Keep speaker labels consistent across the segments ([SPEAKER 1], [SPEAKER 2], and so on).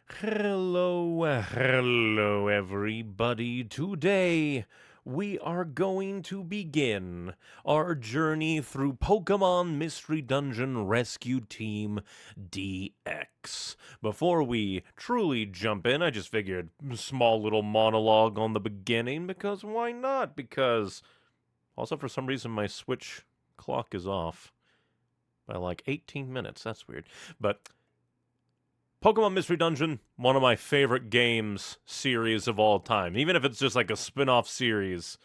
[SPEAKER 1] Hello, everybody. Today, we are going to begin our journey through Pokemon Mystery Dungeon Rescue Team DX. Before we truly jump in, I just figured small little monologue on the beginning, because why not? Because also, for some reason, my Switch clock is off by like 18 minutes. That's weird. But Pokemon Mystery Dungeon, one of my favorite games series of all time. Even if it's just like a spin-off series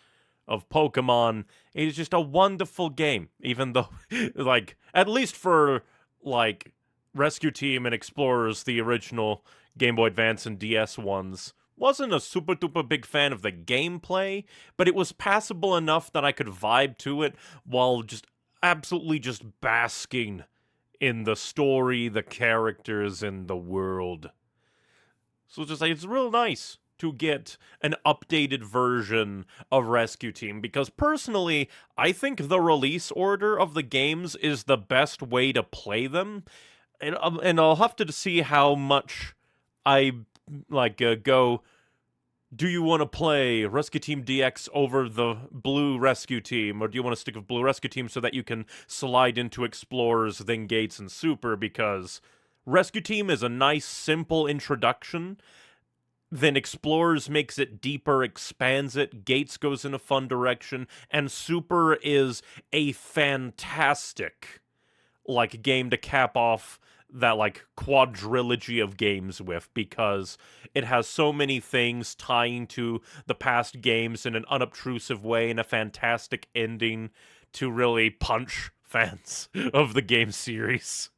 [SPEAKER 1] of Pokemon, it is just a wonderful game. Even though, like, at least for, like, Rescue Team and Explorers, the original Game Boy Advance and DS ones, wasn't a super duper big fan of the gameplay, but it was passable enough that I could vibe to it while just absolutely just basking in the story, the characters, and the world. So just like, it's real nice to get an updated version of Rescue Team, because personally, I think the release order of the games is the best way to play them, and I'll have to see how much I go. Do you want to play Rescue Team DX over the Blue Rescue Team, or do you want to stick with Blue Rescue Team so that you can slide into Explorers, then Gates, and Super? Because Rescue Team is a nice, simple introduction, then Explorers makes it deeper, expands it, Gates goes in a fun direction, and Super is a fantastic, like, game to cap off that, like, quadrilogy of games with, because it has so many things tying to the past games in an unobtrusive way, and a fantastic ending to really punch fans of the game series.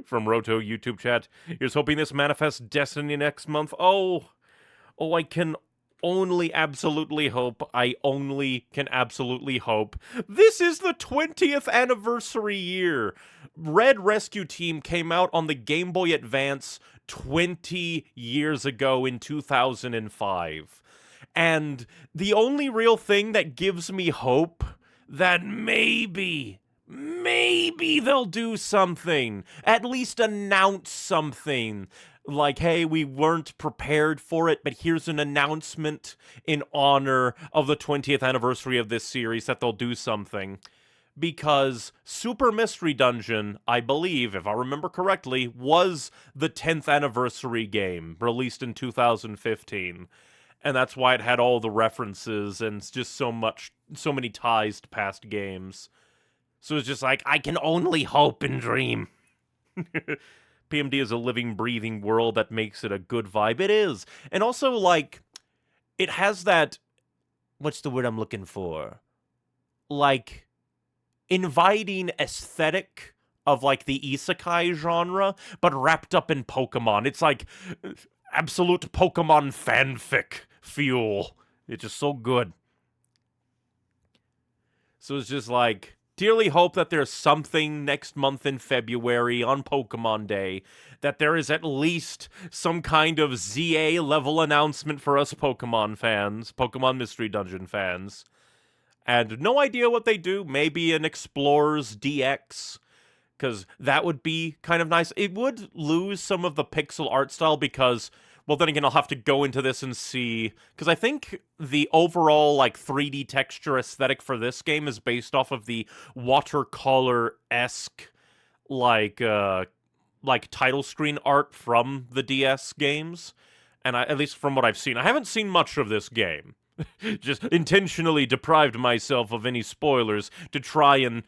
[SPEAKER 1] From Roto YouTube chat, here's hoping this manifests destiny next month. I can only absolutely hope. I only can absolutely hope. This is the 20th anniversary year. Red Rescue Team came out on the Game Boy Advance 20 years ago in 2005. And the only real thing that gives me hope that maybe they'll do something, at least announce something, like, hey, we weren't prepared for it, but here's an announcement in honor of the 20th anniversary of this series that they'll do something. Because Super Mystery Dungeon, I believe, if I remember correctly, was the 10th anniversary game, released in 2015. And that's why it had all the references and just so many ties to past games. So it's just like, I can only hope and dream. PMD is a living, breathing world that makes it a good vibe. It is. And also, like, it has that, what's the word I'm looking for? Like, inviting aesthetic of, like, the isekai genre, but wrapped up in Pokemon. It's like absolute Pokemon fanfic fuel. It's just so good. So it's just like, dearly hope that there's something next month in February on Pokemon Day, that there is at least some kind of ZA level announcement for us Pokemon fans, Pokemon Mystery Dungeon fans. And no idea what they do. Maybe an Explorers DX, because that would be kind of nice. It would lose some of the pixel art style because, well, then again, I'll have to go into this and see, because I think the overall, like, 3D texture aesthetic for this game is based off of the watercolor-esque, like title screen art from the DS games. And at least from what I've seen, I haven't seen much of this game. Just intentionally deprived myself of any spoilers to try and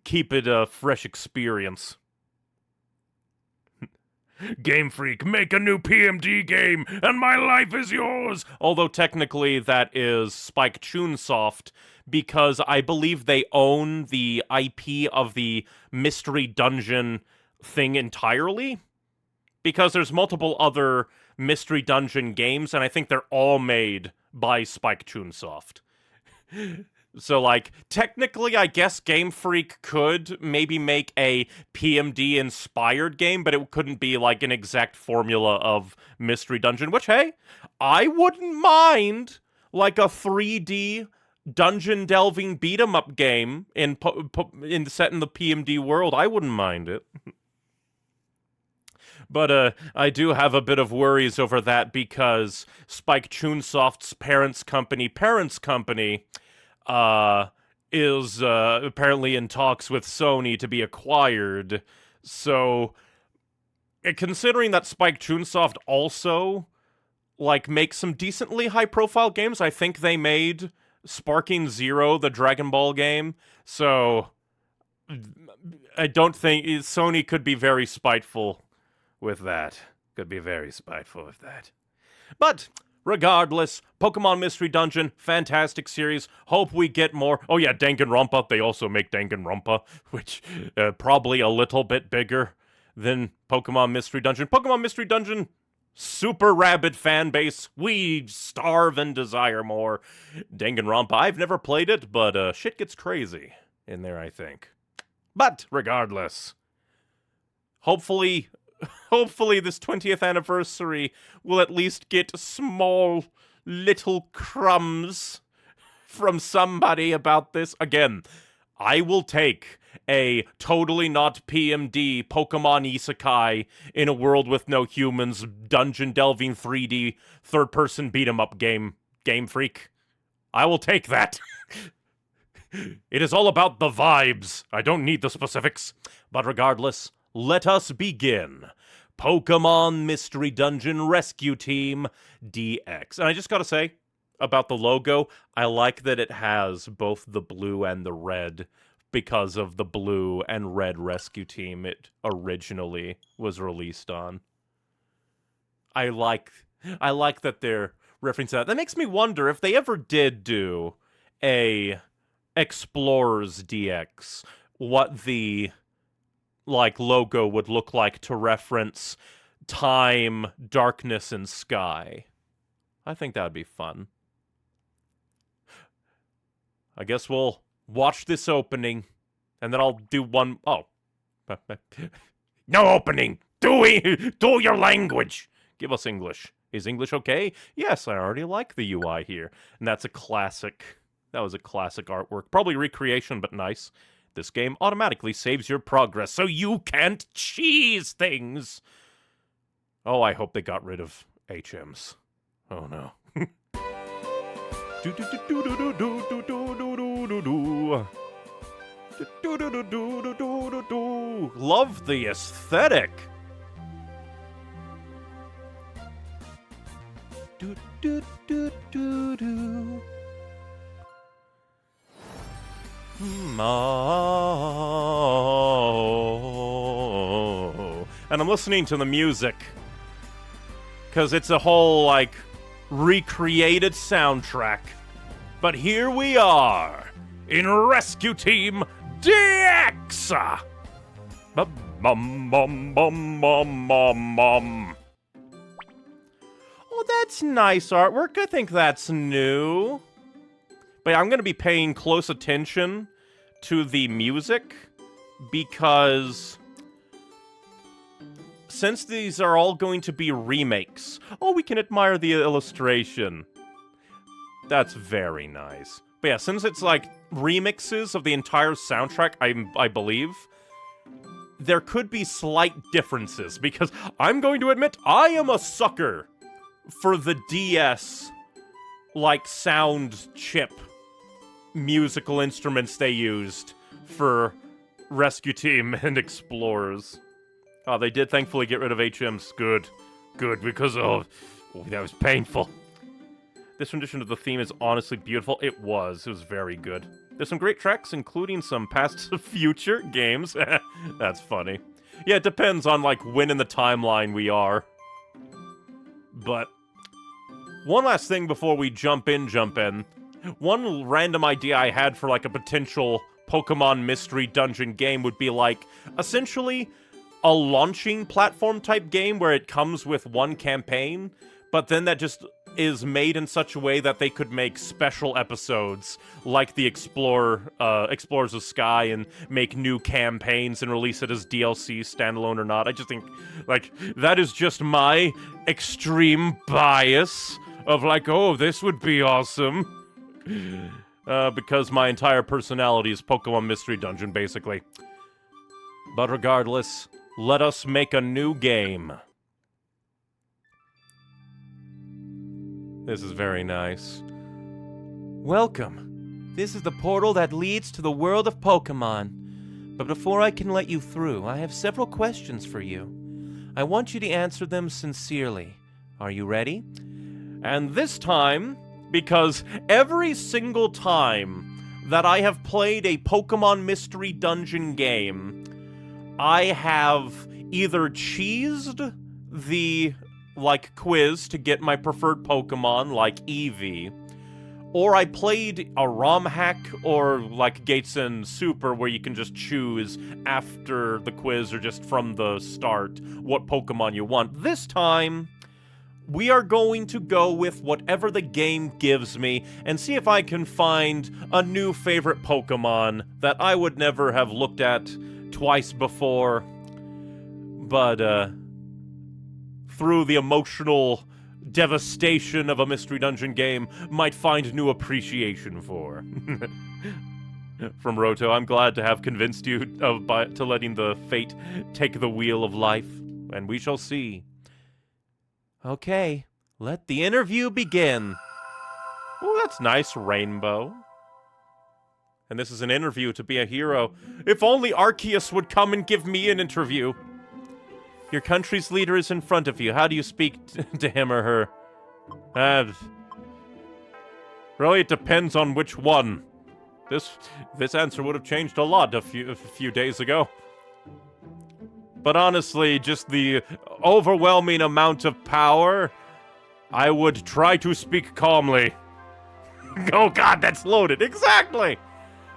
[SPEAKER 1] keep it a fresh experience. Game Freak, make a new PMD game, and my life is yours! Although technically that is Spike Chunsoft, because I believe they own the IP of the Mystery Dungeon thing entirely. Because there's multiple other Mystery Dungeon games, and I think they're all made by Spike Chunsoft. So, like, technically, I guess Game Freak could maybe make a PMD-inspired game, but it couldn't be, like, an exact formula of Mystery Dungeon, which, hey, I wouldn't mind, like, a 3D dungeon-delving beat-em-up game set in the PMD world. I wouldn't mind it. But I do have a bit of worries over that because Spike Chunsoft's parents' company, uh, is apparently in talks with Sony to be acquired. So, considering that Spike Chunsoft also makes some decently high-profile games, I think they made Sparking Zero, the Dragon Ball game. So, I don't think Sony could be very spiteful with that. Could be very spiteful with that. But regardless, Pokemon Mystery Dungeon, fantastic series. Hope we get more. Oh yeah, Danganronpa. They also make Danganronpa, which probably a little bit bigger than Pokemon Mystery Dungeon. Pokemon Mystery Dungeon, super rabid fan base. We starve and desire more. Danganronpa, I've never played it, but shit gets crazy in there, I think. But regardless, hopefully this 20th anniversary will at least get small little crumbs from somebody about this. Again, I will take a totally not PMD Pokemon Isekai in a world with no humans, dungeon delving 3D third-person beat-em-up game freak. I will take that. It is all about the vibes. I don't need the specifics. But regardless, let us begin. Pokemon Mystery Dungeon Rescue Team DX. And I just gotta say, about the logo, I like that it has both the blue and the red because of the blue and red rescue team it originally was released on. I like that they're referencing that. That makes me wonder if they ever did do a Explorers DX, what the logo would look like to reference time, darkness, and sky. I think that would be fun. I guess we'll watch this opening, and then I'll do one... Oh. No opening! Do your language! Give us English. Is English okay? Yes, I already like the UI here. And that's a classic... That was a classic artwork. Probably recreation, but nice. This game automatically saves your progress, so you can't cheese things! Oh, I hope they got rid of HMs. Oh, no. Love the aesthetic! Oh. And I'm listening to the music because it's a whole, recreated soundtrack. But here we are in Rescue Team DX! Bum, bum, bum, bum, bum, bum, bum. Oh, that's nice artwork. I think that's new. But I'm going to be paying close attention to the music because since these are all going to be remakes, we can admire the illustration. That's very nice. But yeah, since it's remixes of the entire soundtrack, I believe, there could be slight differences because I'm going to admit I am a sucker for the DS sound chip musical instruments they used for Rescue Team and Explorers. Oh, they did thankfully get rid of HMs. Good. Good, because, that was painful. This rendition of the theme is honestly beautiful. It was very good. There's some great tracks, including some past to future games. That's funny. Yeah, it depends on, when in the timeline we are. But one last thing before we jump in. One random idea I had for, a potential Pokemon Mystery Dungeon game would be, essentially a launching platform-type game where it comes with one campaign, but then that just is made in such a way that they could make special episodes, like the Explorers of Sky, and make new campaigns and release it as DLC, standalone or not. I just think, that is just my extreme bias of, this would be awesome. Because my entire personality is Pokemon Mystery Dungeon, basically. But regardless, Let us make a new game. This is very nice. Welcome. This is the portal that leads to the world of Pokemon. But before I can let you through, I have several questions for you. I want you to answer them sincerely. Are you ready? And this time, because every single time that I have played a Pokemon Mystery Dungeon game, I have either cheesed the, quiz to get my preferred Pokemon, like Eevee, or I played a ROM hack, or like Gates and Super, where you can just choose after the quiz or just from the start what Pokemon you want. This time, we are going to go with whatever the game gives me and see if I can find a new favorite Pokemon that I would never have looked at twice before, but through the emotional devastation of a Mystery Dungeon game, might find new appreciation for. From Roto, I'm glad to have convinced you to letting the fate take the wheel of life, and we shall see. Okay, let the interview begin. Oh, that's nice, Rainbow. And this is an interview to be a hero. If only Arceus would come and give me an interview. Your country's leader is in front of you. How do you speak to him or her? Really, it depends on which one. This answer would have changed a lot a few days ago. But honestly, just the overwhelming amount of power, I would try to speak calmly. Oh god, that's loaded. Exactly!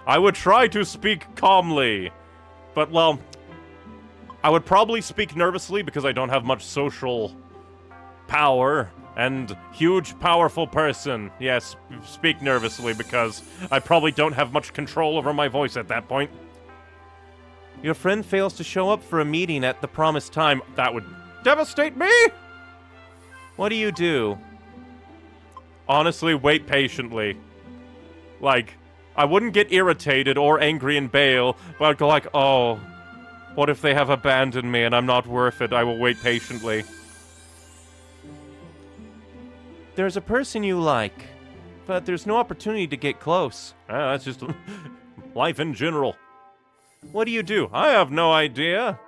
[SPEAKER 1] I would try to speak calmly. But, well, I would probably speak nervously because I don't have much social power. And huge, powerful person. Yes, speak nervously because I probably don't have much control over my voice at that point. Your friend fails to show up for a meeting at the promised time. That would devastate me! What do you do? Honestly, wait patiently. I wouldn't get irritated or angry and bail, but I'd go like, oh, what if they have abandoned me and I'm not worth it? I will wait patiently. There's a person you like, but there's no opportunity to get close. That's just life in general. What do you do? I have no idea.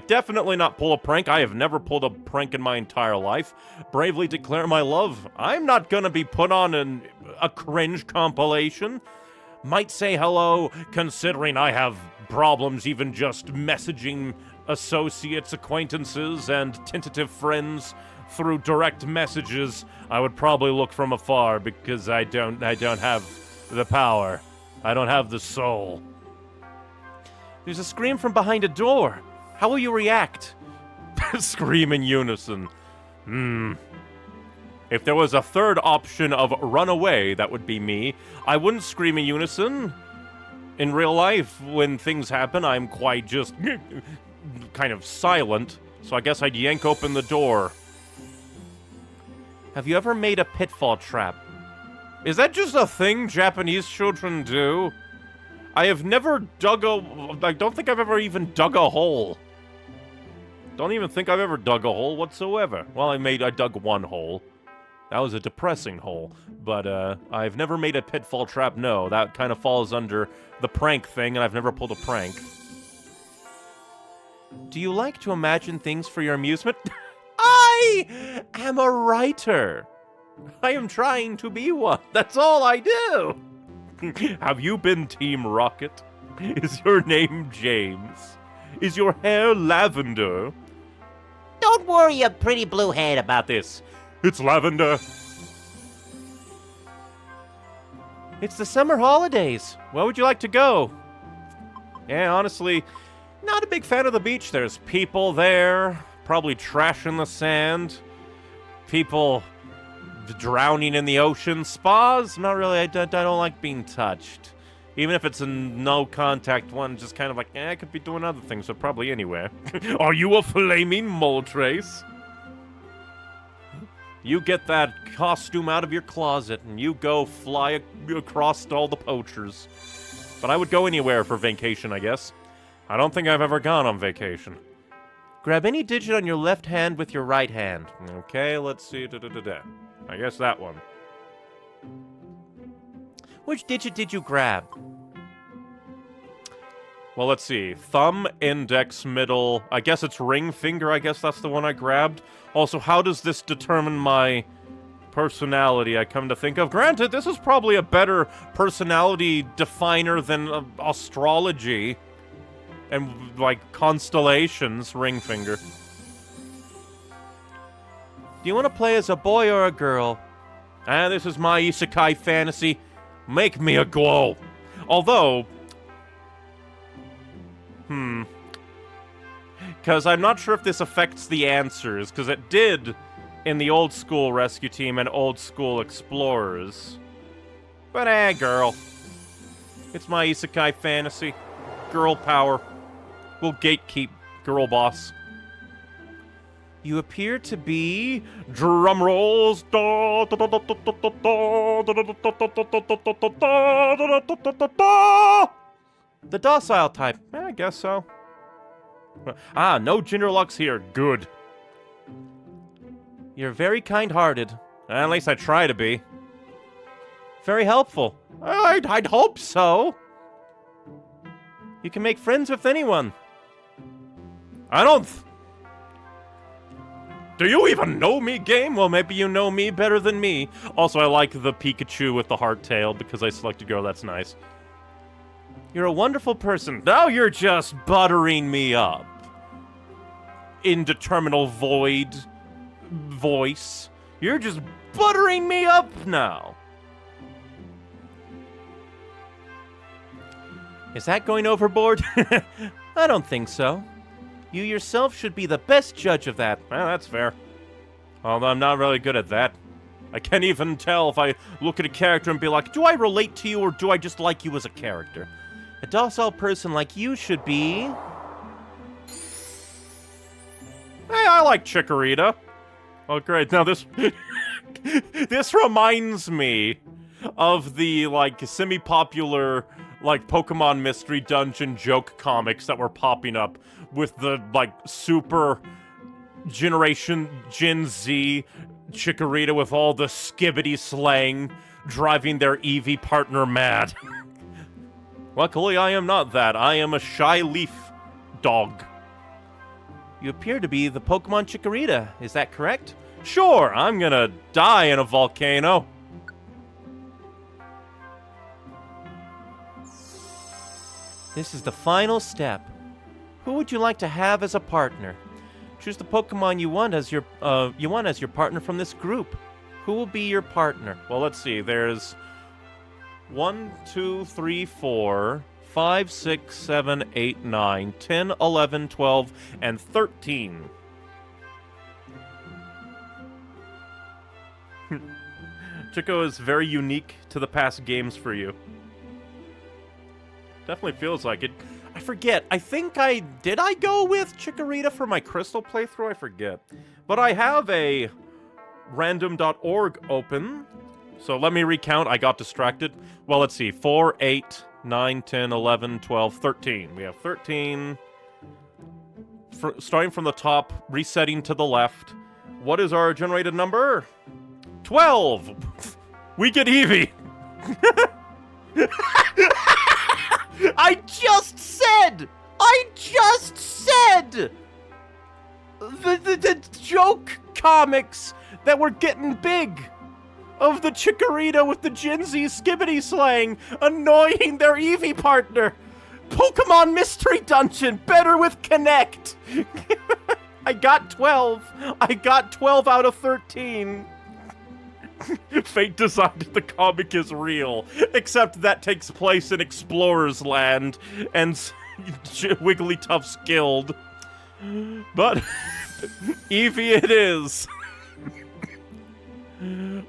[SPEAKER 1] Definitely not pull a prank. I have never pulled a prank in my entire life. Bravely declare my love. I'm not gonna be put on a cringe compilation. Might say hello, considering I have problems even just messaging associates, acquaintances, and tentative friends through direct messages. I would probably look from afar because I don't have the power. I don't have the soul. There's a scream from behind a door. How will you react? Scream in unison. If there was a third option of run away, that would be me. I wouldn't scream in unison. In real life, when things happen, I'm quite just kind of silent. So I guess I'd yank open the door. Have you ever made a pitfall trap? Is that just a thing Japanese children do? I have never I don't think I've ever even dug a hole. Don't even think I've ever dug a hole whatsoever. Well, I dug one hole. That was a depressing hole. But, I've never made a pitfall trap, no. That kind of falls under the prank thing, and I've never pulled a prank. Do you like to imagine things for your amusement? I am a writer. I am trying to be one. That's all I do. Have you been Team Rocket? Is your name James? Is your hair lavender?
[SPEAKER 2] Don't worry your pretty blue head about
[SPEAKER 1] this. It's lavender. It's the summer holidays. Where would you like to go? Yeah, honestly, not a big fan of the beach. There's people there, probably trash in the sand. People drowning in the ocean. Spas? Not really. I don't like being touched. Even if it's a no-contact one, just kind of like, I could be doing other things, so probably anywhere. Are you a flaming Moltres? You get that costume out of your closet, and you go fly across all the poachers. But I would go anywhere for vacation, I guess. I don't think I've ever gone on vacation. Grab any digit on your left hand with your right hand. Okay, let's see. I guess that one. Which digit did you grab? Well, let's see. Thumb, index, middle. I guess it's ring finger. I guess that's the one I grabbed. Also, how does this determine my personality, I come to think of? Granted, this is probably a better personality definer than astrology and, like, constellations. Ring finger. Do you want to play as a boy or a girl? This is my isekai fantasy. Make me a glow. Although... Because I'm not sure if this affects the answers, because it did in the old school rescue team and old school explorers. But girl. It's my isekai fantasy. Girl power. We'll gatekeep, girl boss. You appear to be... Drum rolls. The docile type. I guess so. No gender locks here. Good. You're very kind-hearted. At least I try to be. Very helpful. I'd hope so. You can make friends with anyone. I don't... Do you even know me, game? Well, maybe you know me better than me. Also, I like the Pikachu with the hardtail because I selected girl. That's nice. You're a wonderful person. Now you're just buttering me up. Indeterminate void voice. You're just buttering me up now. Is that going overboard? I don't think so. You yourself should be the best judge of that. Well, that's fair. Although I'm not really good at that. I can't even tell if I look at a character and be like, do I relate to you or do I just like you as a character? A docile person like you should be... Hey, I like Chikorita. Oh, great. Now this... this reminds me of the, like, semi-popular, like, Pokemon Mystery Dungeon joke comics that were popping up with the, like, super Generation Gen Z Chikorita with all the skibbity slang driving their Eevee partner mad. Luckily, I am not that. I am a shy leaf dog. You appear to be the Pokemon Chikorita. Is that correct? Sure, I'm gonna die in a volcano. This is the final step. Who would you like to have as a partner? Choose the Pokemon you want as your partner from this group. Who will be your partner? Well, let's see. There's 1, 2, 3, 4, 5, 6, 7, 8, 9, 10, 11, 12, and 13. Chico is very unique to the past games for you. Definitely feels like it. I forget. I think did I go with Chikorita for my Crystal playthrough? I forget. But I have a random.org open. So let me recount. I got distracted. Well, let's see. 4, 8, 9, 10, 11, 12, 13. We have 13. Starting from the top, resetting to the left. What is our generated number? 12! We get Eevee! I just said the joke comics that were getting big of the Chikorita with the Gen Z skibbity slang annoying their Eevee partner. Pokemon Mystery Dungeon, better with Connect. I got 12. I got 12 out of 13. Fate decided the comic is real, except that takes place in Explorer's Land and Wigglytuff's Guild. But Eevee it is.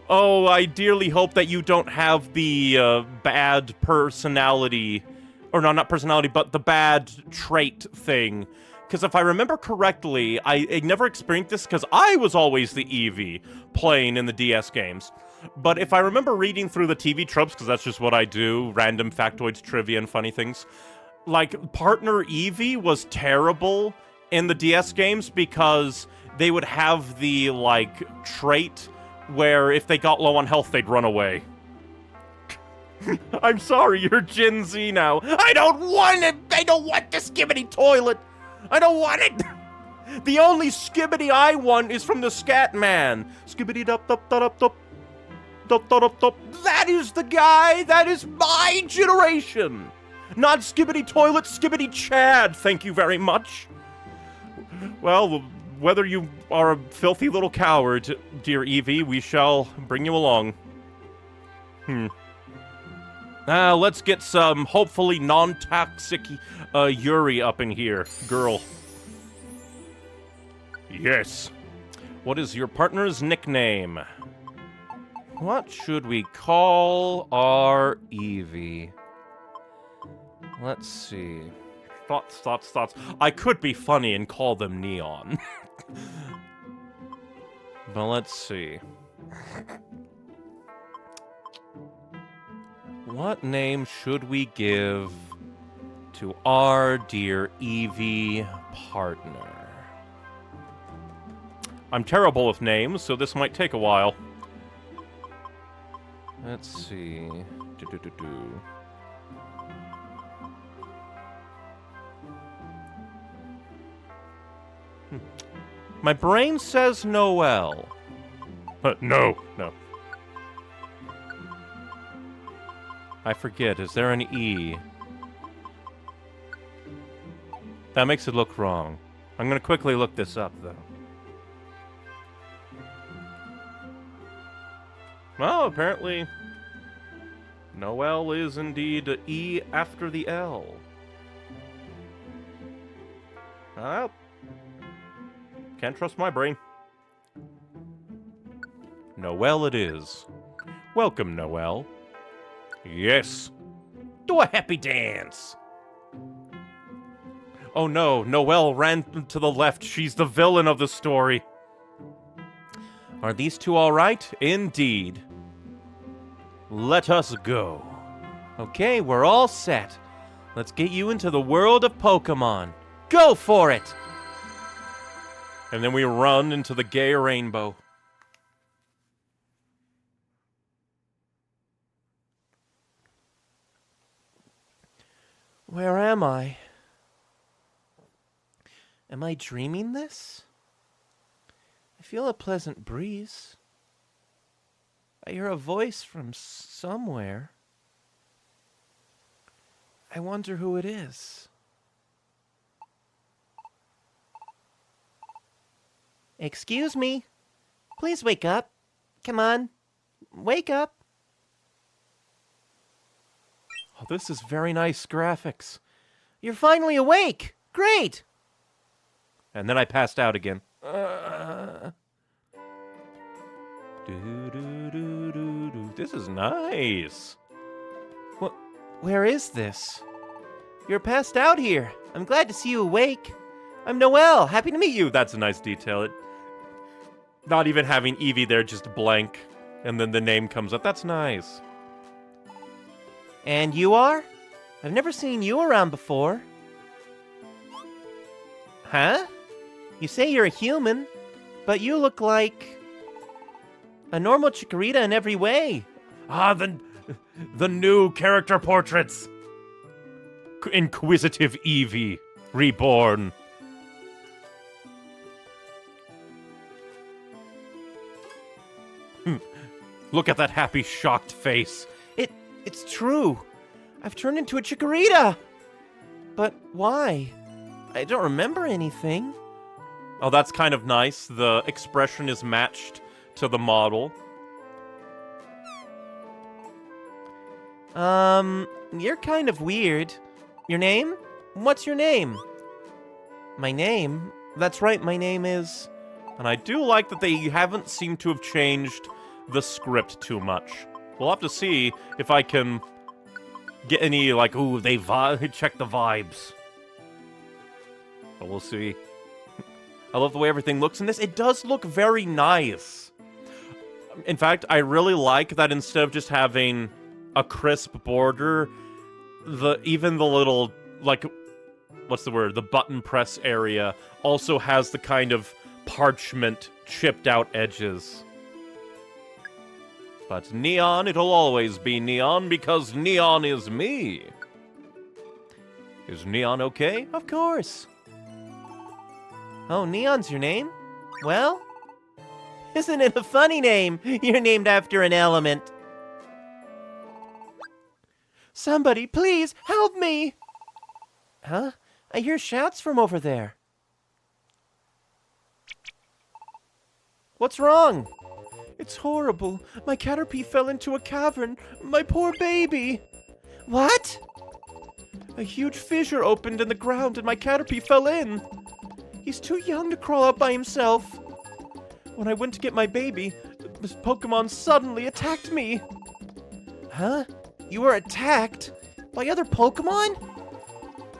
[SPEAKER 1] Oh, I dearly hope that you don't have the bad personality, or no, not personality, but the bad trait thing. Because if I remember correctly, I never experienced this because I was always the Eevee playing in the DS games. But if I remember reading through the TV tropes, because that's just what I do, random factoids, trivia, and funny things, like, partner Eevee was terrible in the DS games because they would have the, like, trait where if they got low on health, they'd run away. I'm sorry, you're Gen Z now. I don't want it! I don't want the skibbity toilet! I don't want it! The only skibbity I want is from the Scat Man. Skibbity dup dup dup dup dup dup dup. That is the guy! That is my generation! Not skibbity toilet, skibbity Chad, thank you very much. Well, whether you are a filthy little coward, dear Eevee, we shall bring you along. Let's get some, hopefully, non-toxic Yuri up in here. Girl. Yes. What is your partner's nickname? What should we call our Eevee? Let's see. Thoughts. I could be funny and call them Neon. But let's see. What name should we give to our dear Eevee partner? I'm terrible with names, so this might take a while. Let's see. My brain says Noel. No. I forget, is there an E? That makes it look wrong. I'm gonna quickly look this up, though. Well, apparently, Noel is indeed a E after the L. Well, can't trust my brain. Noel it is. Welcome, Noel. Yes. Do a happy dance. Oh no, Noel ran to the left. She's the villain of the story. Are these two all right? Indeed. Let us go. Okay, we're all set. Let's get you into the world of Pokemon. Go for it! And then we run into the gay rainbow. Where am I? Am I dreaming this? I feel a pleasant breeze. I hear a voice from somewhere. I wonder who it is. Excuse me. Please wake up. Come on. Wake up. Oh, this is very nice graphics. You're finally awake. Great. And then I passed out again. This is nice. What? Where is this? You're passed out here. I'm glad to see you awake. I'm Noel. Happy to meet you. That's a nice detail. Not even having Eevee there, just blank. And then the name comes up. That's nice. And you are? I've never seen you around before. Huh? You say you're a human, but you look like a normal Chikorita in every way. Ah, the new character portraits. Inquisitive Eevee, reborn. Look at that happy, shocked face. It's true. I've turned into a Chikorita. But why? I don't remember anything. Oh, that's kind of nice. The expression is matched to the model. You're kind of weird. Your name? What's your name? My name? That's right, my name is... And I do like that they haven't seemed to have changed the script too much. We'll have to see if I can get any, like, ooh, they check the vibes. But we'll see. I love the way everything looks in this. It does look very nice. In fact, I really like that instead of just having a crisp border, even the little like, what's the word? The button press area also has the kind of parchment chipped out edges. But neon, it'll always be neon because neon is me. Is neon okay?
[SPEAKER 2] Of course. Oh, Neon's your name? Well, isn't it a funny name? You're named after an element. Somebody, please, help me! Huh? I hear shouts from over there. What's wrong?
[SPEAKER 1] It's horrible. My Caterpie fell into a cavern. My poor baby.
[SPEAKER 2] What?
[SPEAKER 1] A huge fissure opened in the ground and my Caterpie fell in. He's too young to crawl out by himself. When I went to get my baby, this Pokemon suddenly attacked me.
[SPEAKER 2] Huh? You were attacked? By other Pokemon?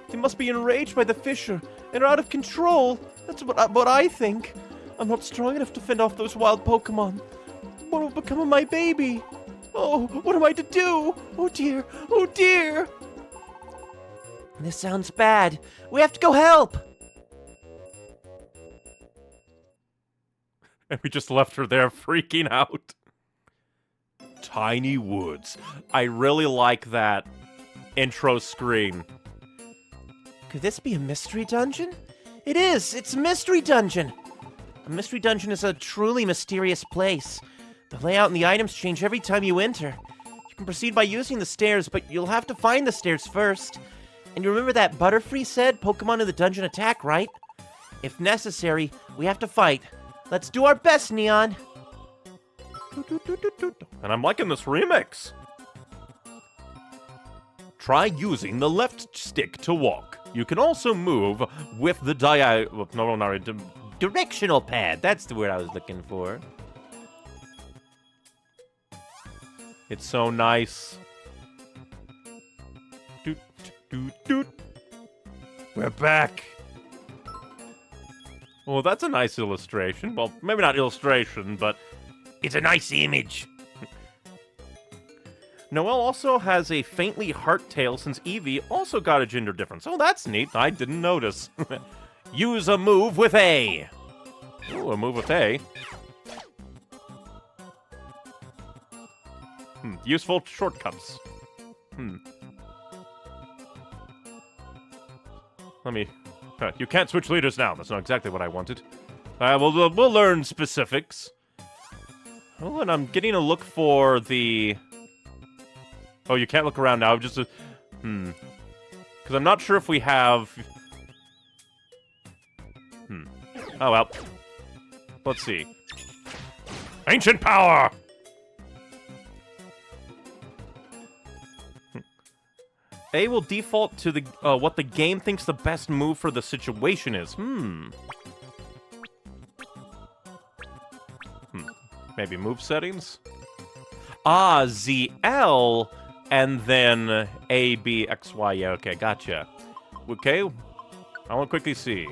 [SPEAKER 1] They must be enraged by the fissure and are out of control. That's what I think. I'm not strong enough to fend off those wild Pokemon. What will become of my baby? Oh, what am I to do? Oh dear, oh dear.
[SPEAKER 2] This sounds bad. We have to go help.
[SPEAKER 1] And we just left her there freaking out. Tiny woods. I really like that intro screen.
[SPEAKER 2] Could this be a mystery dungeon? It is! It's a mystery dungeon! A mystery dungeon is a truly mysterious place. The layout and the items change every time you enter. You can proceed by using the stairs, but you'll have to find the stairs first. And you remember that Butterfree said Pokemon in the dungeon attack, right? If necessary, we have to fight. Let's do our best, Neon!
[SPEAKER 1] And I'm liking this remix. Try using the left stick to walk. You can also move with the
[SPEAKER 2] directional pad. That's the word I was looking for.
[SPEAKER 1] It's so nice. Doot, doot, doot. We're back. Well, that's a nice illustration. Well, maybe not illustration, but it's a nice image. Noelle also has a faintly heart tail since Eevee also got a gender difference. Oh, that's neat. I didn't notice. Use a move with A. Ooh, a move with A. Useful shortcuts. Let me... you can't switch leaders now. That's not exactly what I wanted. We'll learn specifics. Oh, and I'm getting a look for the... Oh, you can't look around now. Just a... Because I'm not sure if we have... Oh, well. Let's see. Ancient power! A will default to the what the game thinks the best move for the situation is. Maybe move settings? Ah, ZL, and then A, B, X, Y. Yeah, okay, gotcha. Okay, I want to quickly see.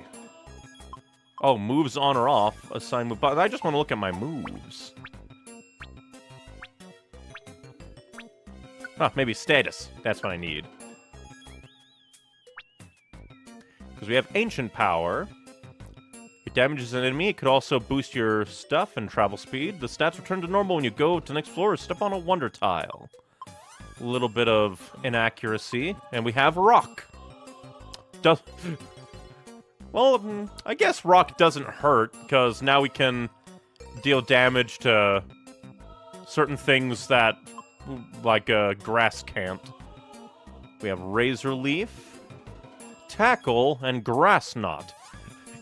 [SPEAKER 1] Oh, moves on or off. Assign move button. I just want to look at my moves. Huh, maybe status. That's what I need. Because we have Ancient Power. It damages an enemy. It could also boost your stuff and travel speed. The stats return to normal when you go to the next floor or step on a Wonder Tile. A little bit of inaccuracy. And we have Rock. Well, I guess Rock doesn't hurt, because now we can deal damage to certain things that, like, grass can't. We have Razor Leaf, Tackle, and Grass Knot.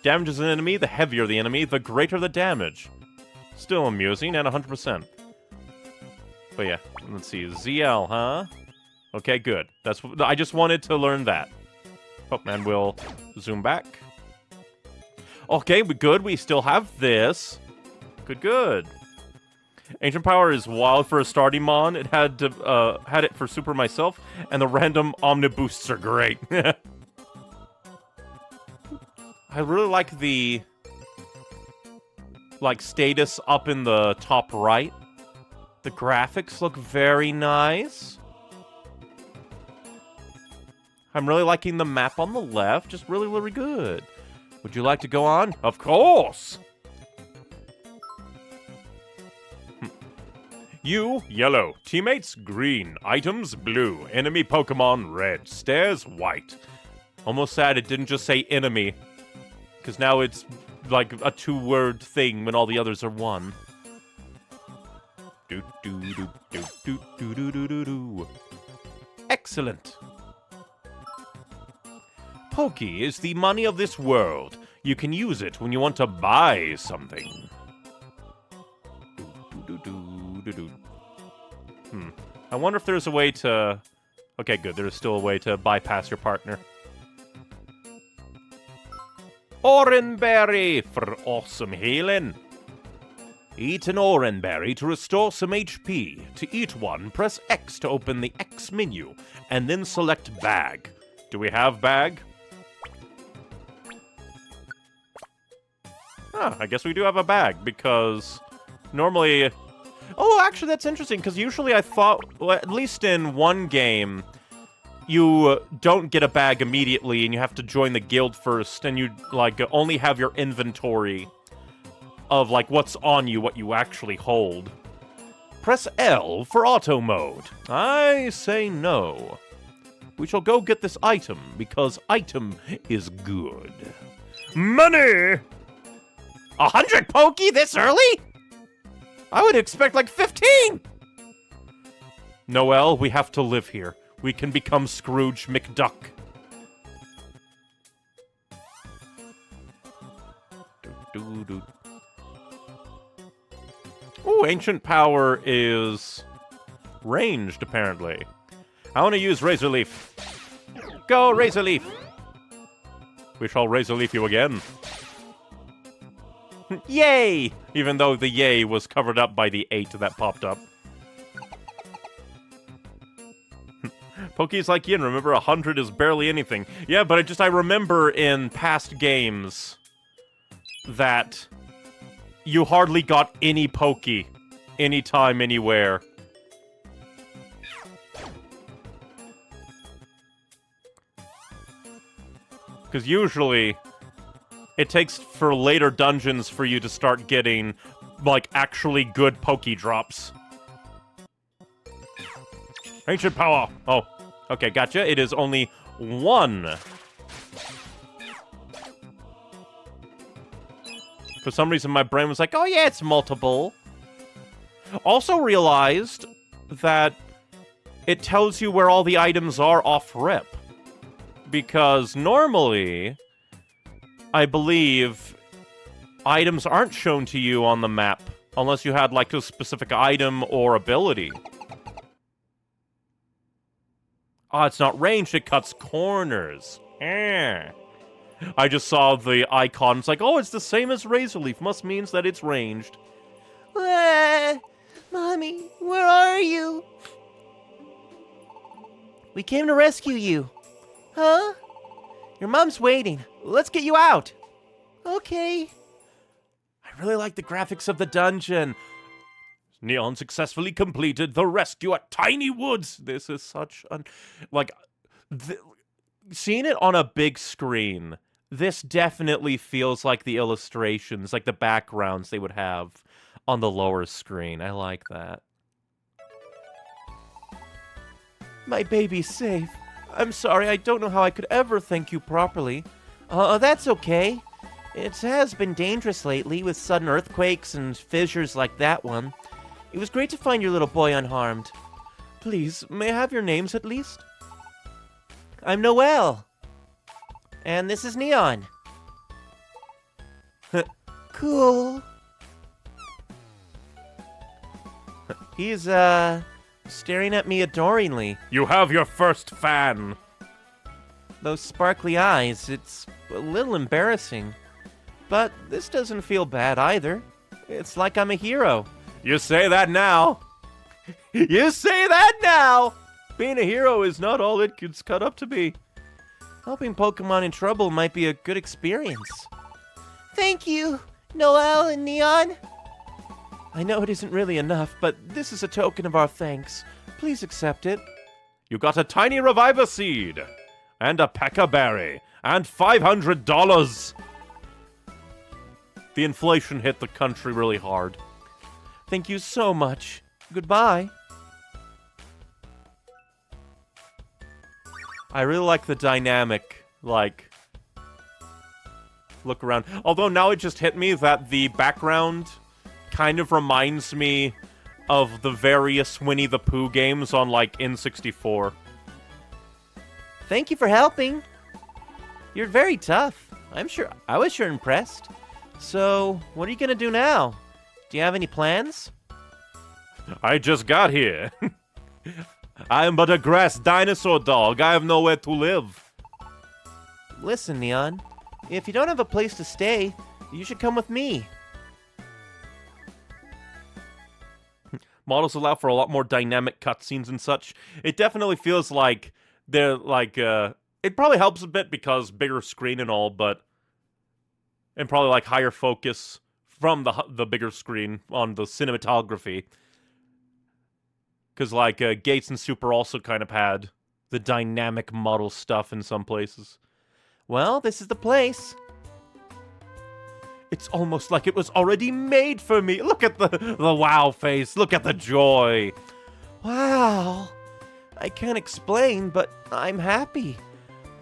[SPEAKER 1] Damages an enemy, the heavier the enemy, the greater the damage. Still amusing, and 100%. But yeah, let's see, ZL, huh? Okay, good. I just wanted to learn that. Oh, and we'll zoom back. Okay, good. We still have this. Good. Ancient Power is wild for a starting mon. It had it for Super myself, and the random Omniboosts are great. I really like the status up in the top right. The graphics look very nice. I'm really liking the map on the left. Just really, really good. Would you like to go on? Of course! You, yellow. Teammates, green. Items, blue. Enemy Pokemon, red. Stairs, white. Almost sad it didn't just say enemy. Because now it's like a two-word thing when all the others are one. Do do do do do do do do do do. Excellent. Pokey is the money of this world. You can use it when you want to buy something. Do, do, do, do, do. I wonder if there's a way to... Okay, good. There's still a way to bypass your partner. Oranberry for awesome healing. Eat an Oranberry to restore some HP. To eat one, press X to open the X menu, and then select bag. Do we have bag? Ah, I guess we do have a bag, because normally... Oh, actually, that's interesting, because usually I thought, well, at least in one game, you don't get a bag immediately, and you have to join the guild first, and you, like, only have your inventory of, like, what's on you, what you actually hold. Press L for auto mode. I say no. We shall go get this item, because item is good. Money! 100 Pokey this early? I would expect like 15! Noelle, we have to live here. We can become Scrooge McDuck. Ooh, Ancient Power is ranged, apparently. I want to use Razor Leaf. Go, Razor Leaf! We shall Razor Leaf you again. Yay! Even though the yay was covered up by the 8 that popped up. Poke's like Yin, remember 100 is barely anything. Yeah, but I remember in past games that you hardly got any Poke anytime, anywhere. Because usually it takes for later dungeons for you to start getting, like, actually good Poke drops. Ancient Power! Oh, okay, gotcha. It is only one. For some reason, my brain was like, oh yeah, it's multiple. Also realized that it tells you where all the items are off-rip. Because normally, I believe, items aren't shown to you on the map unless you had, like, a specific item or ability. Ah, it's not ranged, it cuts corners. I just saw the icon, it's like, oh, it's the same as Razor Leaf, must means that it's ranged.
[SPEAKER 2] Mommy, where are you? We came to rescue you. Huh? Your mom's waiting. Let's get you out. Okay. I really like the graphics of the dungeon.
[SPEAKER 1] Neon successfully completed the rescue at Tiny Woods. This is such an... Like, seeing it on a big screen, this definitely feels like the illustrations, like the backgrounds they would have on the lower screen. I like that.
[SPEAKER 2] My baby's safe. I'm sorry, I don't know how I could ever thank you properly. That's okay. It has been dangerous lately, with sudden earthquakes and fissures like that one. It was great to find your little boy unharmed. Please, may I have your names at least? I'm Noelle. And this is Neon. Cool. He's, staring at me adoringly.
[SPEAKER 1] You have your first fan.
[SPEAKER 2] Those sparkly eyes, it's a little embarrassing. But this doesn't feel bad either. It's like I'm a hero.
[SPEAKER 1] You say that now. You say that now. Being a hero is not all it's cut up to be.
[SPEAKER 2] Helping Pokemon in trouble might be a good experience. Thank you, Noelle and Neon. I know it isn't really enough, but this is a token of our thanks. Please accept it.
[SPEAKER 1] You got a tiny Reviver Seed. and a Peccaberry, and $500. The inflation hit the country really hard.
[SPEAKER 2] Thank you so much. Goodbye.
[SPEAKER 1] I really like the dynamic, like, look around. Although now it just hit me that the background kind of reminds me of the various Winnie the Pooh games on, like, N64.
[SPEAKER 2] Thank you for helping. You're very tough. I was sure impressed. So, what are you gonna do now? Do you have any plans?
[SPEAKER 1] I just got here. I am but a grass dinosaur dog. I have nowhere to live.
[SPEAKER 2] Listen, Neon. If you don't have a place to stay, you should come with me.
[SPEAKER 1] Models allow for a lot more dynamic cutscenes and such. It definitely feels like they're like, it probably helps a bit because bigger screen and all, but, and probably like higher focus from the bigger screen on the cinematography. Because, like, Gates and Super also kind of had the dynamic model stuff in some places.
[SPEAKER 2] Well, this is the place.
[SPEAKER 1] It's almost like it was already made for me. Look at the wow face. Look at the joy.
[SPEAKER 2] Wow. I can't explain, but I'm happy.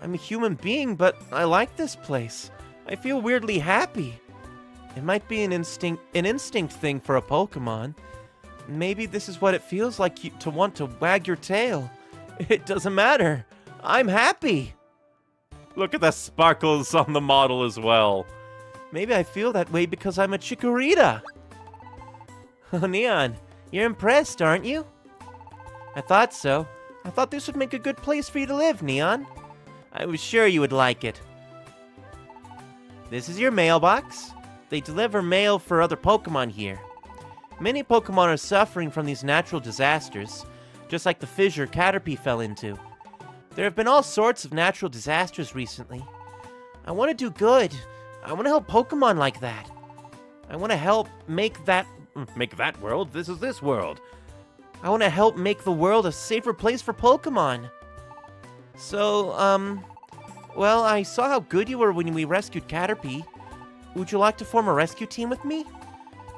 [SPEAKER 2] I'm a human being, but I like this place. I feel weirdly happy. It might be an instinct thing for a Pokemon. Maybe this is what it feels like to want to wag your tail. It doesn't matter. I'm happy.
[SPEAKER 1] Look at the sparkles on the model as well.
[SPEAKER 2] Maybe I feel that way because I'm a Chikorita. Oh, Neon, you're impressed, aren't you? I thought so. I thought this would make a good place for you to live, Neon. I was sure you would like it. This is your mailbox. They deliver mail for other Pokemon here. Many Pokemon are suffering from these natural disasters, just like the fissure Caterpie fell into. There have been all sorts of natural disasters recently. I want to do good. I want to help Pokemon like that. I want to help make that world. This is this world. I want to help make the world a safer place for Pokemon. So, well, I saw how good you were when we rescued Caterpie. Would you like to form a rescue team with me?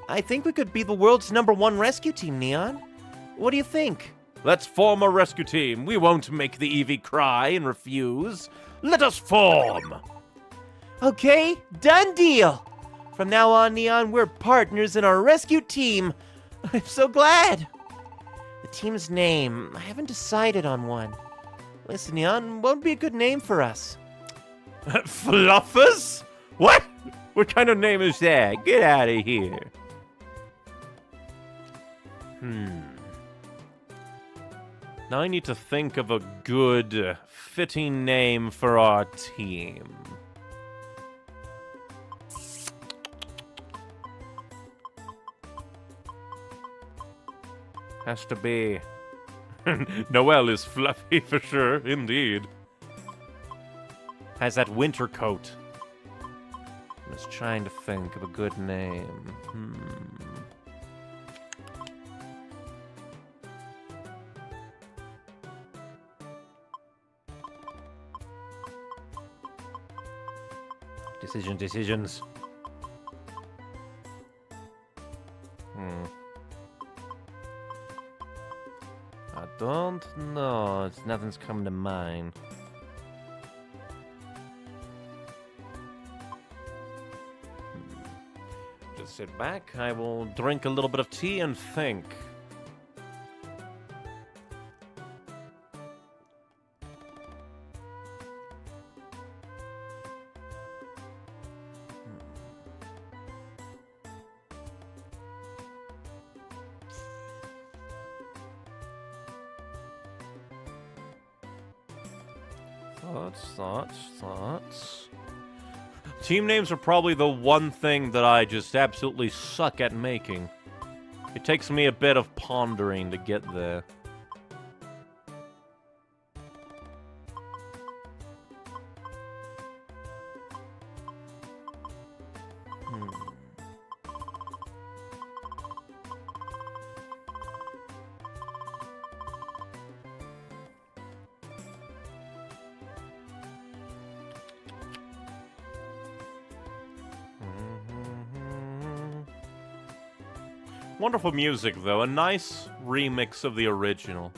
[SPEAKER 2] I think we could be the world's #1 rescue team, Neon. What do you think?
[SPEAKER 1] Let's form a rescue team. We won't make the Eevee cry and refuse. Let us form!
[SPEAKER 2] Okay, done deal! From now on, Neon, we're partners in our rescue team. I'm so glad! The team's name, I haven't decided on one. Listen, Neon, what would be a good name for us?
[SPEAKER 1] Fluffers? What? What kind of name is that? Get out of here. Now I need to think of a good, fitting name for our team. Has to be... Noelle is fluffy for sure, indeed. Has that winter coat. I'm just trying to think of a good name. Decisions. I don't know. Nothing's coming to mind. Just sit back. I will drink a little bit of tea and think. Thoughts. Team names are probably the one thing that I just absolutely suck at making. It takes me a bit of pondering to get there. Wonderful music, though. A nice remix of the original.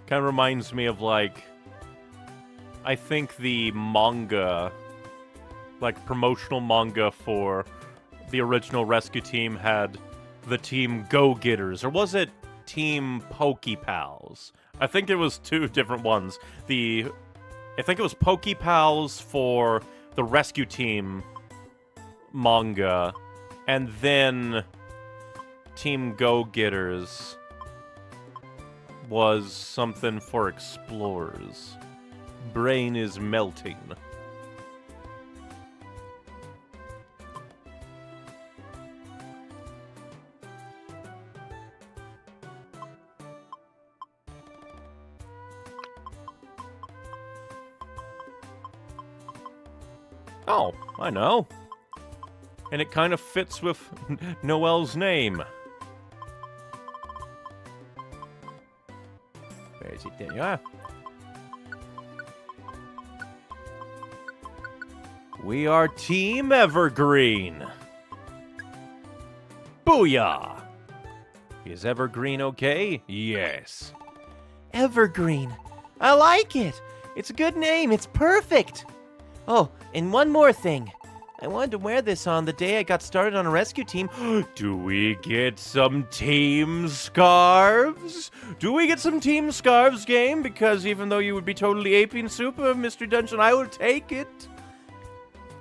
[SPEAKER 1] Kind of reminds me of, like, I think the manga, like, promotional manga for the original Rescue Team had the Team Go-Getters, or was it Team Pokepals? I think it was two different ones. I think it was Pokepals for the Rescue Team manga, and then Team Go-Getters was something for explorers. Brain is melting. Oh, I know. And it kind of fits with Noelle's name. Where is it? There you are. We are Team Evergreen. Booyah! Is Evergreen okay? Yes.
[SPEAKER 2] Evergreen. I like it. It's a good name. It's perfect. Oh, and one more thing. I wanted to wear this on the day I got started on a rescue team.
[SPEAKER 1] Do we get some team scarves? Do we get some team scarves, game? Because even though you would be totally aping Super Mystery Dungeon, I will take it.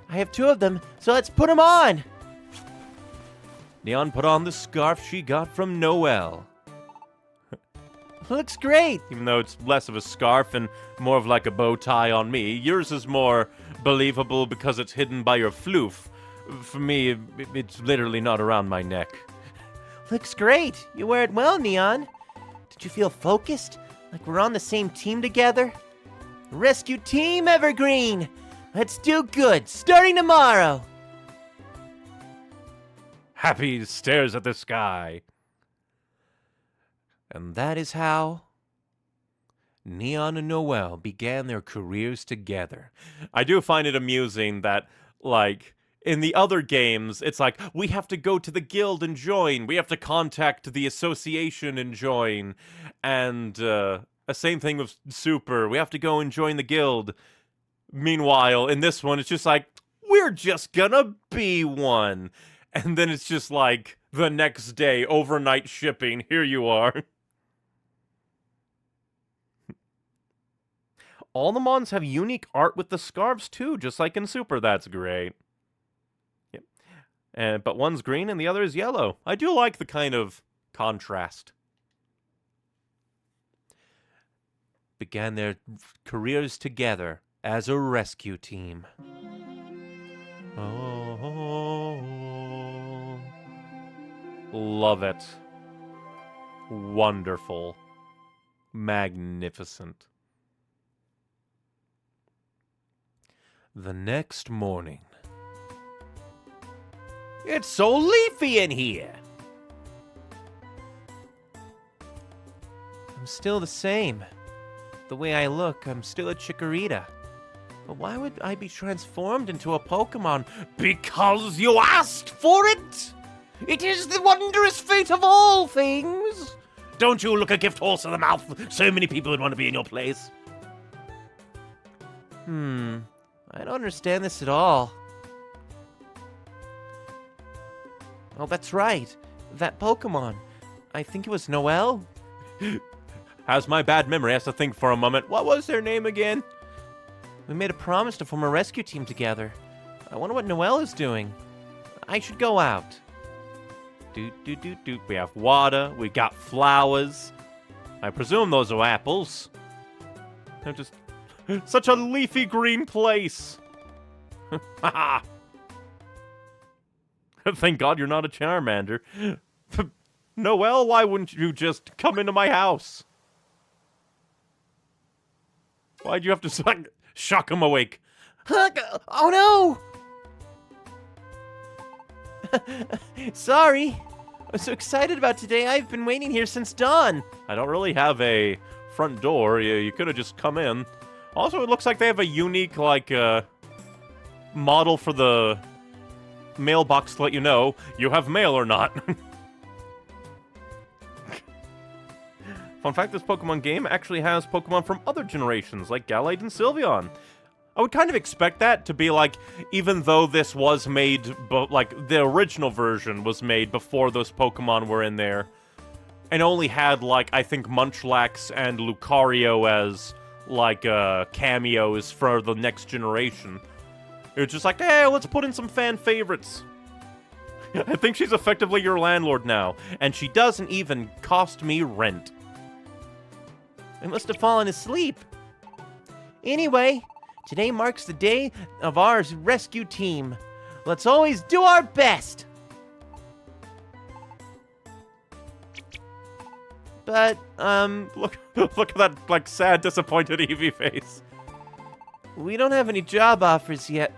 [SPEAKER 2] I have two of them, so let's put them on.
[SPEAKER 1] Neon put on the scarf she got from Noelle.
[SPEAKER 2] Looks great.
[SPEAKER 1] Even though it's less of a scarf and more of like a bow tie on me, yours is more believable because it's hidden by your floof. For me, it's literally not around my neck.
[SPEAKER 2] Looks great. You wear it well, Neon. Did you feel focused? Like we're on the same team together? Rescue Team Evergreen! Let's do good, starting tomorrow!
[SPEAKER 1] Happy stares at the sky. And that is how Neon and Noelle began their careers together. I do find it amusing that, like, in the other games, it's like, we have to go to the guild and join. We have to contact the association and join. And, same thing with Super. We have to go and join the guild. Meanwhile, in this one, it's just like, we're just gonna be one. And then it's just like, the next day, overnight shipping, here you are. All the mons have unique art with the scarves too, just like in Super. That's great. Yep. But one's green and the other is yellow. I do like the kind of contrast. Began their careers together as a rescue team. Oh, love it. Wonderful. Magnificent. The next morning. It's so leafy in here.
[SPEAKER 2] I'm still the same. The way I look, I'm still a Chikorita. But why would I be transformed into a Pokemon?
[SPEAKER 1] Because you asked for it! It is the wondrous fate of all things! Don't you look a gift horse in the mouth? So many people would want to be in your place.
[SPEAKER 2] I don't understand this at all. Oh, that's right. That Pokemon. I think it was Noelle?
[SPEAKER 1] How's my bad memory? I have to think for a moment. What was their name again?
[SPEAKER 2] We made a promise to form a rescue team together. I wonder what Noelle is doing. I should go out.
[SPEAKER 1] Doot. We have water. We got flowers. I presume those are apples. They're just such a leafy green place. Haha. Thank God you're not a Charmander. Noelle, why wouldn't you just come into my house? Why'd you have to shock him awake?
[SPEAKER 2] Oh no! Sorry. I'm so excited about today. I've been waiting here since dawn.
[SPEAKER 1] I don't really have a front door. You could have just come in. Also, it looks like they have a unique, like, model for the mailbox to let you know you have mail or not. Fun fact, this Pokemon game actually has Pokemon from other generations, like Gallade and Sylveon. I would kind of expect that to be like, even though this was made, like, the original version was made before those Pokemon were in there, and only had, like, I think Munchlax and Lucario as, like, cameos for the next generation. It was just like, hey, let's put in some fan favorites. I think she's effectively your landlord now, and she doesn't even cost me rent.
[SPEAKER 2] I must have fallen asleep. Anyway, today marks the day of our rescue team. Let's always do our best. But,
[SPEAKER 1] Look at that, like, sad, disappointed Eevee face.
[SPEAKER 2] we don't have any job offers yet.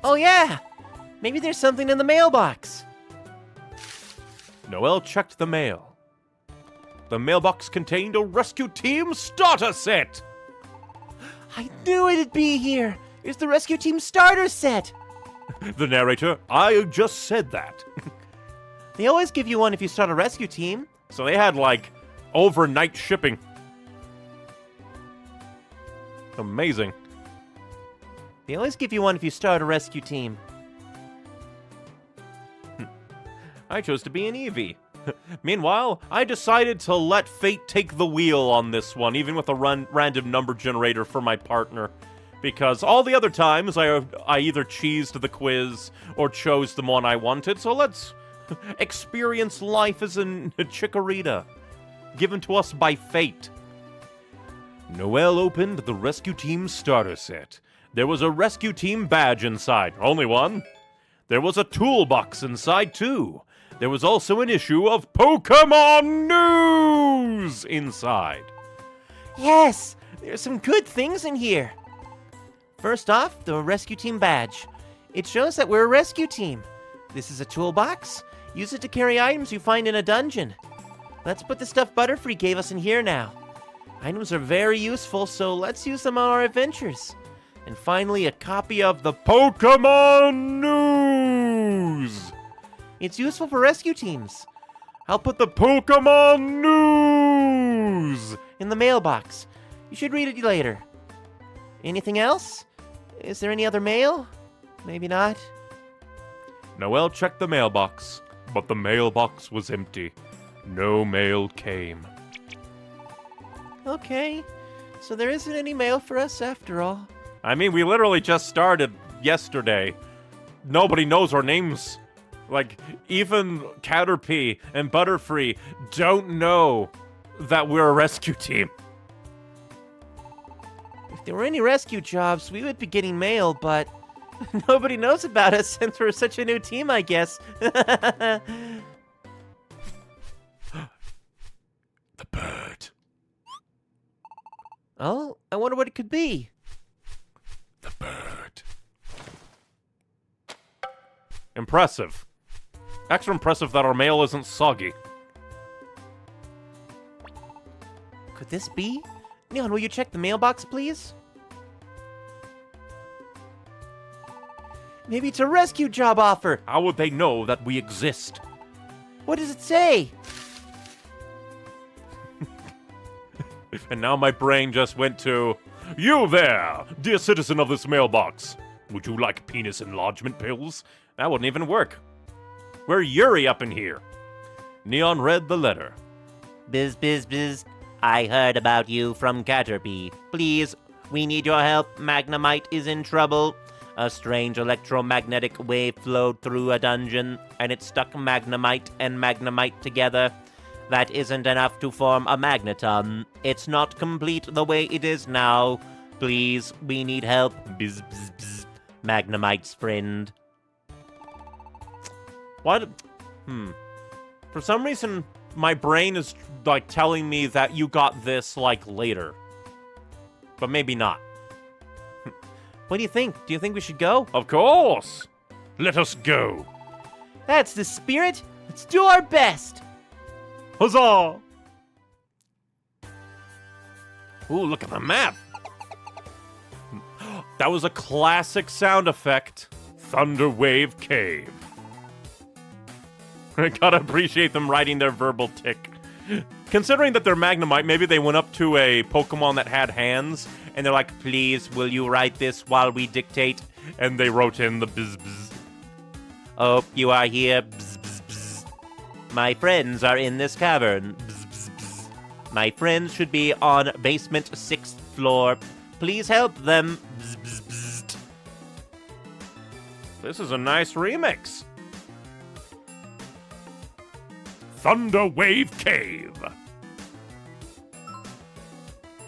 [SPEAKER 2] Oh yeah! Maybe there's something in the mailbox.
[SPEAKER 1] Noelle checked the mail. The mailbox contained a rescue team starter set!
[SPEAKER 2] I knew it'd be here. It's the rescue team starter set.
[SPEAKER 1] The narrator, I just said that.
[SPEAKER 2] They always give you one if you start a rescue team.
[SPEAKER 1] So they had, like, overnight shipping. Amazing.
[SPEAKER 2] They always give you one if you start a rescue team.
[SPEAKER 1] I chose to be an Eevee. Meanwhile, I decided to let fate take the wheel on this one, even with a random number generator for my partner. Because all the other times, I either cheesed the quiz or chose the one I wanted, so let's experience life as a Chikorita, given to us by fate. Noelle opened the rescue team starter set. There was a rescue team badge inside, only one. There was a toolbox inside, too. There was also an issue of Pokemon News inside.
[SPEAKER 2] Yes, there's some good things in here. First off, the rescue team badge. It shows that we're a rescue team. This is a toolbox. Use it to carry items you find in a dungeon. Let's put the stuff Butterfree gave us in here now. Items are very useful, so let's use them on our adventures. And finally, a copy of the
[SPEAKER 1] Pokemon News!
[SPEAKER 2] It's useful for rescue teams. I'll put the
[SPEAKER 1] Pokemon News!
[SPEAKER 2] in the mailbox. You should read it later. Anything else? Is there any other mail? Maybe not.
[SPEAKER 1] Noelle checked the mailbox, but the mailbox was empty. No mail came.
[SPEAKER 2] Okay, so there isn't any mail for us after all.
[SPEAKER 1] I mean, we literally just started yesterday. Nobody knows our names. Like, even Caterpie and Butterfree don't know that we're a rescue team.
[SPEAKER 2] If there were any rescue jobs, we would be getting mail, but nobody knows about us since we're such a new team, I guess.
[SPEAKER 1] The bird.
[SPEAKER 2] Oh, I wonder what it could be.
[SPEAKER 1] The bird. Impressive. Extra impressive that our mail isn't soggy.
[SPEAKER 2] Could this be? Neon, will you check the mailbox, please? Maybe it's a rescue job offer.
[SPEAKER 1] How would they know that we exist?
[SPEAKER 2] What does it say?
[SPEAKER 1] And now my brain just went to, you there, dear citizen of this mailbox. Would you like penis enlargement pills? That wouldn't even work. We're Yuri up in here. Neon read the letter.
[SPEAKER 2] Biz, biz, biz. I heard about you from Caterpie. Please, we need your help. Magnemite is in trouble. A strange electromagnetic wave flowed through a dungeon, and it stuck Magnemite and Magnemite together. That isn't enough to form a magneton. It's not complete the way it is now. Please, we need help. Biz, biz, biz. Magnemite's friend.
[SPEAKER 1] What? For some reason, my brain is, like, telling me that you got this, like, later. But maybe not.
[SPEAKER 2] What do you think? Do you think we should go?
[SPEAKER 1] Of course! Let us go!
[SPEAKER 2] That's the spirit. Let's do our best.
[SPEAKER 1] Huzzah! Ooh, look at the map! That was a classic sound effect. Thunder Wave Cave. I gotta appreciate them writing their verbal tick. Considering that they're Magnemite, maybe they went up to a Pokemon that had hands, and they're like, please, will you write this while we dictate? And they wrote in the bzz bzz. Oh, you are here, bzz bzz bzz. My friends are in this cavern, bzz bzz bzz. My friends should be on basement 6th floor. Please help them, bzz bzz bzz. This is a nice remix. Thunder Wave Cave.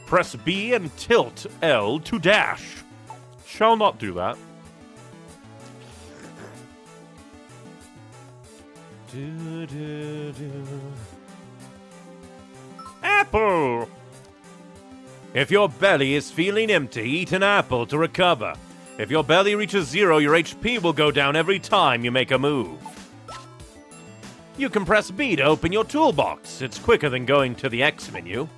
[SPEAKER 1] Press B and tilt L to dash. Shall not do that. Apple! If your belly is feeling empty, eat an apple to recover. If your belly reaches 0, your HP will go down every time you make a move. You can press B to open your toolbox. It's quicker than going to the X menu.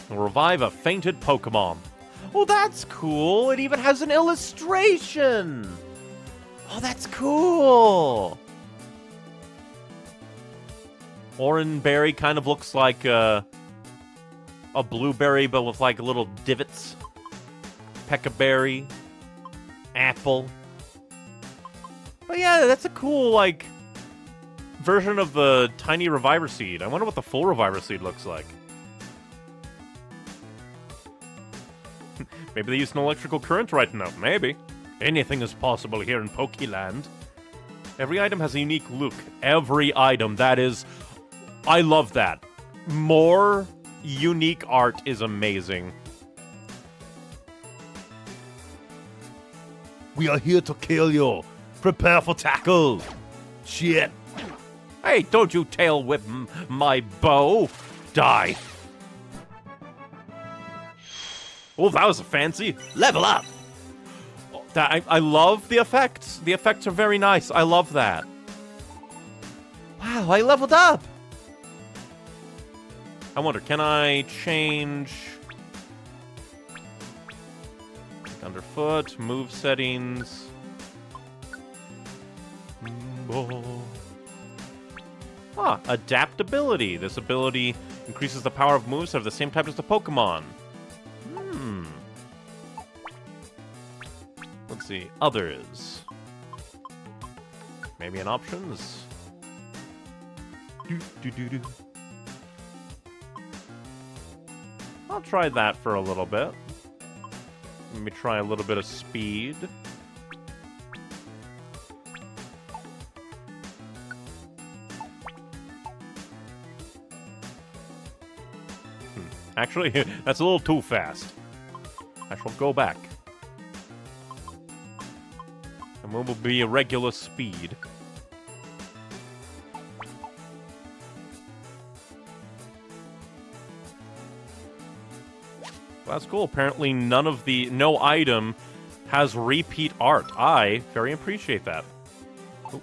[SPEAKER 1] Revive a fainted Pokemon.
[SPEAKER 2] Oh, that's cool. It even has an illustration. Oh, that's cool.
[SPEAKER 1] Oranberry kind of looks like a blueberry, but with like little divots. Peckaberry. Apple. But yeah, that's a cool, like, version of the tiny Reviver Seed. I wonder what the full Reviver Seed looks like. Maybe they used an electrical current right now. Maybe. Anything is possible here in Pokeland. Every item has a unique look. Every item. That is... I love that. More unique art is amazing.
[SPEAKER 3] We are here to kill you. Prepare for tackle. Shit.
[SPEAKER 1] Hey, don't you tail whip my bow. Die. Oh, that was fancy.
[SPEAKER 3] Level up.
[SPEAKER 1] I love the effects. The effects are very nice. I love that.
[SPEAKER 2] Wow, I leveled up.
[SPEAKER 1] I wonder, can I change... Underfoot, move settings... Ah, adaptability. This ability increases the power of moves that are the same type as the Pokemon. Let's see. Others. Maybe in options? I'll try that for a little bit. Let me try a little bit of speed. Actually, that's a little too fast. I shall go back. And we will be a regular speed. Well, that's cool. Apparently no item has repeat art. I very appreciate that. Oh.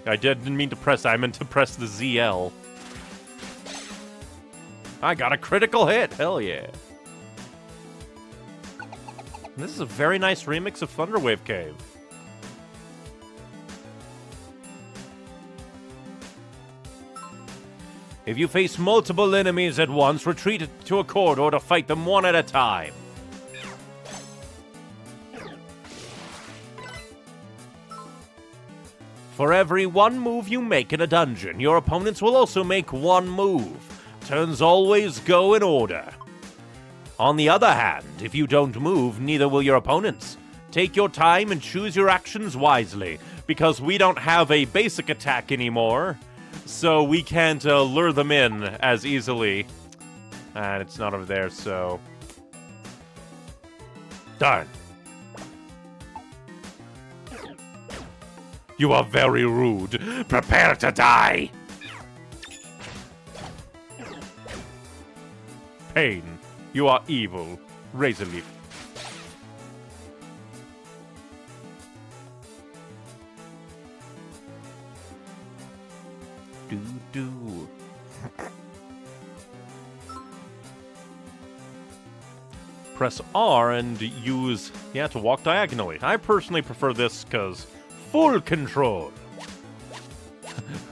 [SPEAKER 1] I didn't mean to press, I meant to press the ZL. I got a critical hit! Hell yeah. This is a very nice remix of Thunderwave Cave. If you face multiple enemies at once, retreat to a corridor to fight them one at a time. For every one move you make in a dungeon, your opponents will also make one move. Turns always go in order. On the other hand, if you don't move, neither will your opponents. Take your time and choose your actions wisely, because we don't have a basic attack anymore, so we can't lure them in as easily. And it's not over there, so... Darn. You are very rude. Prepare to die! pain. You are evil. Razor Leaf. Do. Press R and use, to walk diagonally. I personally prefer this because full control.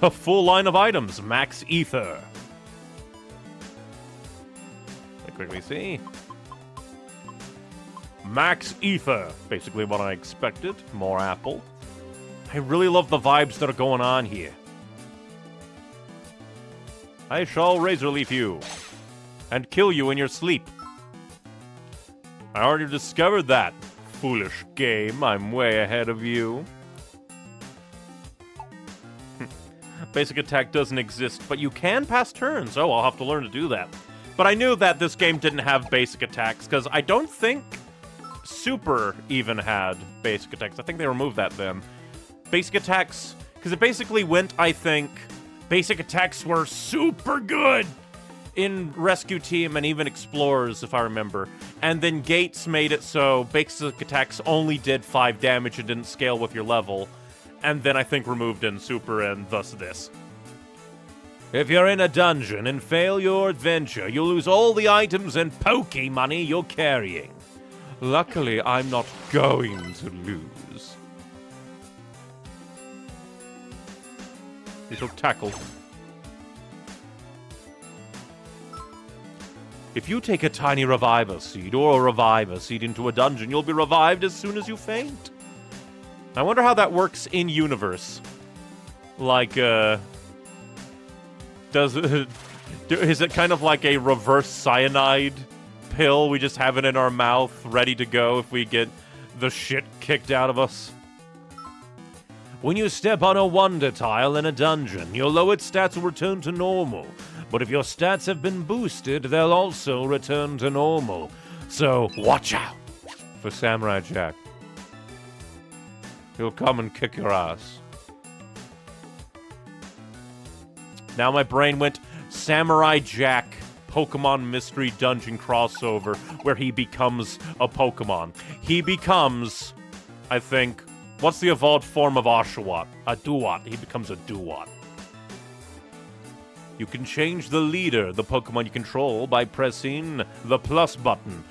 [SPEAKER 1] A full line of items, max ether. Let me quickly see. Max ether, basically what I expected. More apple. I really love the vibes that are going on here. I shall razor leaf you and kill you in your sleep. I already discovered that, foolish game. I'm way ahead of you. Basic attack doesn't exist, but you can pass turns. Oh, I'll have to learn to do that. But I knew that this game didn't have basic attacks, because I don't think Super even had basic attacks. I think they removed that then. Basic attacks, because it basically went, I think, basic attacks were super good in Rescue Team and even Explorers, if I remember. And then Gates made it so basic attacks only did 5 damage and didn't scale with your level. And then I think removed in Super, and thus this. If you're in a dungeon and fail your adventure, you'll lose all the items and pokey money you're carrying. Luckily, I'm not going to lose. Little tackle. If you take a tiny reviver seed or a reviver seed into a dungeon, you'll be revived as soon as you faint. I wonder how that works in universe. Like, is it kind of like a reverse cyanide pill? We just have it in our mouth, ready to go if we get the shit kicked out of us. When you step on a wonder tile in a dungeon, your lowered stats will return to normal. But if your stats have been boosted, they'll also return to normal. So, watch out for Samurai Jack. He'll come and kick your ass. Now my brain went Samurai Jack Pokemon Mystery Dungeon crossover, where he becomes a Pokemon. He becomes, I think, what's the evolved form of Oshawott? A Duat. He becomes a Duat. You can change the leader, the Pokemon you control, by pressing the plus button.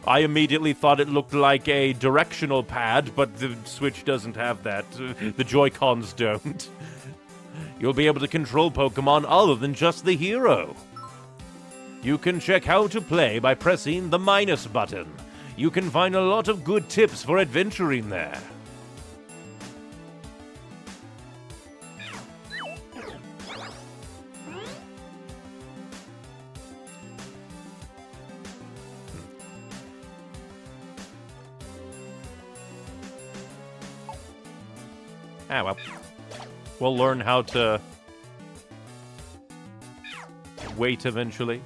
[SPEAKER 1] I immediately thought it looked like a directional pad, but the Switch doesn't have that. The Joy-Cons don't. You'll be able to control Pokemon other than just the hero. You can check how to play by pressing the minus button. You can find a lot of good tips for adventuring there. Ah, well. We'll learn how to wait eventually.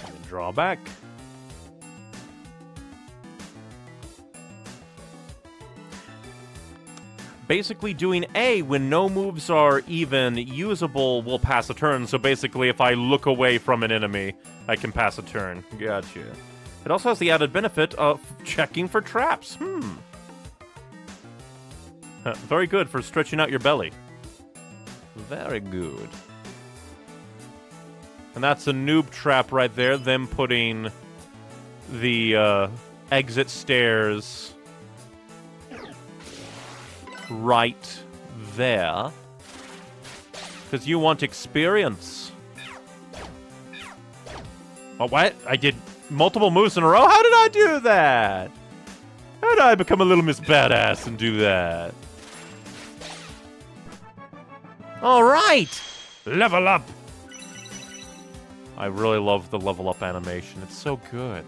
[SPEAKER 1] And draw back. Basically doing A when no moves are even usable will pass a turn. So basically if I look away from an enemy, I can pass a turn. Gotcha. It also has the added benefit of checking for traps. Very good for stretching out your belly. Very good. And that's a noob trap right there. Them putting the exit stairs right there. Because you want experience. Oh, what? I did multiple moves in a row? How did I do that? How did I become a little Miss Badass and do that?
[SPEAKER 2] All right!
[SPEAKER 3] Level up!
[SPEAKER 1] I really love the level up animation. It's so good.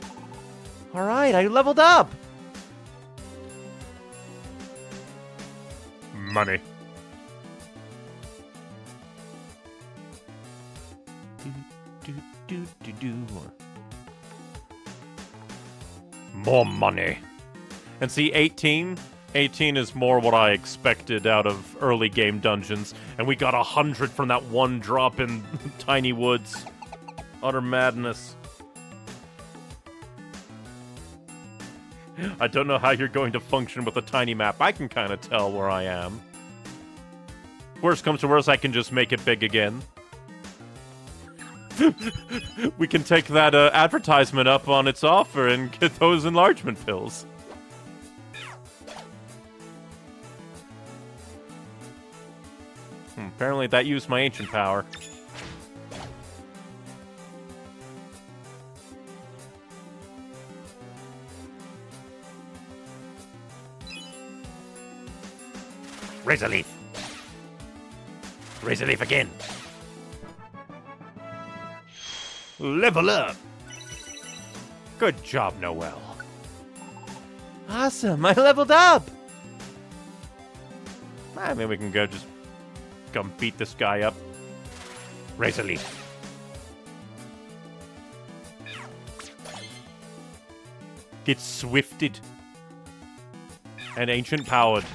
[SPEAKER 2] All right, I leveled up!
[SPEAKER 3] Money.
[SPEAKER 1] More money. And see, 18, 18 is more what I expected out of early game dungeons, and we got 100 from that one drop in Tiny Woods. Utter madness. I don't know how you're going to function with a tiny map. I can kind of tell where I am. Worst comes to worst, I can just make it big again. We can take that advertisement up on its offer and get those enlargement pills. Apparently that used my ancient power.
[SPEAKER 3] Razor leaf. Razor leaf again. Level up.
[SPEAKER 1] Good job, Noel.
[SPEAKER 2] Awesome, I leveled up!
[SPEAKER 1] I mean, we can go just come beat this guy up.
[SPEAKER 3] Razor leaf.
[SPEAKER 1] Get swifted. And ancient powered.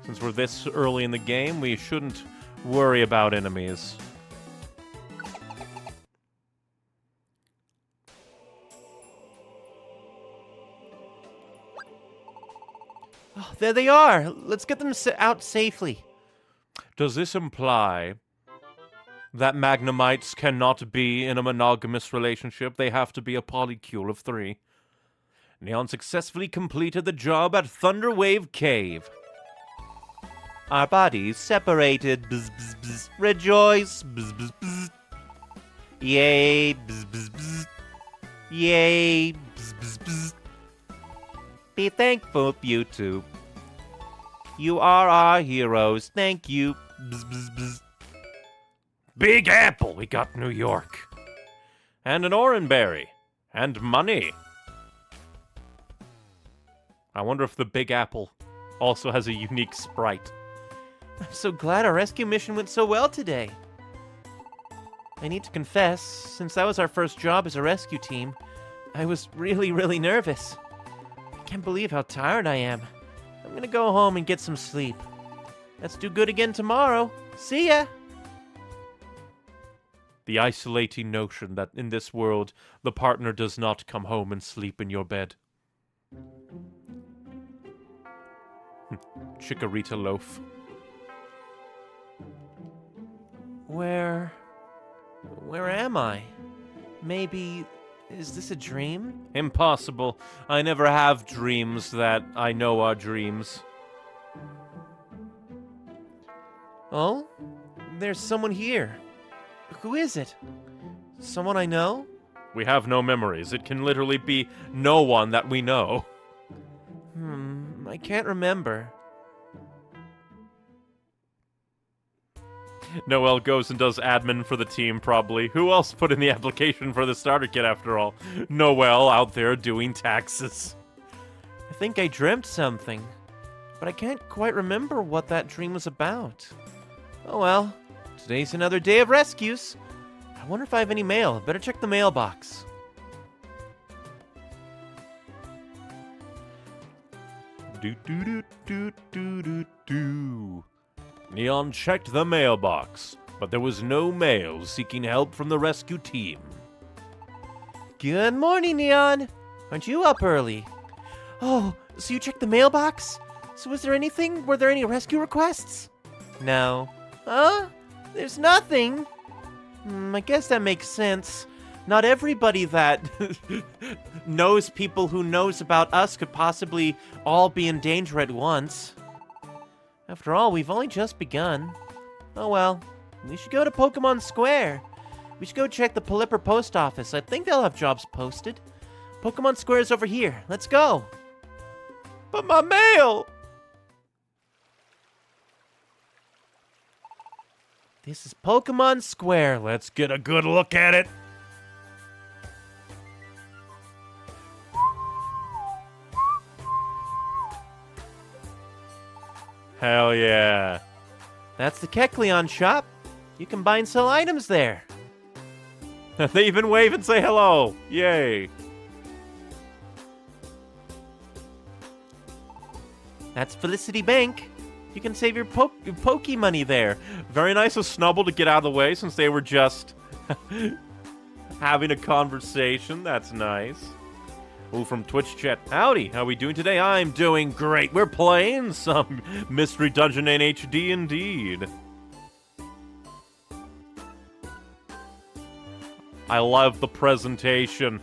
[SPEAKER 1] Since we're this early in the game, we shouldn't worry about enemies.
[SPEAKER 2] Oh, there they are! Let's get them out safely.
[SPEAKER 1] Does this imply that Magnemites cannot be in a monogamous relationship? They have to be a polycule of 3. Neon successfully completed the job at Thunderwave Cave.
[SPEAKER 2] Our bodies separated. Bzz, bzz, bzz. Rejoice. Bzz, bzz, bzz. Yay. Bzz, bzz, bzz. Yay. Bzz, bzz, bzz. Be thankful, you two. You are our heroes. Thank you. Bzz, bzz, bzz.
[SPEAKER 1] Big Apple! We got New York. And an Oranberry. And money. I wonder if the Big Apple also has a unique sprite.
[SPEAKER 2] I'm so glad our rescue mission went so well today. I need to confess, since that was our first job as a rescue team, I was really nervous. I can't believe how tired I am. I'm gonna go home and get some sleep. Let's do good again tomorrow. See ya!
[SPEAKER 1] The isolating notion that in this world, the partner does not come home and sleep in your bed. Chikorita loaf.
[SPEAKER 2] Where am I? Maybe, is this a dream?
[SPEAKER 1] Impossible. I never have dreams that I know are dreams.
[SPEAKER 2] Oh? There's someone here. Who is it? Someone I know?
[SPEAKER 1] We have no memories. It can literally be no one that we know.
[SPEAKER 2] I can't remember.
[SPEAKER 1] Noel goes and does admin for the team, probably. Who else put in the application for the starter kit, after all? Noel out there doing taxes.
[SPEAKER 2] I think I dreamt something, but I can't quite remember what that dream was about. Oh well, today's another day of rescues. I wonder if I have any mail. Better check the mailbox.
[SPEAKER 1] Do. Neon checked the mailbox, but there was no mail seeking help from the rescue team.
[SPEAKER 2] Good morning, Neon. Aren't you up early? Oh, so you checked the mailbox? So was there anything? Were there any rescue requests? No. Huh? There's nothing? I guess that makes sense. Not everybody that knows people who knows about us could possibly all be in danger at once. After all, we've only just begun. Oh well, we should go to Pokemon Square. We should go check the Pelipper post office. I think they'll have jobs posted. Pokemon Square is over here. Let's go. But my mail! This is Pokemon Square.
[SPEAKER 1] Let's get a good look at it. Hell yeah.
[SPEAKER 2] That's the Kecleon shop. You can buy and sell items there.
[SPEAKER 1] They even wave and say hello. Yay.
[SPEAKER 2] That's Felicity Bank. You can save your pokey money there.
[SPEAKER 1] Very nice of Snubble to get out of the way since they were just having a conversation. That's nice. Ooh, from Twitch chat. Howdy, how we doing today? I'm doing great. We're playing some Mystery Dungeon in HD indeed. I love the presentation.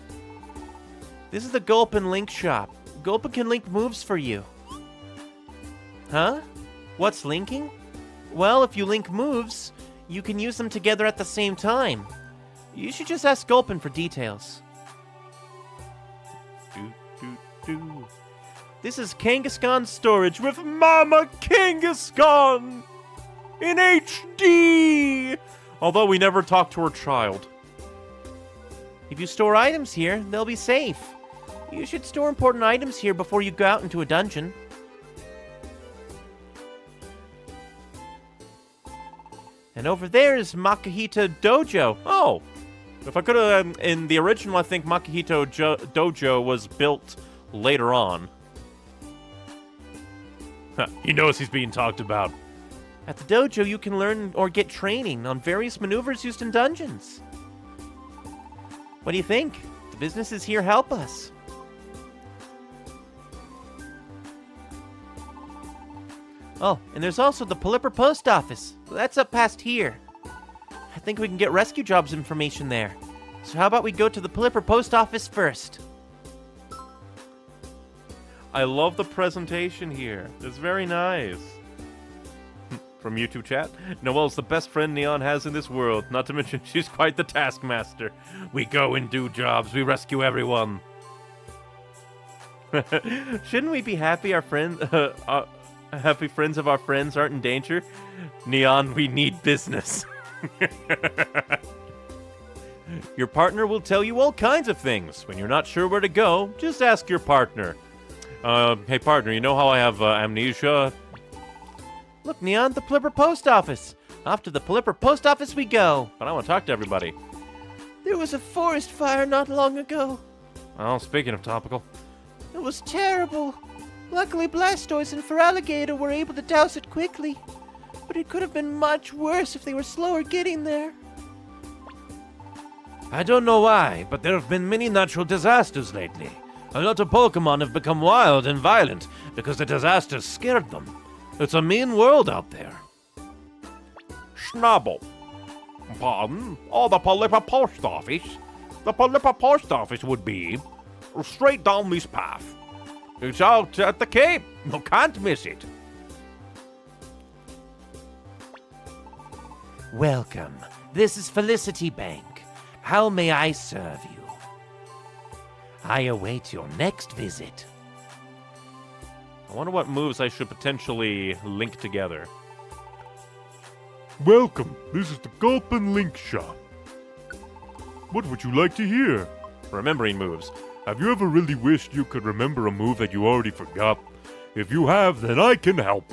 [SPEAKER 2] This is the Gulpin Link shop. Gulpin can link moves for you. Huh? What's linking? Well, if you link moves, you can use them together at the same time. You should just ask Gulpin for details. This is Kangaskhan storage with Mama Kangaskhan in HD!
[SPEAKER 1] Although we never talked to her child.
[SPEAKER 2] If you store items here, they'll be safe. You should store important items here before you go out into a dungeon. And over there is Makahito Dojo.
[SPEAKER 1] Oh, if I could have, in the original, I think Makahito Dojo was built later on. He knows he's being talked about.
[SPEAKER 2] At the dojo, you can learn or get training on various maneuvers used in dungeons. What do you think? The businesses here help us. Oh, and there's also the Palipper Post Office. That's up past here. I think we can get rescue jobs information there. So how about we go to the Palipper Post Office first?
[SPEAKER 1] I love the presentation here. It's very nice. From YouTube chat, Noelle's the best friend Neon has in this world. Not to mention, she's quite the taskmaster. We go and do jobs. We rescue everyone.
[SPEAKER 2] Shouldn't we be happy happy friends of our friends aren't in danger?
[SPEAKER 1] Neon, we need business. Your partner will tell you all kinds of things. When you're not sure where to go, just ask your partner. Hey partner, you know how I have amnesia?
[SPEAKER 2] Look, Neon, the Palipper Post Office. Off to the Palipper Post Office we go.
[SPEAKER 1] But I want to talk to everybody.
[SPEAKER 2] There was a forest fire not long ago.
[SPEAKER 1] Oh, speaking of topical.
[SPEAKER 2] It was terrible. Luckily, Blastoise and Feraligatr were able to douse it quickly. But it could have been much worse if they were slower getting there.
[SPEAKER 3] I don't know why, but there have been many natural disasters lately. A lot of Pokemon have become wild and violent because the disasters scared them. It's a mean world out there.
[SPEAKER 1] Snubble. Pardon? Oh, the Palipper Post Office? The Palipper Post Office would be straight down this path. It's out at the Cape. You can't miss it.
[SPEAKER 2] Welcome. This is Felicity Bank. How may I serve you? I await your next visit.
[SPEAKER 1] I wonder what moves I should potentially link together.
[SPEAKER 3] Welcome. This is the Gulpin Link Shop. What would you like to hear?
[SPEAKER 1] Remembering moves.
[SPEAKER 3] Have you ever really wished you could remember a move that you already forgot? If you have, then I can help.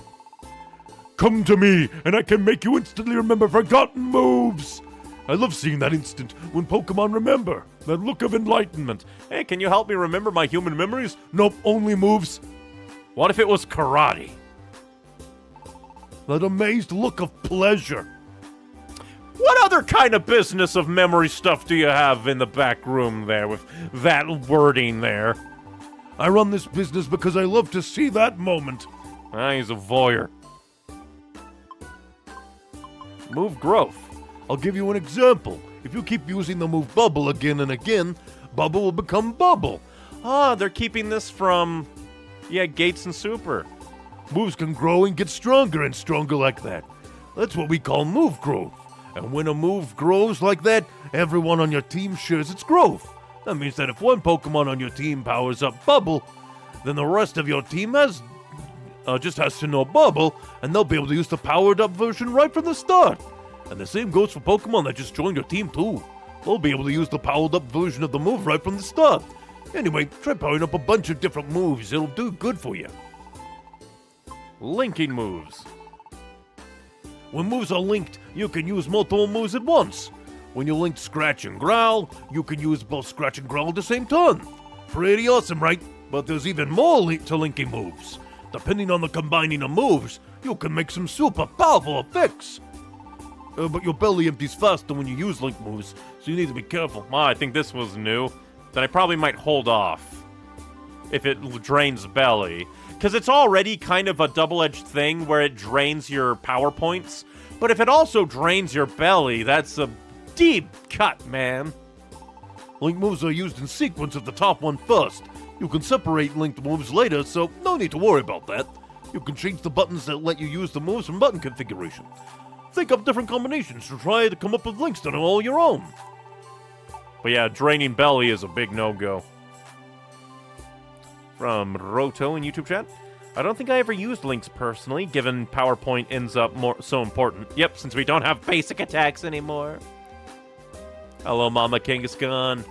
[SPEAKER 3] Come to me, and I can make you instantly remember forgotten moves! I love seeing that instant when Pokemon remember. That look of enlightenment.
[SPEAKER 1] Hey, can you help me remember my human memories?
[SPEAKER 3] Nope, only moves.
[SPEAKER 1] What if it was karate?
[SPEAKER 3] That amazed look of pleasure.
[SPEAKER 1] What other kind of business of memory stuff do you have in the back room there with that wording there?
[SPEAKER 3] I run this business because I love to see that moment.
[SPEAKER 1] He's a voyeur. Move growth.
[SPEAKER 3] I'll give you an example. If you keep using the move Bubble again and again, Bubble will become Bubble.
[SPEAKER 1] Ah, they're keeping this from, Gates and Super.
[SPEAKER 3] Moves can grow and get stronger and stronger like that. That's what we call move growth. And when a move grows like that, everyone on your team shares its growth. That means that if one Pokemon on your team powers up Bubble, then the rest of your team just has to know Bubble, and they'll be able to use the powered up version right from the start. And the same goes for Pokemon that just joined your team too. They'll be able to use the powered up version of the move right from the start. Anyway, try powering up a bunch of different moves. It'll do good for you.
[SPEAKER 1] Linking moves.
[SPEAKER 3] When moves are linked, you can use multiple moves at once. When you link Scratch and Growl, you can use both Scratch and Growl at the same time. Pretty awesome, right? But there's even more to linking moves. Depending on the combining of moves, you can make some super powerful effects. But your belly empties faster when you use link moves, so you need to be careful.
[SPEAKER 1] Well, I think this was new. Then I probably might hold off if it drains belly. Because it's already kind of a double-edged thing where it drains your power points. But if it also drains your belly, that's a deep cut, man.
[SPEAKER 3] Link moves are used in sequence of the top one first. You can separate linked moves later, so no need to worry about that. You can change the buttons that let you use the moves from button configuration. Think up different combinations to try to come up with links that are all your own.
[SPEAKER 1] But yeah, draining belly is a big no-go. From Roto in YouTube chat. I don't think I ever used links personally, given PowerPoint ends up so important. Yep, since we don't have basic attacks anymore. Hello, Mama Kangaskhan.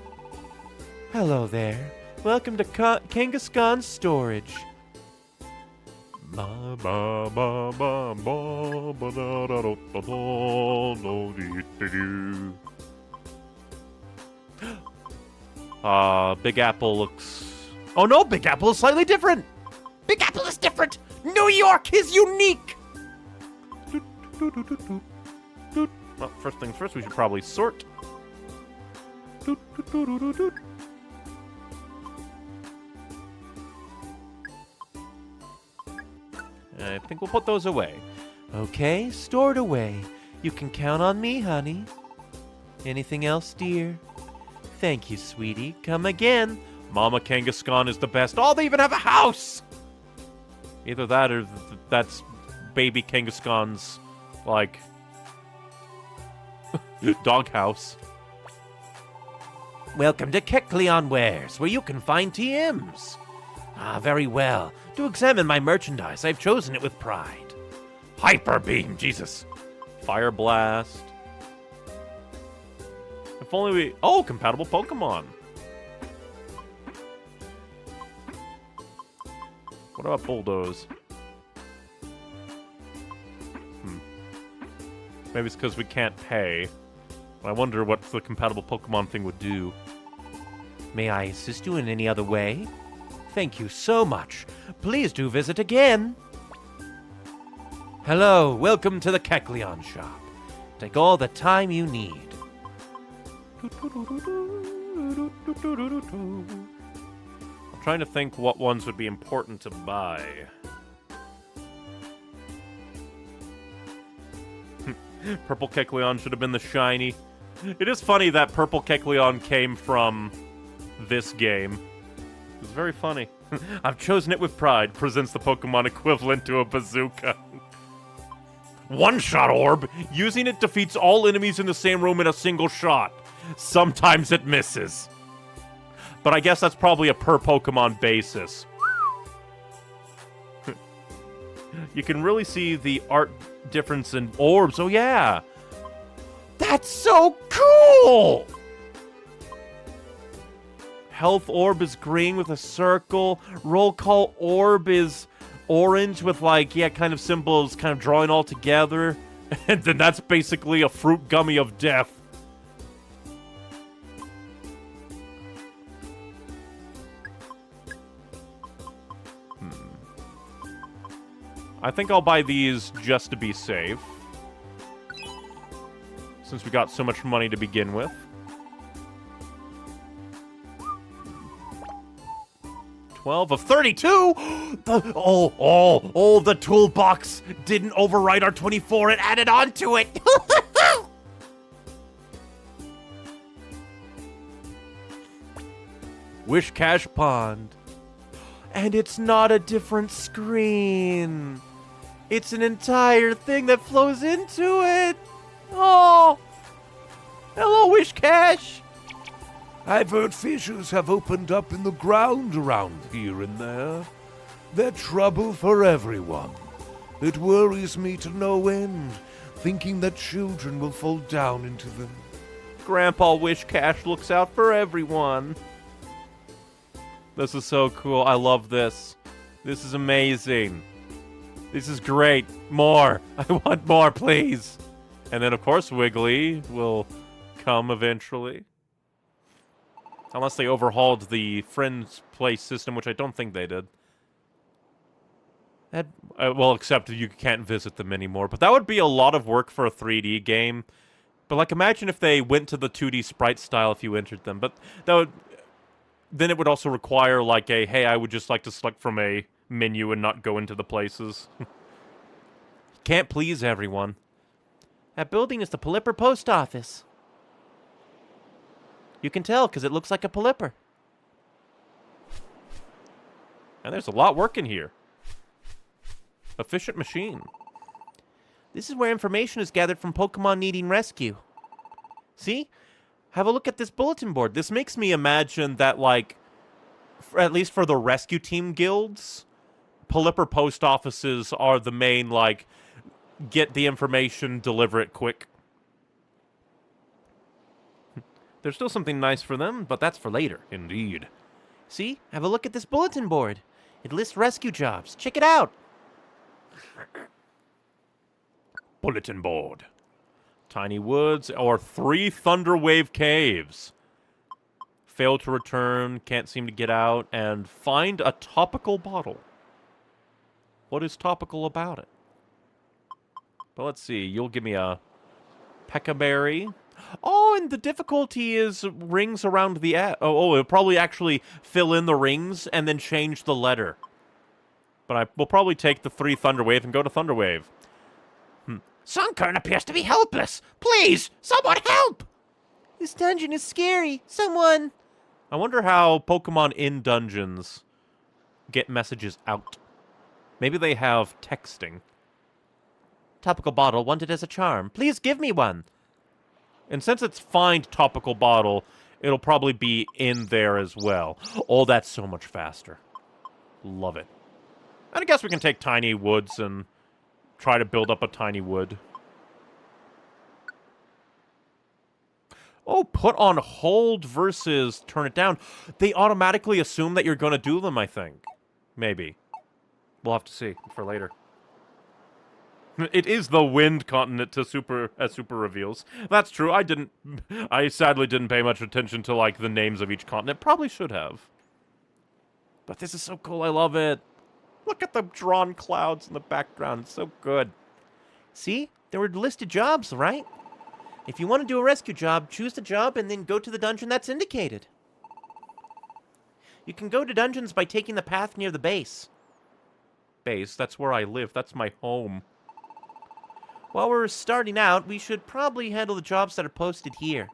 [SPEAKER 2] Hello there. Welcome to Kangaskhan's storage.
[SPEAKER 1] Big Apple looks...
[SPEAKER 2] Oh no, Big Apple is slightly different. Big Apple is different. New York is unique.
[SPEAKER 1] Well, first things first, we should probably sort. I think we'll put those away.
[SPEAKER 2] Okay, stored away. You can count on me, honey. Anything else, dear? Thank you, sweetie. Come again.
[SPEAKER 1] Mama Kangaskhan is the best. Oh, they even have a house! Either that or that's baby Kangaskhan's, like, doghouse.
[SPEAKER 2] Welcome to Kecleon Wares, where you can find TMs. Ah, very well. To examine my merchandise, I've chosen it with pride.
[SPEAKER 1] Hyper Beam, Jesus. Fire Blast. If only we... Oh, compatible Pokemon. What about Bulldoze? Maybe it's because we can't pay. I wonder what the compatible Pokemon thing would do.
[SPEAKER 2] May I assist you in any other way? Thank you so much. Please do visit again. Hello, welcome to the Kecleon shop. Take all the time you need.
[SPEAKER 1] I'm trying to think what ones would be important to buy. Purple Kecleon should have been the shiny. It is funny that Purple Kecleon came from this game. It's very funny. I've chosen it with pride. Presents the Pokemon equivalent to a bazooka. One-shot orb. Using it defeats all enemies in the same room in a single shot. Sometimes it misses. But I guess that's probably a per Pokemon basis. You can really see the art difference in orbs. Oh, yeah. That's so cool! Health orb is green with a circle. Roll call orb is orange with, like, yeah, kind of symbols kind of drawing all together. And then that's basically a fruit gummy of death. I think I'll buy these just to be safe. Since we got so much money to begin with. 12 of 32! The toolbox didn't overwrite our 24, it added on to it! Wish Cash Pond. And it's not a different screen. It's an entire thing that flows into it. Oh! Hello, Wish Cash!
[SPEAKER 3] I've heard fissures have opened up in the ground around here and there. They're trouble for everyone. It worries me to no end, thinking that children will fall down into them.
[SPEAKER 1] Grandpa Wish Cash looks out for everyone. This is so cool. I love this. This is amazing. This is great. More. I want more, please. And then, of course, Wiggly will come eventually. Unless they overhauled the Friends Place system, which I don't think they did. Well, except you can't visit them anymore. But that would be a lot of work for a 3D game. But, like, imagine if they went to the 2D sprite style if you entered them. But that would... Then it would also require, like, hey, I would just like to select from a menu and not go into the places. Can't please everyone.
[SPEAKER 2] That building is the Polipper Post Office. You can tell, because it looks like a Polipper.
[SPEAKER 1] And there's a lot working here. Efficient machine.
[SPEAKER 2] This is where information is gathered from Pokemon needing rescue. See? Have a look at this bulletin board.
[SPEAKER 1] This makes me imagine that, like, at least for the rescue team guilds, Polipper post offices are the main, like, get the information, deliver it quick. There's still something nice for them, but that's for later.
[SPEAKER 3] Indeed.
[SPEAKER 2] See? Have a look at this bulletin board. It lists rescue jobs. Check it out.
[SPEAKER 3] Bulletin board.
[SPEAKER 1] Tiny Woods or 3 Thunderwave Caves. Fail to return, can't seem to get out, and find a topical bottle. What is topical about it? But let's see, you'll give me a Peccaberry. Oh, and the difficulty is rings around the... it'll probably actually fill in the rings and then change the letter. But I will probably take the 3 Thunderwave and go to Thunderwave.
[SPEAKER 2] Sunkern appears to be helpless. Please, someone help! This dungeon is scary. Someone...
[SPEAKER 1] I wonder how Pokemon in dungeons get messages out. Maybe they have texting.
[SPEAKER 2] Topical bottle wanted as a charm. Please give me one.
[SPEAKER 1] And since it's find topical bottle, it'll probably be in there as well. Oh, that's so much faster. Love it. And I guess we can take Tiny Woods and try to build up a Tiny Wood. Oh, put on hold versus turn it down. They automatically assume that you're going to do them, I think. Maybe. We'll have to see for later. It is the wind continent as Super reveals. That's true. I sadly didn't pay much attention to, like, the names of each continent. Probably should have. But this is so cool. I love it. Look at the drawn clouds in the background. It's so good.
[SPEAKER 2] See? There were listed jobs, right? If you want to do a rescue job, choose the job and then go to the dungeon that's indicated. You can go to dungeons by taking the path near the base.
[SPEAKER 1] Base? That's where I live. That's my home.
[SPEAKER 2] While we're starting out, we should probably handle the jobs that are posted here.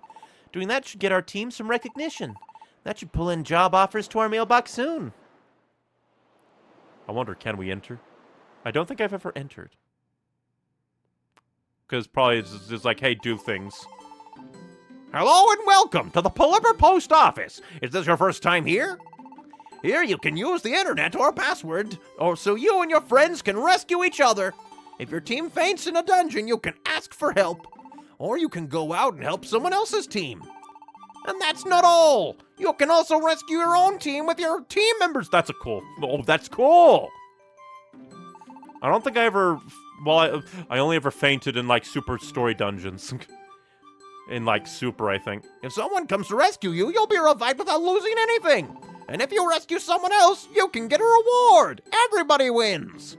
[SPEAKER 2] Doing that should get our team some recognition. That should pull in job offers to our mailbox soon.
[SPEAKER 1] I wonder, can we enter? I don't think I've ever entered. Because probably it's just like, hey, do things.
[SPEAKER 4] Hello and welcome to the Polipper Post Office. Is this your first time here? Here you can use the internet or password, or so you and your friends can rescue each other. If your team faints in a dungeon, you can ask for help. Or you can go out and help someone else's team. And that's not all. You can also rescue your own team with your team members.
[SPEAKER 1] That's a cool... Oh, that's cool! I don't think I ever... Well, I only ever fainted in, like, Super Story dungeons. In, like, Super, I think.
[SPEAKER 4] If someone comes to rescue you, you'll be revived without losing anything. And if you rescue someone else, you can get a reward. Everybody wins.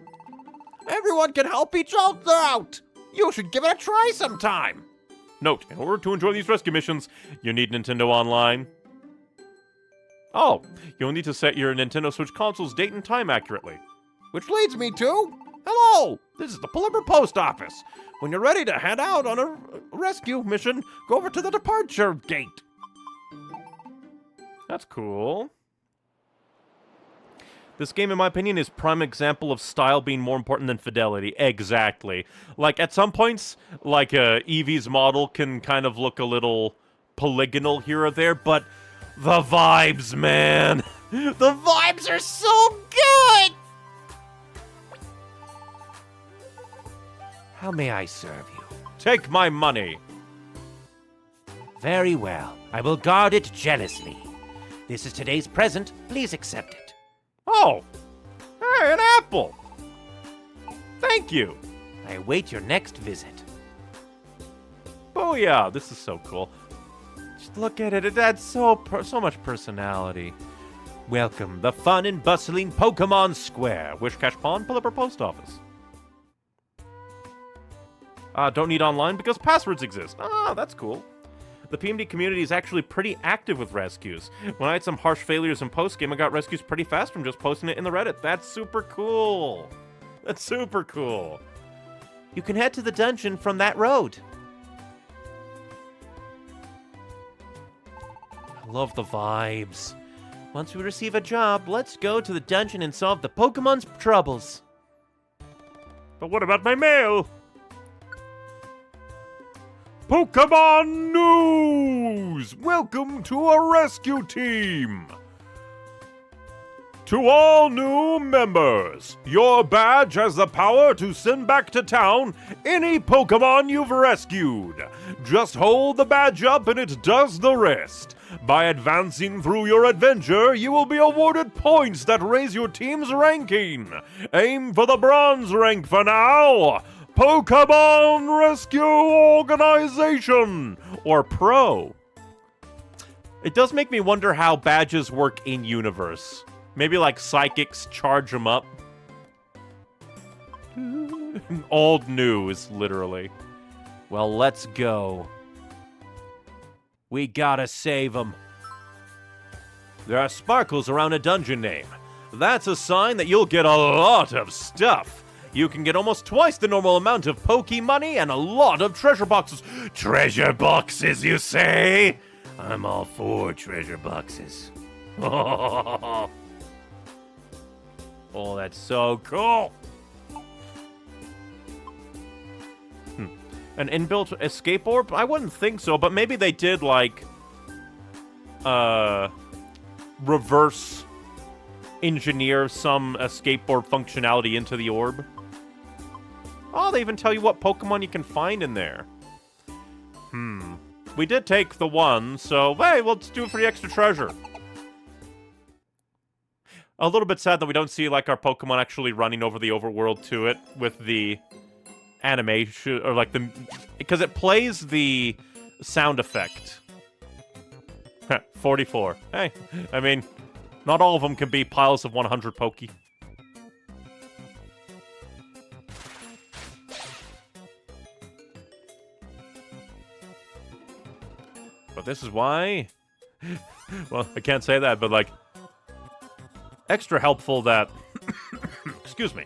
[SPEAKER 4] Everyone can help each other out. You should give it a try sometime.
[SPEAKER 1] Note, in order to enjoy these rescue missions, you need Nintendo Online. Oh, you'll need to set your Nintendo Switch console's date and time accurately.
[SPEAKER 4] Which leads me to... Hello, this is the Polipper Post Office. When you're ready to head out on a rescue mission, go over to the departure gate.
[SPEAKER 1] That's cool. This game, in my opinion, is prime example of style being more important than fidelity. Exactly. Like, at some points, like, Eevee's model can kind of look a little polygonal here or there, but the vibes, man!
[SPEAKER 4] The vibes are so good!
[SPEAKER 2] How may I serve you?
[SPEAKER 1] Take my money!
[SPEAKER 2] Very well. I will guard it jealously. This is today's present. Please accept it.
[SPEAKER 1] Oh! Hey, an apple! Thank you!
[SPEAKER 2] I await your next visit.
[SPEAKER 1] Booyah! This is so cool. Just look at it. It adds so much personality. Welcome, the fun and bustling Pokemon Square. Wish Cash Pond, Pulliper Post Office. Don't need online because passwords exist. Ah, that's cool. The PMD community is actually pretty active with rescues. When I had some harsh failures in post-game, I got rescues pretty fast from just posting it in the Reddit. That's super cool. That's super cool.
[SPEAKER 2] You can head to the dungeon from that road.
[SPEAKER 1] I love the vibes.
[SPEAKER 2] Once we receive a job, let's go to the dungeon and solve the Pokemon's troubles.
[SPEAKER 1] But what about my mail? Pokemon News! Welcome to a rescue team! To all new members, your badge has the power to send back to town any Pokemon you've rescued. Just hold the badge up and it does the rest. By advancing through your adventure, you will be awarded points that raise your team's ranking. Aim for the bronze rank for now. Pokemon Rescue Organization, or Pro. It does make me wonder how badges work in-universe. Maybe like psychics charge them up. Old news, literally. Well, let's go. We gotta save them. There are sparkles around a dungeon name. That's a sign that you'll get a lot of stuff. You can get almost twice the normal amount of Poke money and a lot of treasure boxes. Treasure boxes, you say? I'm all for treasure boxes. Oh, that's so cool. An inbuilt escape orb? I wouldn't think so, but maybe they did, like, reverse engineer some escape orb functionality into the orb. Oh, they even tell you what Pokemon you can find in there. We did take the one, so, hey, let's do it for the extra treasure. A little bit sad that we don't see, like, our Pokemon actually running over the overworld to it with the animation, or, like, because it plays the sound effect. 44. Hey, I mean, not all of them can be piles of 100 Poke. But this is why... Well, I can't say that, but, like, extra helpful that... Excuse me.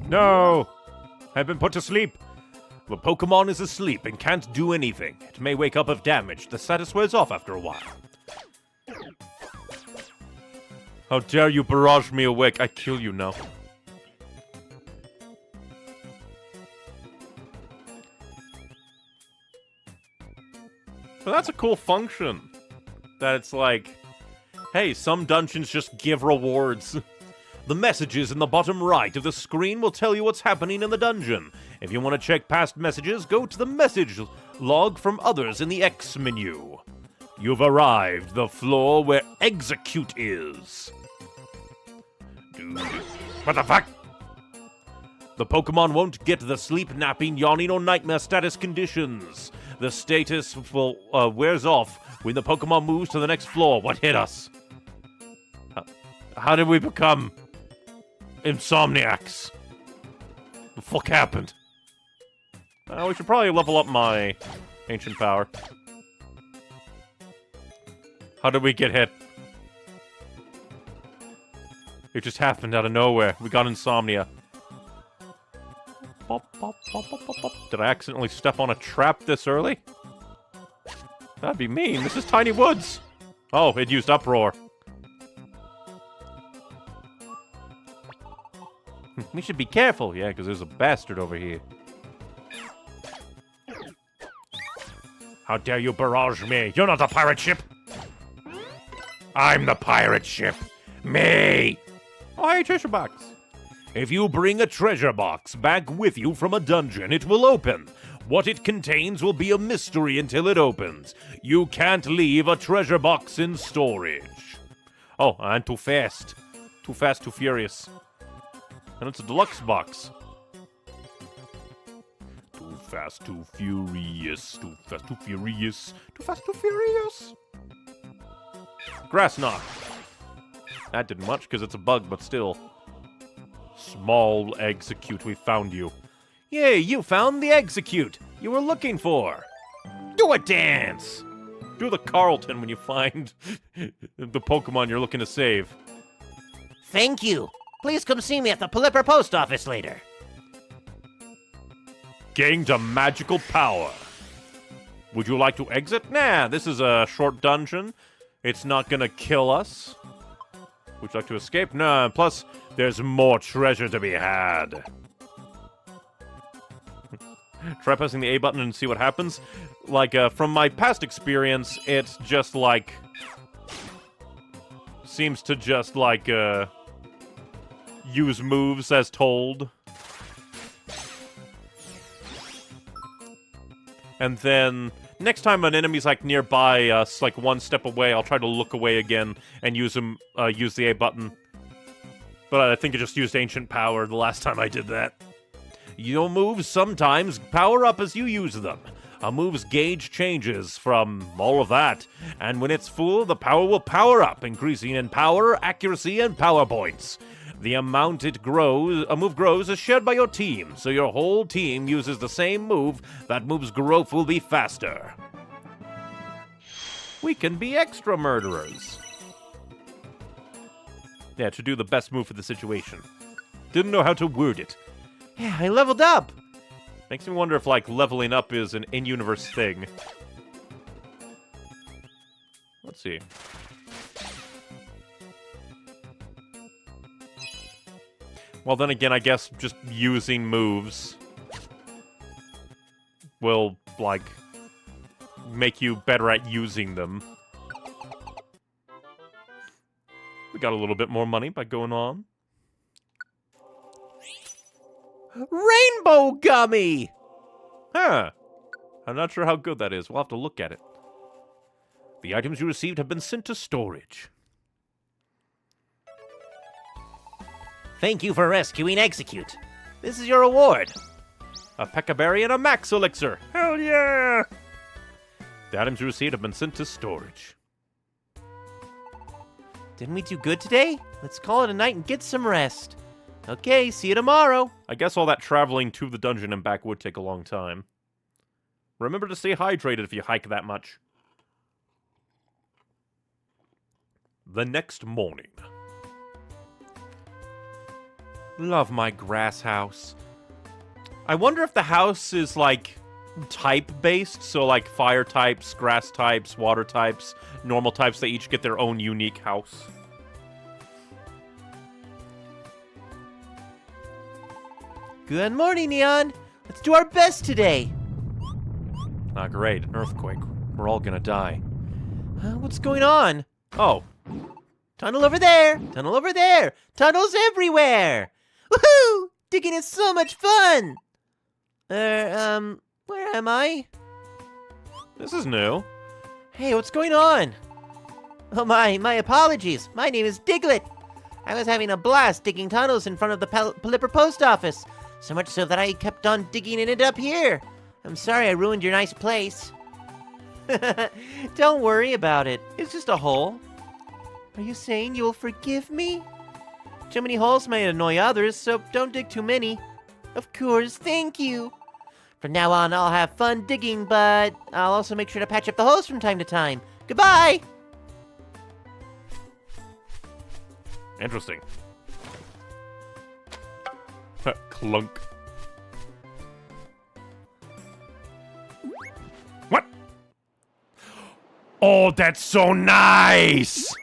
[SPEAKER 1] No! I've been put to sleep. The Pokemon is asleep and can't do anything. It may wake up if damaged. The status wears off after a while. How dare you barrage me awake? I kill you now. So that's a cool function. That it's like, hey, some dungeons just give rewards. The messages in the bottom right of the screen will tell you what's happening in the dungeon. If you want to check past messages, go to the message log from others in the X menu. You've arrived the floor where execute is. Dude, what the fuck? The Pokemon won't get the sleep, napping, yawning, or nightmare status conditions. The status will wears off when the Pokemon moves to the next floor. What hit us? How did we become insomniacs? The fuck happened? We should probably level up my ancient power. How did we get hit? It just happened out of nowhere. We got insomnia. Did I accidentally step on a trap this early? That'd be mean. This is Tiny Woods. Oh, it used Uproar. We should be careful. Yeah, because there's a bastard over here. How dare you barrage me? You're not the pirate ship. I'm the pirate ship. Me. Oh, hey, treasure box. If you bring a treasure box back with you from a dungeon, it will open. What it contains will be a mystery until it opens. You can't leave a treasure box in storage. Oh, I'm too fast. Too fast, too furious. And it's a deluxe box. fast, too furious, too fast, too furious, too fast, too furious. Grass knock. That didn't much because it's a bug, but still. Small execute, we found you. Yay, you found the execute you were looking for. Do a dance. Do the Carlton when you find the Pokemon you're looking to save.
[SPEAKER 2] Thank you. Please come see me at the Pelipper Post Office later.
[SPEAKER 1] Gained a magical power. Would you like to exit? Nah, this is a short dungeon. It's not gonna kill us. Would you like to escape? Nah, plus there's more treasure to be had. Try pressing the A button and see what happens. Like, from my past experience, it's just like... seems to just, like, use moves as told. And then, next time an enemy's, like, nearby us, like, one step away, I'll try to look away again and use the A button. But I think I just used Ancient Power the last time I did that. Your moves sometimes power up as you use them. A move's gauge changes from all of that, and when it's full, the power will power up, increasing in power, accuracy, and power points. The amount a move grows is shared by your team, so your whole team uses the same move. That move's growth will be faster. We can be extra murderers. Yeah, to do the best move for the situation. Didn't know how to word it.
[SPEAKER 2] Yeah, I leveled up.
[SPEAKER 1] Makes me wonder if, like, leveling up is an in-universe thing. Let's see. Well, then again, I guess just using moves will, like, make you better at using them. We got a little bit more money by going on.
[SPEAKER 2] Rainbow Gummy!
[SPEAKER 1] Huh. I'm not sure how good that is. We'll have to look at it. The items you received have been sent to storage.
[SPEAKER 2] Thank you for rescuing Execute. This is your reward.
[SPEAKER 1] A P.E.K.K.A berry and a Max Elixir. Hell yeah! The items you received have been sent to storage.
[SPEAKER 2] Didn't we do good today? Let's call it a night and get some rest. Okay, see you tomorrow.
[SPEAKER 1] I guess all that traveling to the dungeon and back would take a long time. Remember to stay hydrated if you hike that much. The next morning. Love my grass house. I wonder if the house is, like, type-based, so, like, fire types, grass types, water types, normal types, they each get their own unique house.
[SPEAKER 2] Good morning, Neon. Let's do our best today.
[SPEAKER 1] Not great. An earthquake. We're all gonna die.
[SPEAKER 2] What's going on?
[SPEAKER 1] Oh.
[SPEAKER 2] Tunnel over there. Tunnel over there. Tunnels everywhere. Woohoo! Digging is so much fun. Where am I?
[SPEAKER 1] This is new.
[SPEAKER 2] Hey, what's going on? Oh my apologies. My name is Diglett. I was having a blast digging tunnels in front of the Pelipper Post Office. So much so that I kept on digging and ended up here. I'm sorry I ruined your nice place. Don't worry about it. It's just a hole. Are you saying you will forgive me? Too many holes might annoy others, so don't dig too many. Of course, thank you. From now on, I'll have fun digging, but I'll also make sure to patch up the holes from time to time. Goodbye!
[SPEAKER 1] Interesting. Clunk. What? Oh, that's so nice!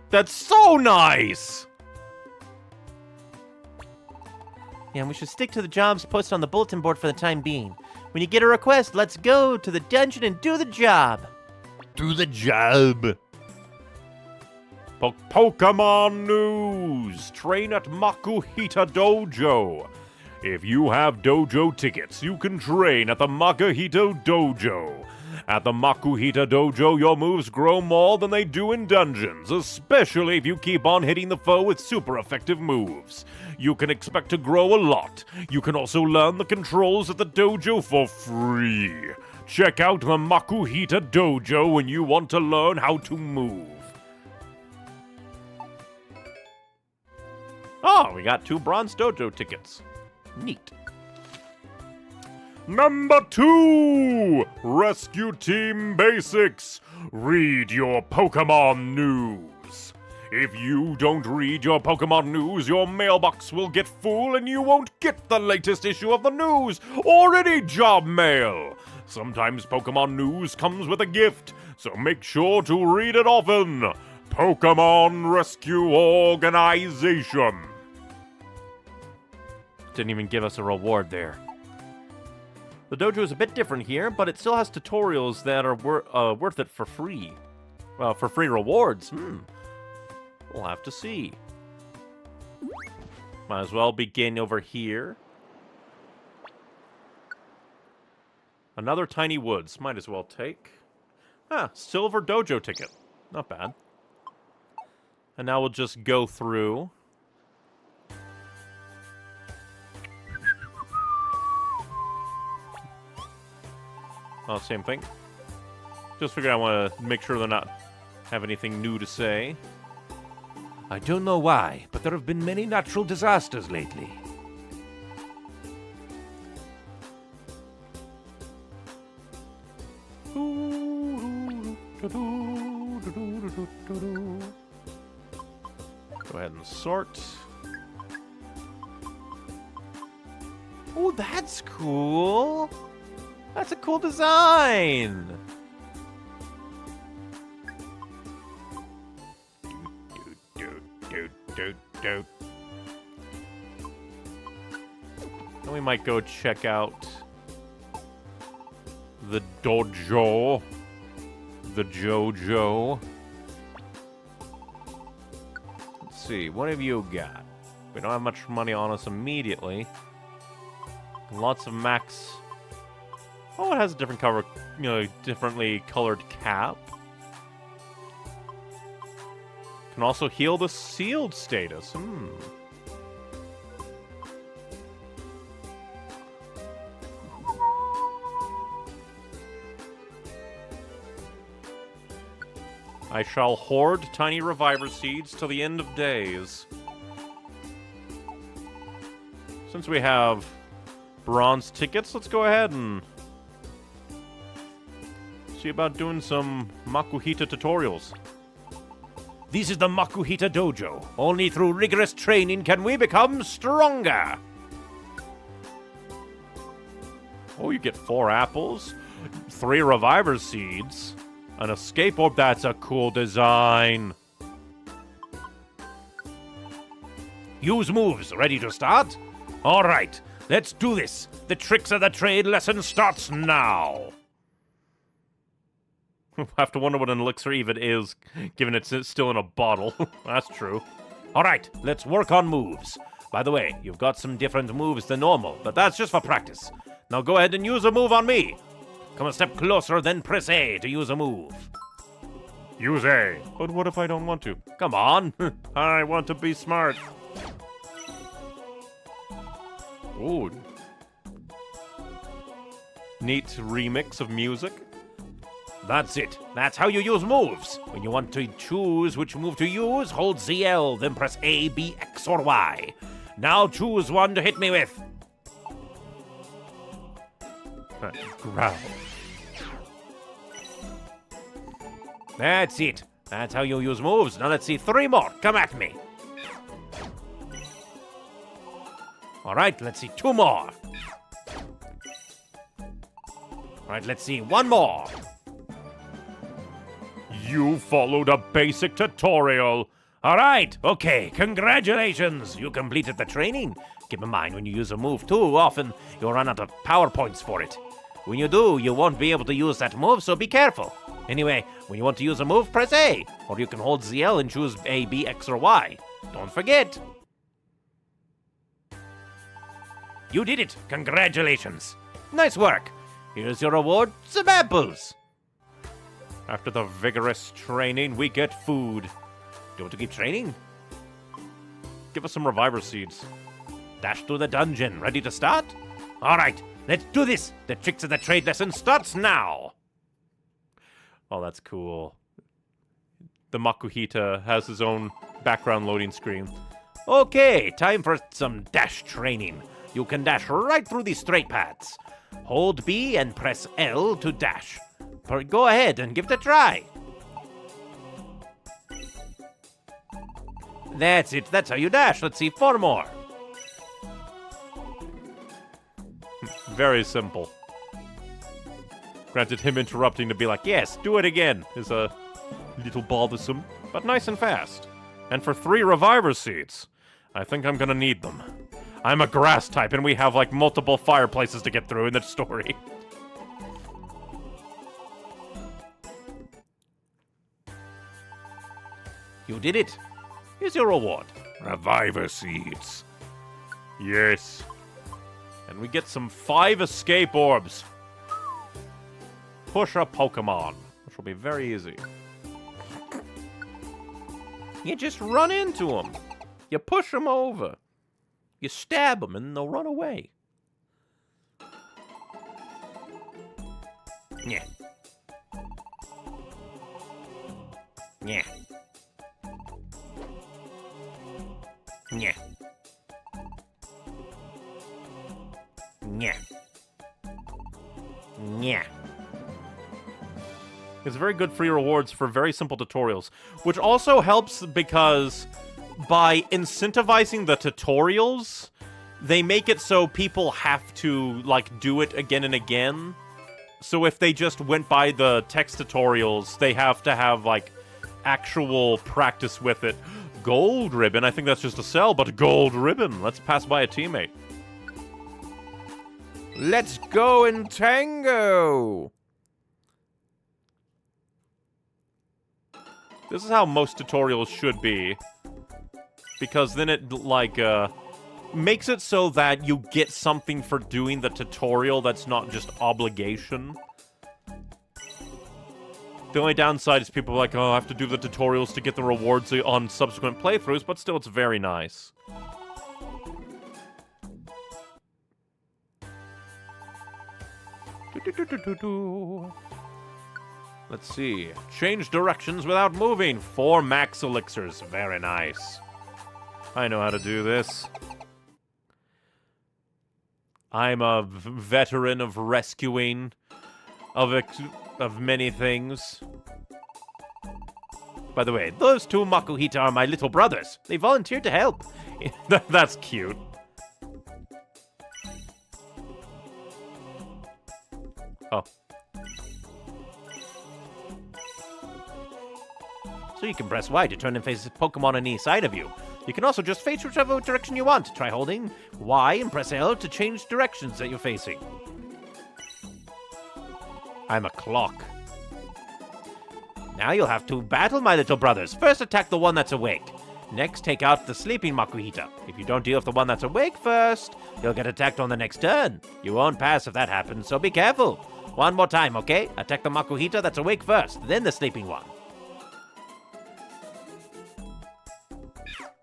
[SPEAKER 1] That's so nice!
[SPEAKER 2] Yeah, and we should stick to the jobs posted on the bulletin board for the time being. When you get a request, let's go to the dungeon and do the job.
[SPEAKER 3] Do the job.
[SPEAKER 1] Pokemon news! Train at Makuhita Dojo. If you have dojo tickets, you can train at the Makuhita Dojo. At the Makuhita Dojo, your moves grow more than they do in dungeons, especially if you keep on hitting the foe with super effective moves. You can expect to grow a lot. You can also learn the controls at the dojo for free. Check out the Makuhita Dojo when you want to learn how to move.
[SPEAKER 4] Oh, we got 2 bronze dojo tickets. Neat.
[SPEAKER 1] Number 2, Rescue Team Basics. Read your Pokemon news. If you don't read your Pokemon news, your mailbox will get full and you won't get the latest issue of the news or any job mail. Sometimes Pokemon news comes with a gift, so make sure to read it often. Pokemon Rescue Organization.
[SPEAKER 4] Didn't even give us a reward there. The dojo is a bit different here, but it still has tutorials that are worth it for free. For free rewards. We'll have to see. Might as well begin over here. Another tiny woods. Might as well take. Silver dojo ticket. Not bad. And now we'll just go through. Oh, same thing. Just figured I want to make sure they're not have anything new to say.
[SPEAKER 3] I don't know why, but there have been many natural disasters lately.
[SPEAKER 4] Go ahead and sort.
[SPEAKER 2] Oh, that's cool. That's a cool design.
[SPEAKER 4] And we might go check out the dojo. The JoJo. Let's see, what have you got? We don't have much money on us immediately. Lots of max. Oh, it has a different cover, differently colored cap. Can also heal the sealed status. I shall hoard tiny reviver seeds till the end of days. Since we have bronze tickets, let's go ahead and see about doing some Makuhita tutorials.
[SPEAKER 3] This is the Makuhita Dojo. Only through rigorous training can we become stronger.
[SPEAKER 4] Oh, you get 4 apples, 3 reviver seeds, an escape orb. That's a cool design.
[SPEAKER 3] Use moves. Ready to start? All right, let's do this. The tricks of the trade lesson starts now.
[SPEAKER 4] I have to wonder what an elixir even is, given it's still in a bottle. That's true.
[SPEAKER 3] All right, let's work on moves. By the way, you've got some different moves than normal, but that's just for practice. Now go ahead and use a move on me. Come a step closer, then press A to use a move.
[SPEAKER 1] Use A.
[SPEAKER 4] But what if I don't want to?
[SPEAKER 3] Come on.
[SPEAKER 4] I want to be smart. Ooh. Neat remix of music.
[SPEAKER 3] That's it. That's how you use moves. When you want to choose which move to use, hold ZL, then press A, B, X, or Y. Now choose one to hit me with.
[SPEAKER 4] Growl.
[SPEAKER 3] That's it. That's how you use moves. Now let's see 3 more. Come at me. All right, let's see 2 more. All right, let's see 1 more.
[SPEAKER 1] You followed a basic tutorial.
[SPEAKER 3] All right, okay, congratulations. You completed the training. Keep in mind, when you use a move too often, you'll run out of power points for it. When you do, you won't be able to use that move, so be careful. Anyway, when you want to use a move, press A, or you can hold ZL and choose A, B, X, or Y. Don't forget. You did it. Congratulations. Nice work. Here's your reward, some apples.
[SPEAKER 1] After the vigorous training, we get food. Do you want to keep training? Give us some reviver seeds. Dash through the dungeon. Ready to start? All right, let's do this. The Tricks of the Trade lesson starts now. Oh, that's cool. The Makuhita has his own background loading screen. Okay, time for some dash training. You can dash right through these straight paths. Hold B and press L to dash. Go ahead and give it a try. That's it. That's how you dash. Let's see 4 more. Very simple. Granted, him interrupting to be like, yes, do it again, is a little bothersome, but nice and fast. And for 3 reviver seeds, I think I'm gonna need them. I'm a grass type, and we have, like, multiple fireplaces to get through in the story. You did it. Here's your reward.
[SPEAKER 3] Reviver seeds.
[SPEAKER 1] Yes. And we get some 5 escape orbs. Push a Pokemon, which will be very easy. You just run into them. You push them over. You stab them and they'll run away. Yeah. Yeah. Yeah. Yeah. Yeah. It's very good free rewards for very simple tutorials, which also helps because by incentivizing the tutorials, they make it so people have to, like, do it again and again. So if they just went by the text tutorials, they have to have, like, actual practice with it. Gold ribbon, I think that's just a cell, but gold ribbon. Let's pass by a teammate. Let's go in tango! This is how most tutorials should be. Because then it, like, makes it so that you get something for doing the tutorial that's not just obligation. The only downside is people are like, oh, I have to do the tutorials to get the rewards on subsequent playthroughs, but still, it's very nice. Let's see. Change directions without moving. 4 max elixirs. Very nice. I know how to do this. I'm a veteran of rescuing, of many things. By the way, those 2 Makuhita are my little brothers. They volunteered to help. That's cute. Oh. So you can press Y to turn and face Pokemon on each side of you. You can also just face whichever direction you want. Try holding Y and press L to change directions that you're facing. I'm a clock. Now you'll have to battle my little brothers. First attack the one that's awake. Next, take out the sleeping Makuhita. If you don't deal with the one that's awake first, you'll get attacked on the next turn. You won't pass if that happens, so be careful. One more time, okay? Attack the Makuhita that's awake first, then the sleeping one.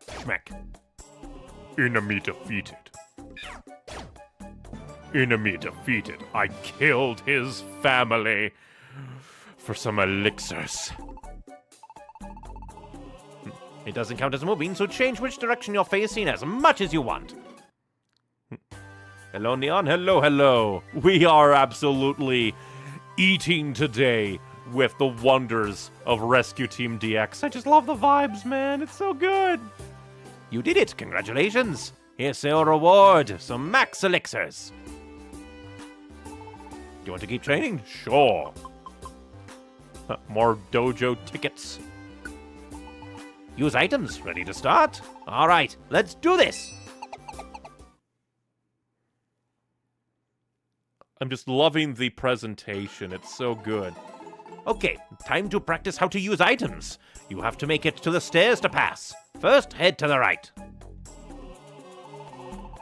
[SPEAKER 1] Schmack.
[SPEAKER 3] Enemy defeated. Enemy defeated. I killed his family for some elixirs.
[SPEAKER 1] It doesn't count as moving, so change which direction you're facing as much as you want. Hello, Neon. Hello, hello. We are absolutely eating today with the wonders of Rescue Team DX. I just love the vibes, man. It's so good. You did it. Congratulations. Here's your reward. Some max elixirs. Do you want to keep training? Sure. More dojo tickets. Use items. Ready to start? All right, let's do this. I'm just loving the presentation. It's so good. Okay, time to practice how to use items. You have to make it to the stairs to pass. First, head to the right.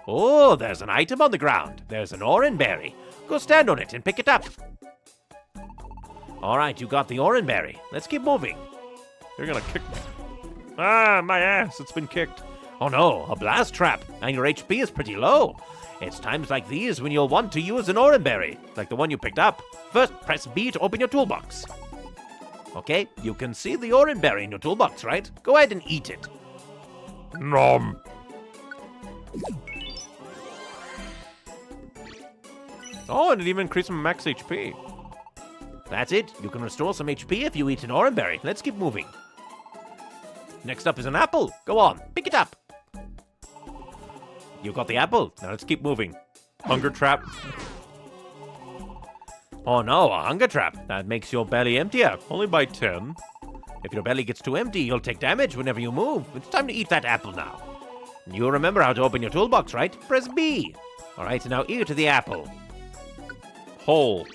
[SPEAKER 1] Oh, there's an item on the ground. There's an orange berry. Go stand on it and pick it up.
[SPEAKER 4] All right, you got the oranberry. Let's keep moving.
[SPEAKER 1] You're gonna kick me. Ah, my ass, it's been kicked.
[SPEAKER 4] Oh no, a blast trap, and your HP is pretty low. It's times like these when you'll want to use an oranberry, like the one you picked up. First, press B to open your toolbox. Okay, you can see the oranberry in your toolbox, right? Go ahead and eat it.
[SPEAKER 3] Nom.
[SPEAKER 1] Oh, and it even increased my max HP.
[SPEAKER 4] That's it. You can restore some HP if you eat an oranberry. Let's keep moving. Next up is an apple. Go on, pick it up. You got the apple. Now let's keep moving.
[SPEAKER 1] Hunger trap.
[SPEAKER 4] Oh no, a hunger trap. That makes your belly emptier.
[SPEAKER 1] Only by 10.
[SPEAKER 4] If your belly gets too empty, you'll take damage whenever you move. It's time to eat that apple now. You remember how to open your toolbox, right? Press B. All right, now eat the apple.
[SPEAKER 1] Whole.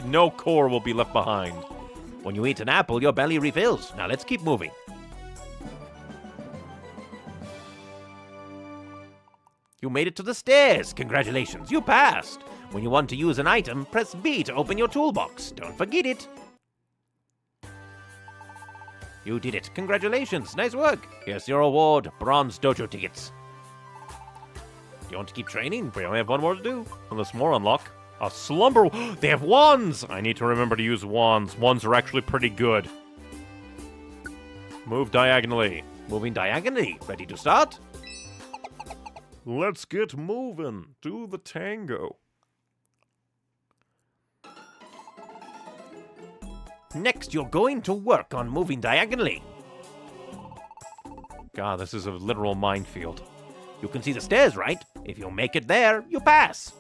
[SPEAKER 1] No core will be left behind.
[SPEAKER 4] When you eat an apple, your belly refills. Now let's keep moving. You made it to the stairs. Congratulations, you passed. When you want to use an item, press B to open your toolbox. Don't forget it. You did it. Congratulations. Nice work. Here's your reward, bronze dojo tickets. Do you want to keep training?
[SPEAKER 1] We only have one more to do. Unless more unlock. A slumber. They have wands. I need to remember to use wands. Wands are actually pretty good. Move diagonally.
[SPEAKER 4] Moving diagonally. Ready to start?
[SPEAKER 1] Let's get moving. Do the tango.
[SPEAKER 4] Next, you're going to work on moving diagonally.
[SPEAKER 1] God, this is a literal minefield.
[SPEAKER 4] You can see the stairs, right? If you make it there, you pass.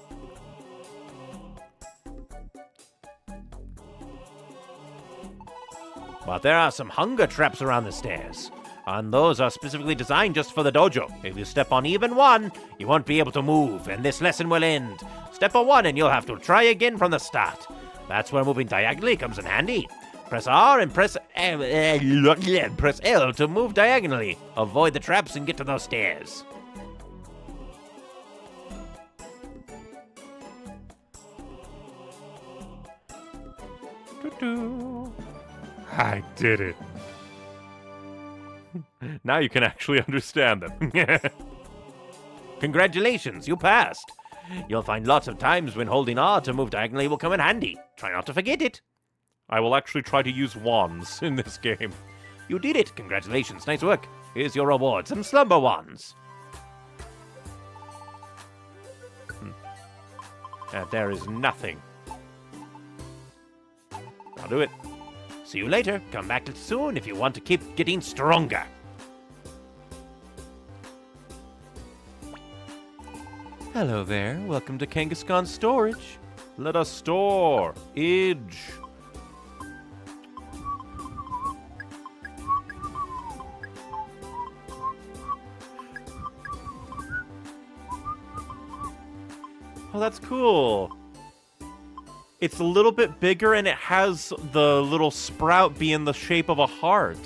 [SPEAKER 4] But there are some hunger traps around the stairs, and those are specifically designed just for the dojo. If you step on even one, you won't be able to move, and this lesson will end. Step on one and you'll have to try again from the start. That's where moving diagonally comes in handy. Press R and press L to move diagonally. Avoid the traps and get to those stairs.
[SPEAKER 1] I did it. Now you can actually understand them.
[SPEAKER 4] Congratulations, you passed. You'll find lots of times when holding R to move diagonally will come in handy. Try not to forget it.
[SPEAKER 1] I will actually try to use wands in this game.
[SPEAKER 4] You did it. Congratulations. Nice work. Here's your reward. Some slumber wands.
[SPEAKER 1] And there is nothing.
[SPEAKER 4] I'll do it. See you later. Come back soon if you want to keep getting stronger.
[SPEAKER 1] Hello there. Welcome to Kangaskhan Storage. Let us store. Idge. Oh, that's cool. It's a little bit bigger and it has the little sprout be in the shape of a heart.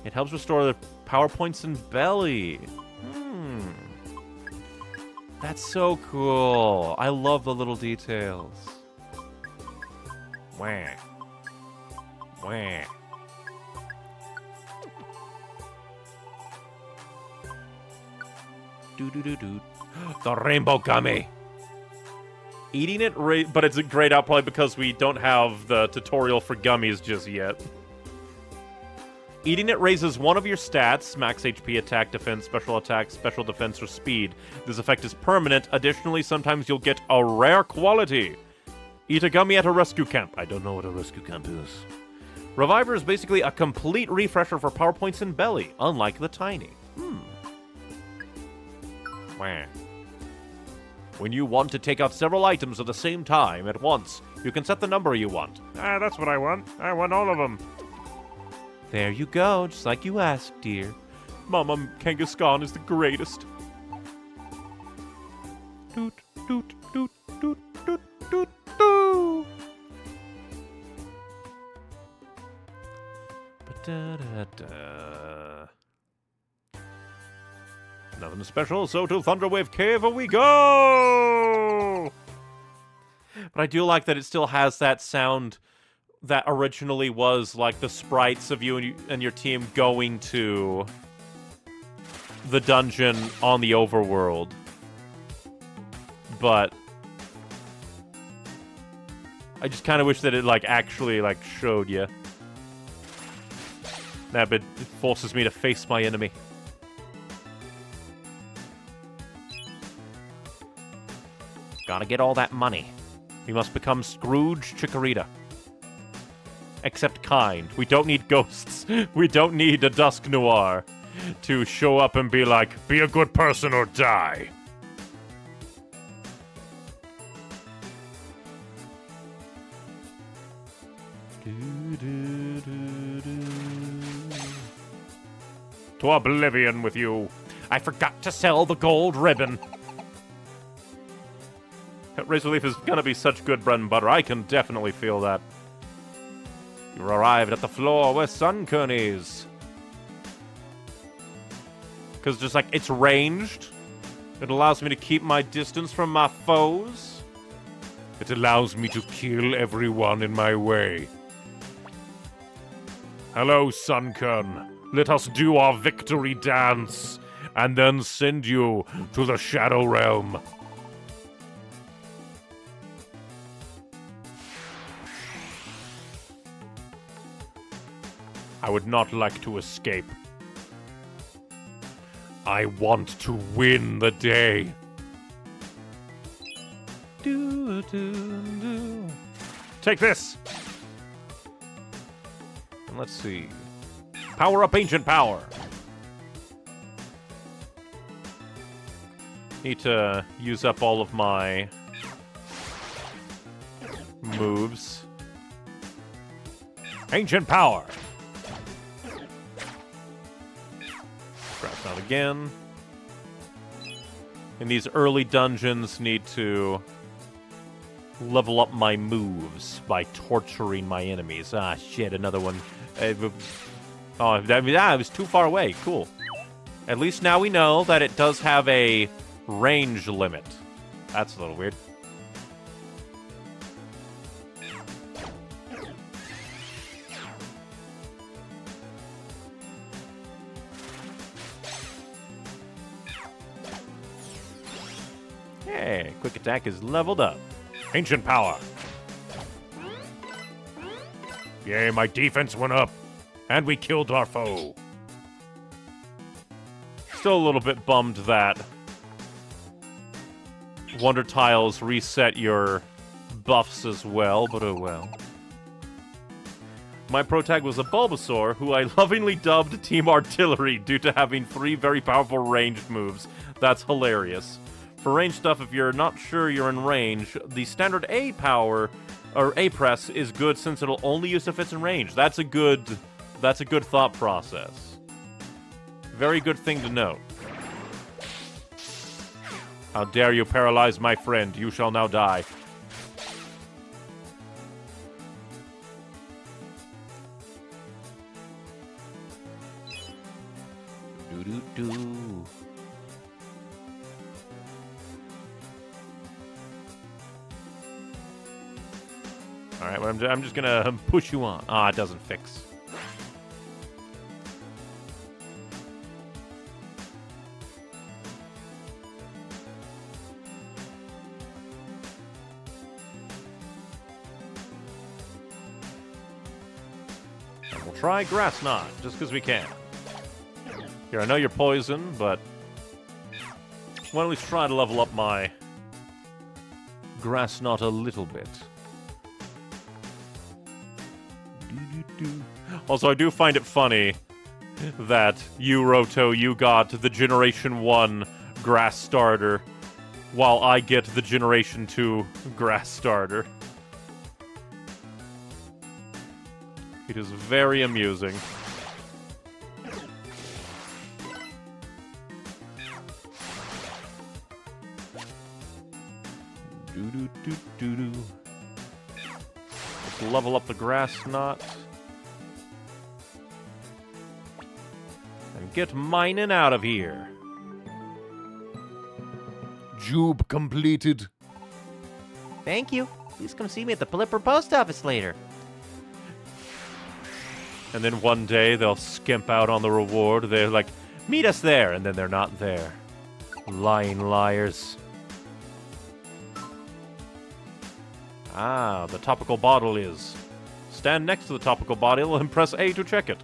[SPEAKER 1] It helps restore the power points in belly. That's so cool. I love the little details. Wah. Wah.
[SPEAKER 4] Do. The rainbow gummy.
[SPEAKER 1] Eating it, but it's grayed out probably because we don't have the tutorial for gummies just yet. Eating it raises one of your stats, max HP, attack, defense, special defense, or speed. This effect is permanent. Additionally, sometimes you'll get a rare quality. Eat a gummy at a rescue camp. I don't know what a rescue camp is. Reviver is basically a complete refresher for power points in belly, unlike the tiny. Wah. When you want to take out several items at the same time at once, you can set the number you want.
[SPEAKER 3] That's what I want. I want all of them.
[SPEAKER 1] There you go, just like you asked, dear. Mama Kangaskhan is the greatest. Doot, doot, doot, doot, doot, doot, doot. Ba-da-da-da. Nothing special, so to Thunderwave Cave we go! But I do like that it still has that sound that originally was like the sprites of you and your team going to the dungeon on the overworld. But I just kind of wish that it like actually like showed you. That bit forces me to face my enemy. Gotta get all that money. We must become Scrooge Chikorita. Except kind. We don't need ghosts. We don't need a Dusk Noir to show up and be like, be a good person or die. To oblivion with you. I forgot to sell the gold ribbon. Razor Leaf is gonna be such good bread and butter. I can definitely feel that. You arrived at the floor where Sunkern is. Because just like, it's ranged. It allows me to keep my distance from my foes.
[SPEAKER 3] It allows me to kill everyone in my way. Hello, Sunkern. Let us do our victory dance, and then send you to the Shadow Realm.
[SPEAKER 1] I would not like to escape.
[SPEAKER 3] I want to win the day.
[SPEAKER 1] Take this! And let's see. Power up Ancient Power. Need to use up all of my moves. Ancient Power. Scratch out again. In these early dungeons, need to level up my moves by torturing my enemies. Ah, shit, another one. Oh, it was too far away. Cool. At least now we know that it does have a range limit. That's a little weird. Hey, quick attack is leveled up. Ancient Power.
[SPEAKER 3] Yay, my defense went up, and we killed our foe.
[SPEAKER 1] Still a little bit bummed that Wonder Tiles reset your buffs as well, but oh well. My protag was a Bulbasaur, who I lovingly dubbed Team Artillery due to having 3 very powerful ranged moves. That's hilarious. For range stuff, if you're not sure you're in range, the standard A power, or A press, is good since it'll only use if it's in range. That's a good thought process. Very good thing to note. How dare you paralyze my friend? You shall now die. Do-do-do. Alright, well, I'm just gonna push you on. Ah, it doesn't fix. And we'll try Grass Knot, just because we can. Here, I know you're poison, but why don't we try to level up my Grass Knot a little bit. Also, I do find it funny that you, Roto, you got the Generation 1 Grass Starter, while I get the Generation 2 Grass Starter. It is very amusing. Do-do-do-do-do. Let's level up the Grass Knot. And get mining out of here.
[SPEAKER 3] Jube completed.
[SPEAKER 2] Thank you. Please come see me at the Pelipper Post Office later.
[SPEAKER 1] And then one day they'll skimp out on the reward. They're like, meet us there, and then they're not there. Lying liars. Ah, the topical bottle is. Stand next to the topical bottle and press A to check it.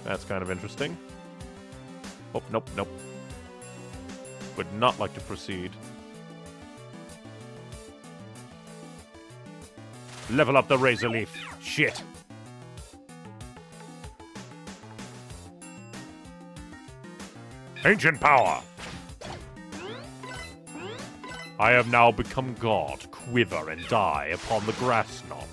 [SPEAKER 1] That's kind of interesting. Oh, nope, nope. Would not like to proceed. Level up the razor leaf. Shit. Ancient power. I have now become God. Quiver and die upon the grass knot.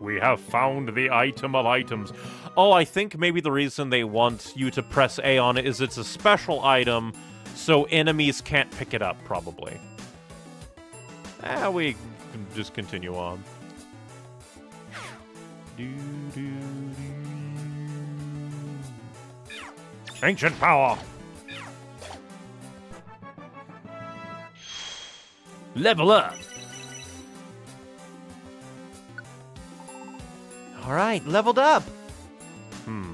[SPEAKER 1] We have found the item of items. Oh, I think maybe the reason they want you to press A on it is it's a special item, so enemies can't pick it up, probably. We can just continue on. Ancient power! Level up!
[SPEAKER 2] Alright, leveled up.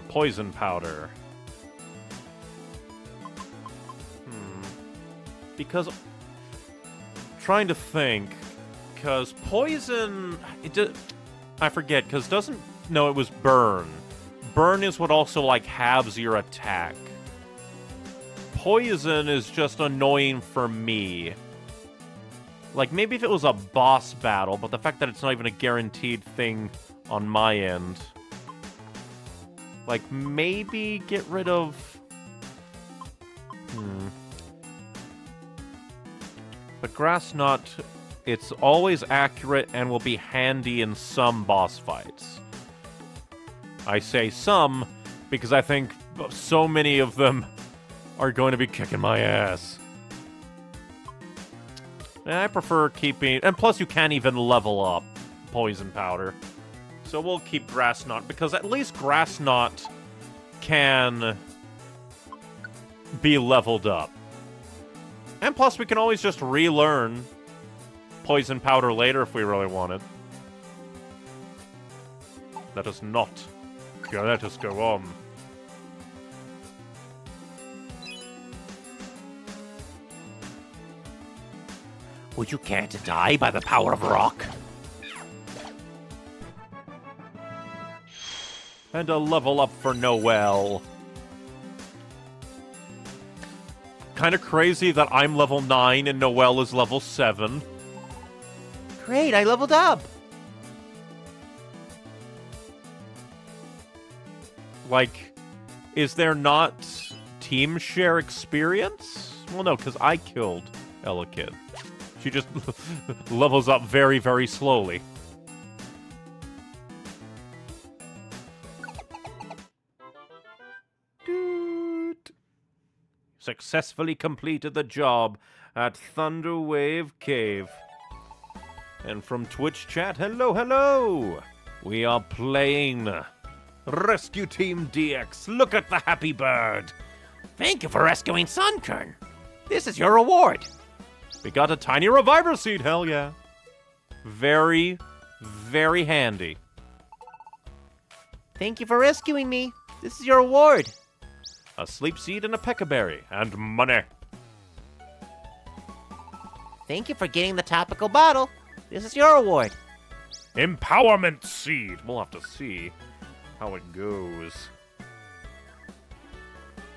[SPEAKER 1] Poison powder. Because... trying to think. Because poison... I forget, because doesn't... No, it was burn. Burn is what also, like, halves your attack. Poison is just annoying for me. Like, maybe if it was a boss battle, but the fact that it's not even a guaranteed thing on my end. Like, maybe get rid of... The grass knot, it's always accurate and will be handy in some boss fights. I say some, because I think so many of them are going to be kicking my ass. And I prefer keeping... And plus you can't even level up poison powder. So we'll keep grass knot, because at least grass knot can be leveled up. And plus we can always just relearn poison powder later if we really wanted. Let us not. Let us go on.
[SPEAKER 4] Would you care to die by the power of rock?
[SPEAKER 1] And a level up for Noelle. Kind of crazy that I'm level 9 and Noelle is level 7.
[SPEAKER 2] Great, I leveled up.
[SPEAKER 1] Like, is there not team share experience? Well, no, because I killed Ella Kid. She just levels up very, very slowly. Successfully completed the job at Thunderwave Cave. And from Twitch chat, hello, hello! We are playing Rescue Team DX. Look at the happy bird.
[SPEAKER 4] Thank you for rescuing Sunkern. This is your reward.
[SPEAKER 1] We got a tiny reviver seed, hell yeah. Very, very handy.
[SPEAKER 2] Thank you for rescuing me. This is your reward.
[SPEAKER 1] A sleep seed and a peccaberry. And money.
[SPEAKER 2] Thank you for getting the topical bottle. This is your reward.
[SPEAKER 1] Empowerment seed. We'll have to see how it goes.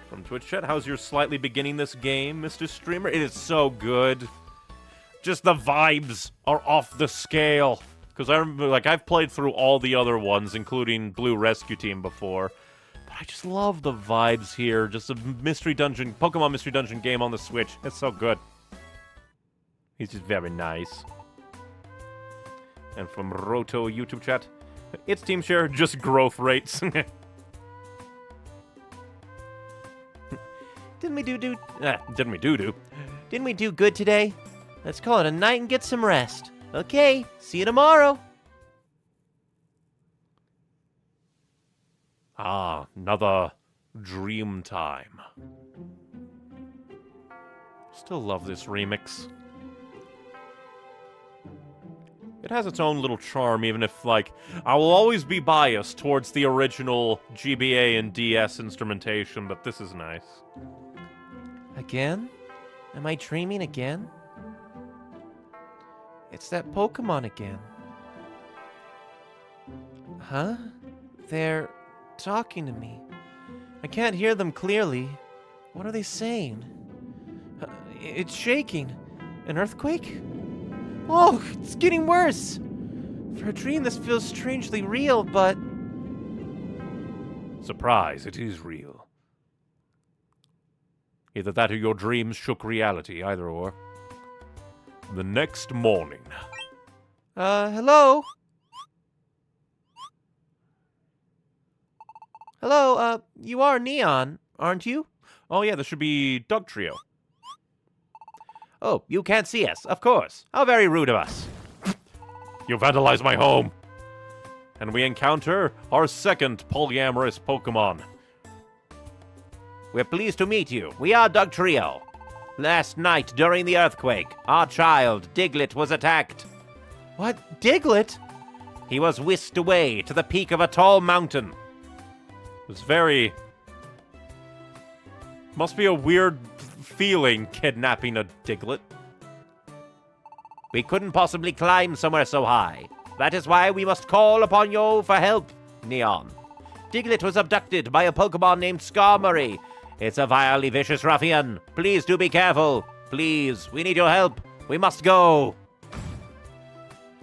[SPEAKER 1] From Twitch chat, how's your slightly beginning this game, Mr. Streamer? It is so good. Just the vibes are off the scale. Because I remember, like, I've played through all the other ones, including Blue Rescue Team before. But I just love the vibes here. Just a Mystery Dungeon, Pokemon Mystery Dungeon game on the Switch. It's so good. He's just very nice. And from Roto YouTube chat, it's team share, just growth rates.
[SPEAKER 2] Didn't we do
[SPEAKER 1] Didn't
[SPEAKER 2] we do good today? Let's call it a night and get some rest. Okay, see you tomorrow.
[SPEAKER 1] Ah, another dream time. Still love this remix. It has its own little charm, even if, like, I will always be biased towards the original GBA and DS instrumentation, but this is nice.
[SPEAKER 2] Again? Am I dreaming again? It's that Pokemon again. Huh? They're talking to me. I can't hear them clearly. What are they saying? It's shaking. An earthquake? Oh, it's getting worse. For a dream, this feels strangely real, but...
[SPEAKER 1] Surprise, it is real. Either that or your dreams shook reality, either or. The next morning.
[SPEAKER 2] Hello? Hello, you are Neon, aren't you?
[SPEAKER 1] Oh yeah, this should be Doug Trio.
[SPEAKER 4] Oh, you can't see us, of course. How very rude of us.
[SPEAKER 1] You vandalized my home. And we encounter our second polyamorous Pokemon.
[SPEAKER 4] We're pleased to meet you. We are Doug Trio. Last night, during the earthquake, our child, Diglett, was attacked.
[SPEAKER 2] What? Diglett?
[SPEAKER 4] He was whisked away to the peak of a tall mountain.
[SPEAKER 1] It was very... Must be a weird feeling kidnapping a Diglett.
[SPEAKER 4] We couldn't possibly climb somewhere so high. That is why we must call upon you for help, Neon. Diglett was abducted by a Pokemon named Skarmory. It's a vilely vicious ruffian. Please do be careful. Please, we need your help. We must go.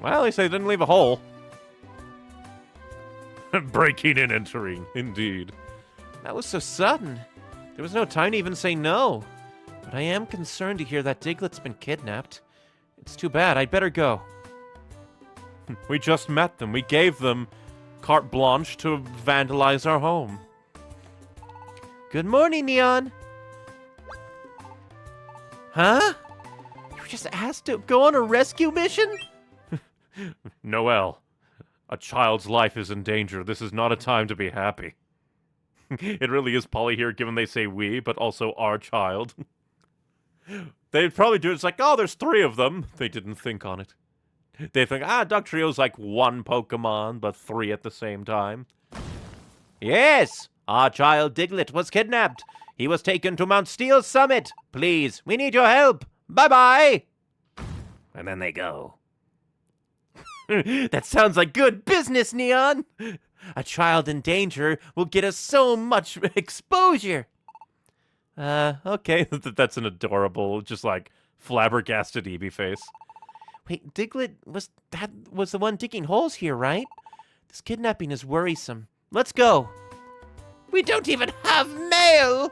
[SPEAKER 1] Well, at least they didn't leave a hole. Breaking and entering, indeed.
[SPEAKER 2] That was so sudden. There was no time to even say no. But I am concerned to hear that Diglett's been kidnapped. It's too bad. I'd better go.
[SPEAKER 1] We just met them. We gave them carte blanche to vandalize our home.
[SPEAKER 2] Good morning, Neon. Huh? You were just asked to go on a rescue mission?
[SPEAKER 1] Noelle, a child's life is in danger. This is not a time to be happy. It really is Polly here, given they say we, but also our child. They'd probably do it. It's like, oh, there's 3 of them. They didn't think on it. They think, Doug Trio's like 1 Pokemon, but 3 at the same time.
[SPEAKER 4] Yes, our child Diglett was kidnapped. He was taken to Mount Steel's summit. Please, we need your help. Bye-bye. And then they go.
[SPEAKER 2] That sounds like good business, Neon. A child in danger will get us so much exposure.
[SPEAKER 1] Okay, that's an adorable, just like flabbergasted Eevee face.
[SPEAKER 2] Wait, Diglett was the one digging holes here, right? This kidnapping is worrisome. Let's go.
[SPEAKER 4] We don't even have mail.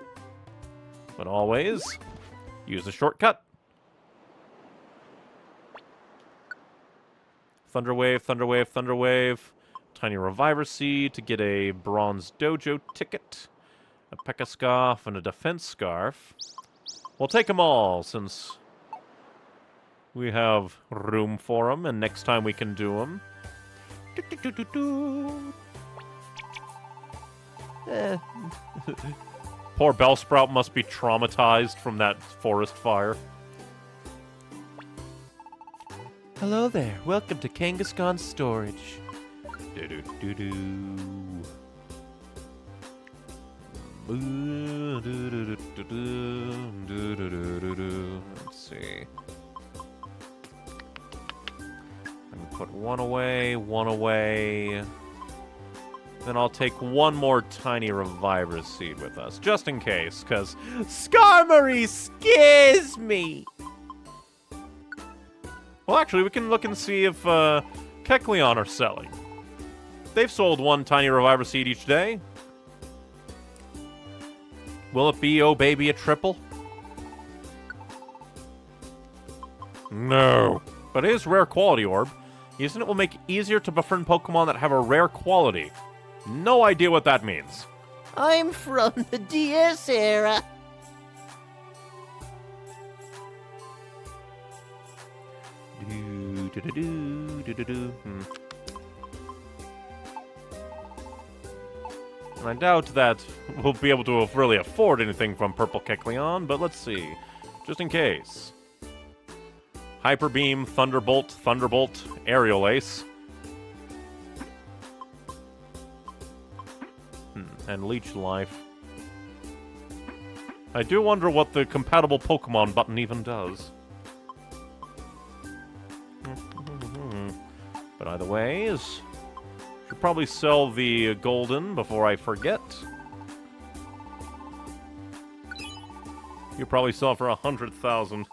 [SPEAKER 1] But always, use the shortcut. Thunderwave, Thunderwave, Thunderwave. Tiny Reviver Seed to get a Bronze Dojo ticket. A P.E.K.K.A. Scarf and a Defense Scarf. We'll take them all, since we have room for them, and next time we can do them. Poor Bellsprout must be traumatized from that forest fire.
[SPEAKER 2] Hello there. Welcome to Kangaskhan Storage.
[SPEAKER 1] Let's see. I'm gonna put 1 away, 1 away. Then I'll take 1 more Tiny Reviver Seed with us, just in case, because
[SPEAKER 2] Skarmory scares me.
[SPEAKER 1] well, actually, we can look and see if Kecleon are selling. They've sold 1 Tiny Reviver Seed each day. Will it be, oh baby, a triple? No. But it is rare quality orb. Using it will make it easier to befriend Pokemon that have a rare quality. No idea what that means.
[SPEAKER 2] I'm from the DS era.
[SPEAKER 1] And I doubt that we'll be able to really afford anything from Purple Kecleon, but let's see. Just in case. Hyper Beam, Thunderbolt, Thunderbolt, Aerial Ace. And Leech Life. I do wonder what the compatible Pokemon button even does. But either ways, should probably sell the golden before I forget. You probably sell for 100,000.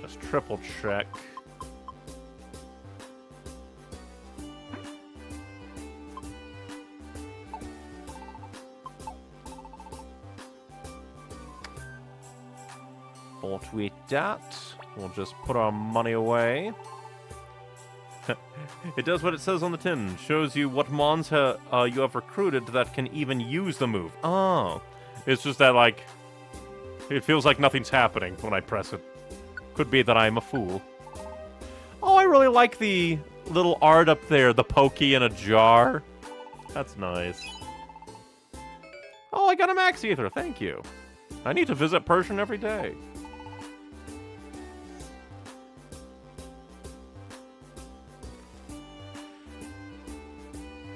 [SPEAKER 1] Just triple check. But with that, we'll just put our money away. It does what it says on the tin. Shows you what mons you have recruited that can even use the move. Oh. It's just that, like, it feels like nothing's happening when I press it. Could be that I'm a fool. Oh, I really like the little art up there. The Pokey in a jar. That's nice. Oh, I got a Max Ether. Thank you. I need to visit Persian every day.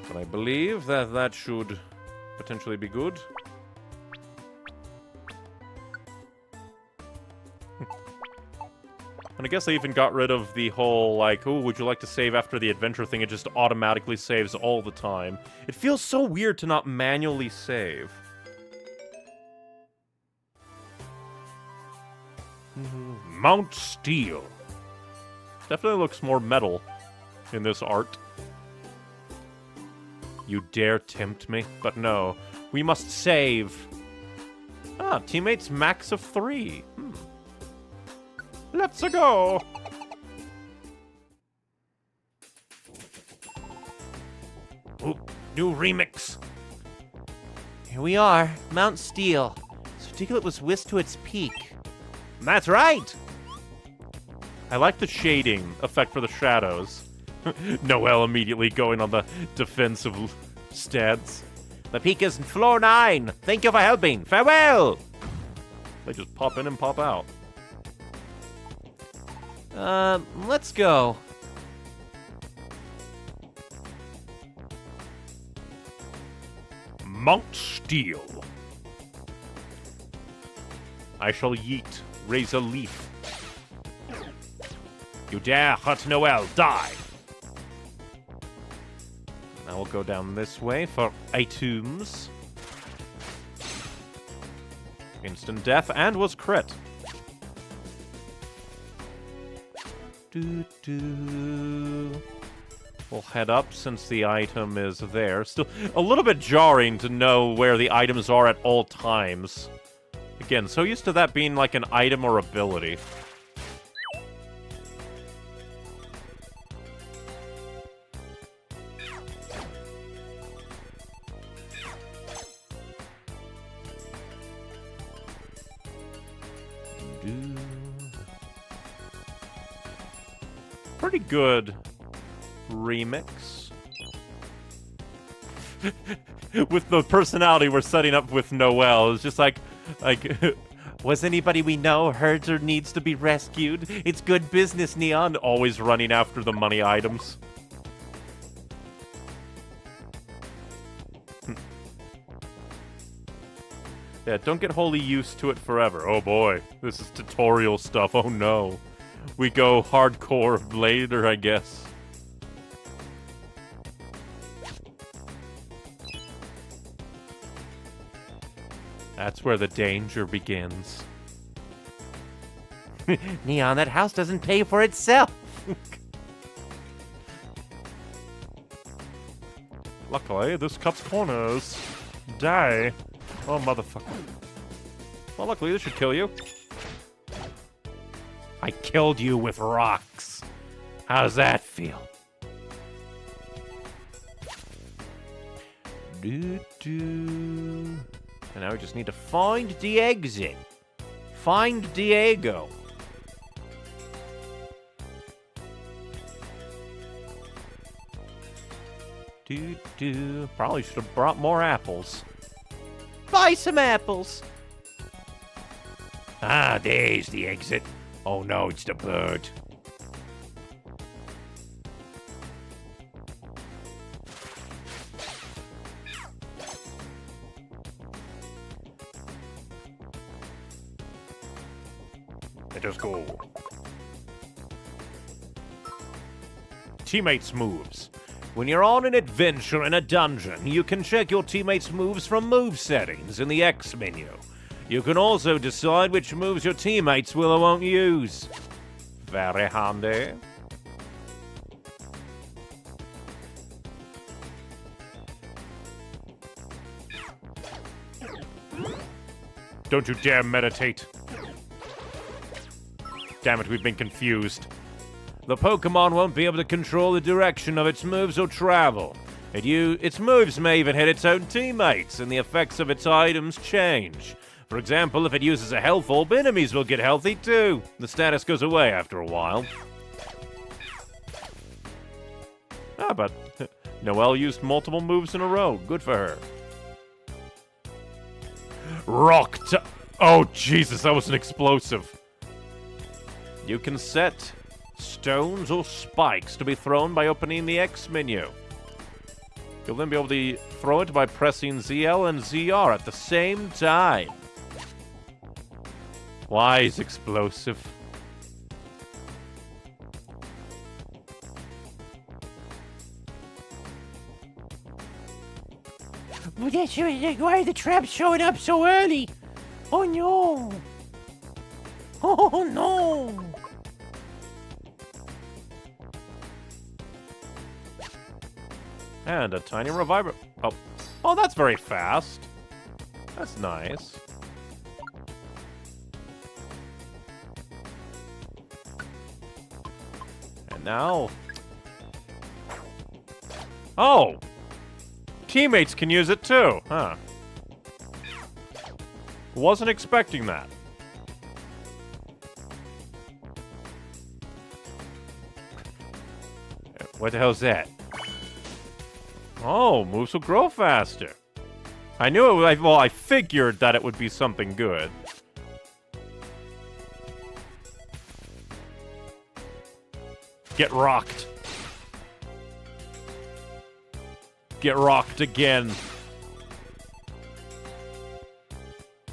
[SPEAKER 1] But I believe that should potentially be good. And I guess I even got rid of the whole, like, oh, would you like to save after the adventure thing? It just automatically saves all the time. It feels so weird to not manually save. Mount Steel. Definitely looks more metal in this art. You dare tempt me? But no, we must save. Ah, teammates max of 3. Let's go.
[SPEAKER 4] Ooh, new remix.
[SPEAKER 2] Here we are, Mount Steel. Articulate was whisked to its peak.
[SPEAKER 4] That's right.
[SPEAKER 1] I like the shading effect for the shadows. Noelle immediately going on the defensive stance.
[SPEAKER 4] The peak is floor 9. Thank you for helping. Farewell.
[SPEAKER 1] They just pop in and pop out.
[SPEAKER 2] Let's go.
[SPEAKER 1] Mount Steel. I shall yeet, raise a leaf.
[SPEAKER 4] You dare hurt Noelle, die.
[SPEAKER 1] Now we'll go down this way for items. Instant death and was crit. We'll head up since the item is there. Still a little bit jarring to know where the items are at all times. Again, so used to that being like an item or ability. Pretty good remix. With the personality we're setting up with Noelle, it's just like, was anybody we know hurt or needs to be rescued? It's good business, Neon. Always running after the money items. Yeah, don't get wholly used to it forever. Oh boy, this is tutorial stuff. Oh no. We go hardcore later, I guess. That's where the danger begins.
[SPEAKER 2] Neon, that house doesn't pay for itself.
[SPEAKER 1] Luckily, this cuts corners. Die. Oh, motherfucker. Well, luckily, this should kill you.
[SPEAKER 4] I killed you with rocks. How's that feel?
[SPEAKER 1] And now we just need to find the exit. Find Diego. Probably should have brought more apples.
[SPEAKER 2] Buy some apples.
[SPEAKER 4] Ah, there's the exit. Oh no, it's the bird. Let us go.
[SPEAKER 1] Teammates' moves. When you're on an adventure in a dungeon, you can check your teammates' moves from move settings in the X menu. You can also decide which moves your teammates will or won't use. Very handy. Don't you dare meditate. Damn it, we've been confused. The Pokemon won't be able to control the direction of its moves or travel. Its moves may even hit its own teammates, and the effects of its items change. For example, if it uses a health orb, enemies will get healthy too. The status goes away after a while. But Noelle used multiple moves in a row. Good for her. Oh, Jesus, that was an explosive. You can set stones or spikes to be thrown by opening the X menu. You'll then be able to throw it by pressing ZL and ZR at the same time. Wise explosive.
[SPEAKER 2] Why are the traps showing up so early? Oh no! Oh no!
[SPEAKER 1] And a tiny reviver. Oh, that's very fast. That's nice. And now... Oh! Teammates can use it too, huh? Wasn't expecting that. What the hell's that? Oh, moves will grow faster. I knew it would, well, I figured that it would be something good. Get rocked. Get rocked again.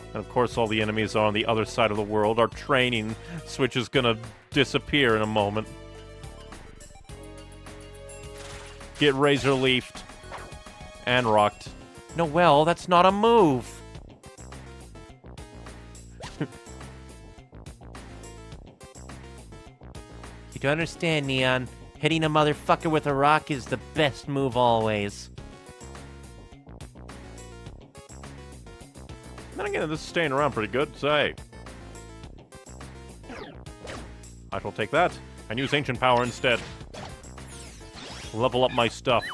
[SPEAKER 1] And of course, all the enemies on the other side of the world. Our training switch is gonna disappear in a moment. Get razor leafed. And rocked.
[SPEAKER 2] Noelle, that's not a move. You don't understand, Neon. Hitting a motherfucker with a rock is the best move always.
[SPEAKER 1] Then again, this is staying around pretty good, so hey. I shall take that and use Ancient Power instead. Level up my stuff.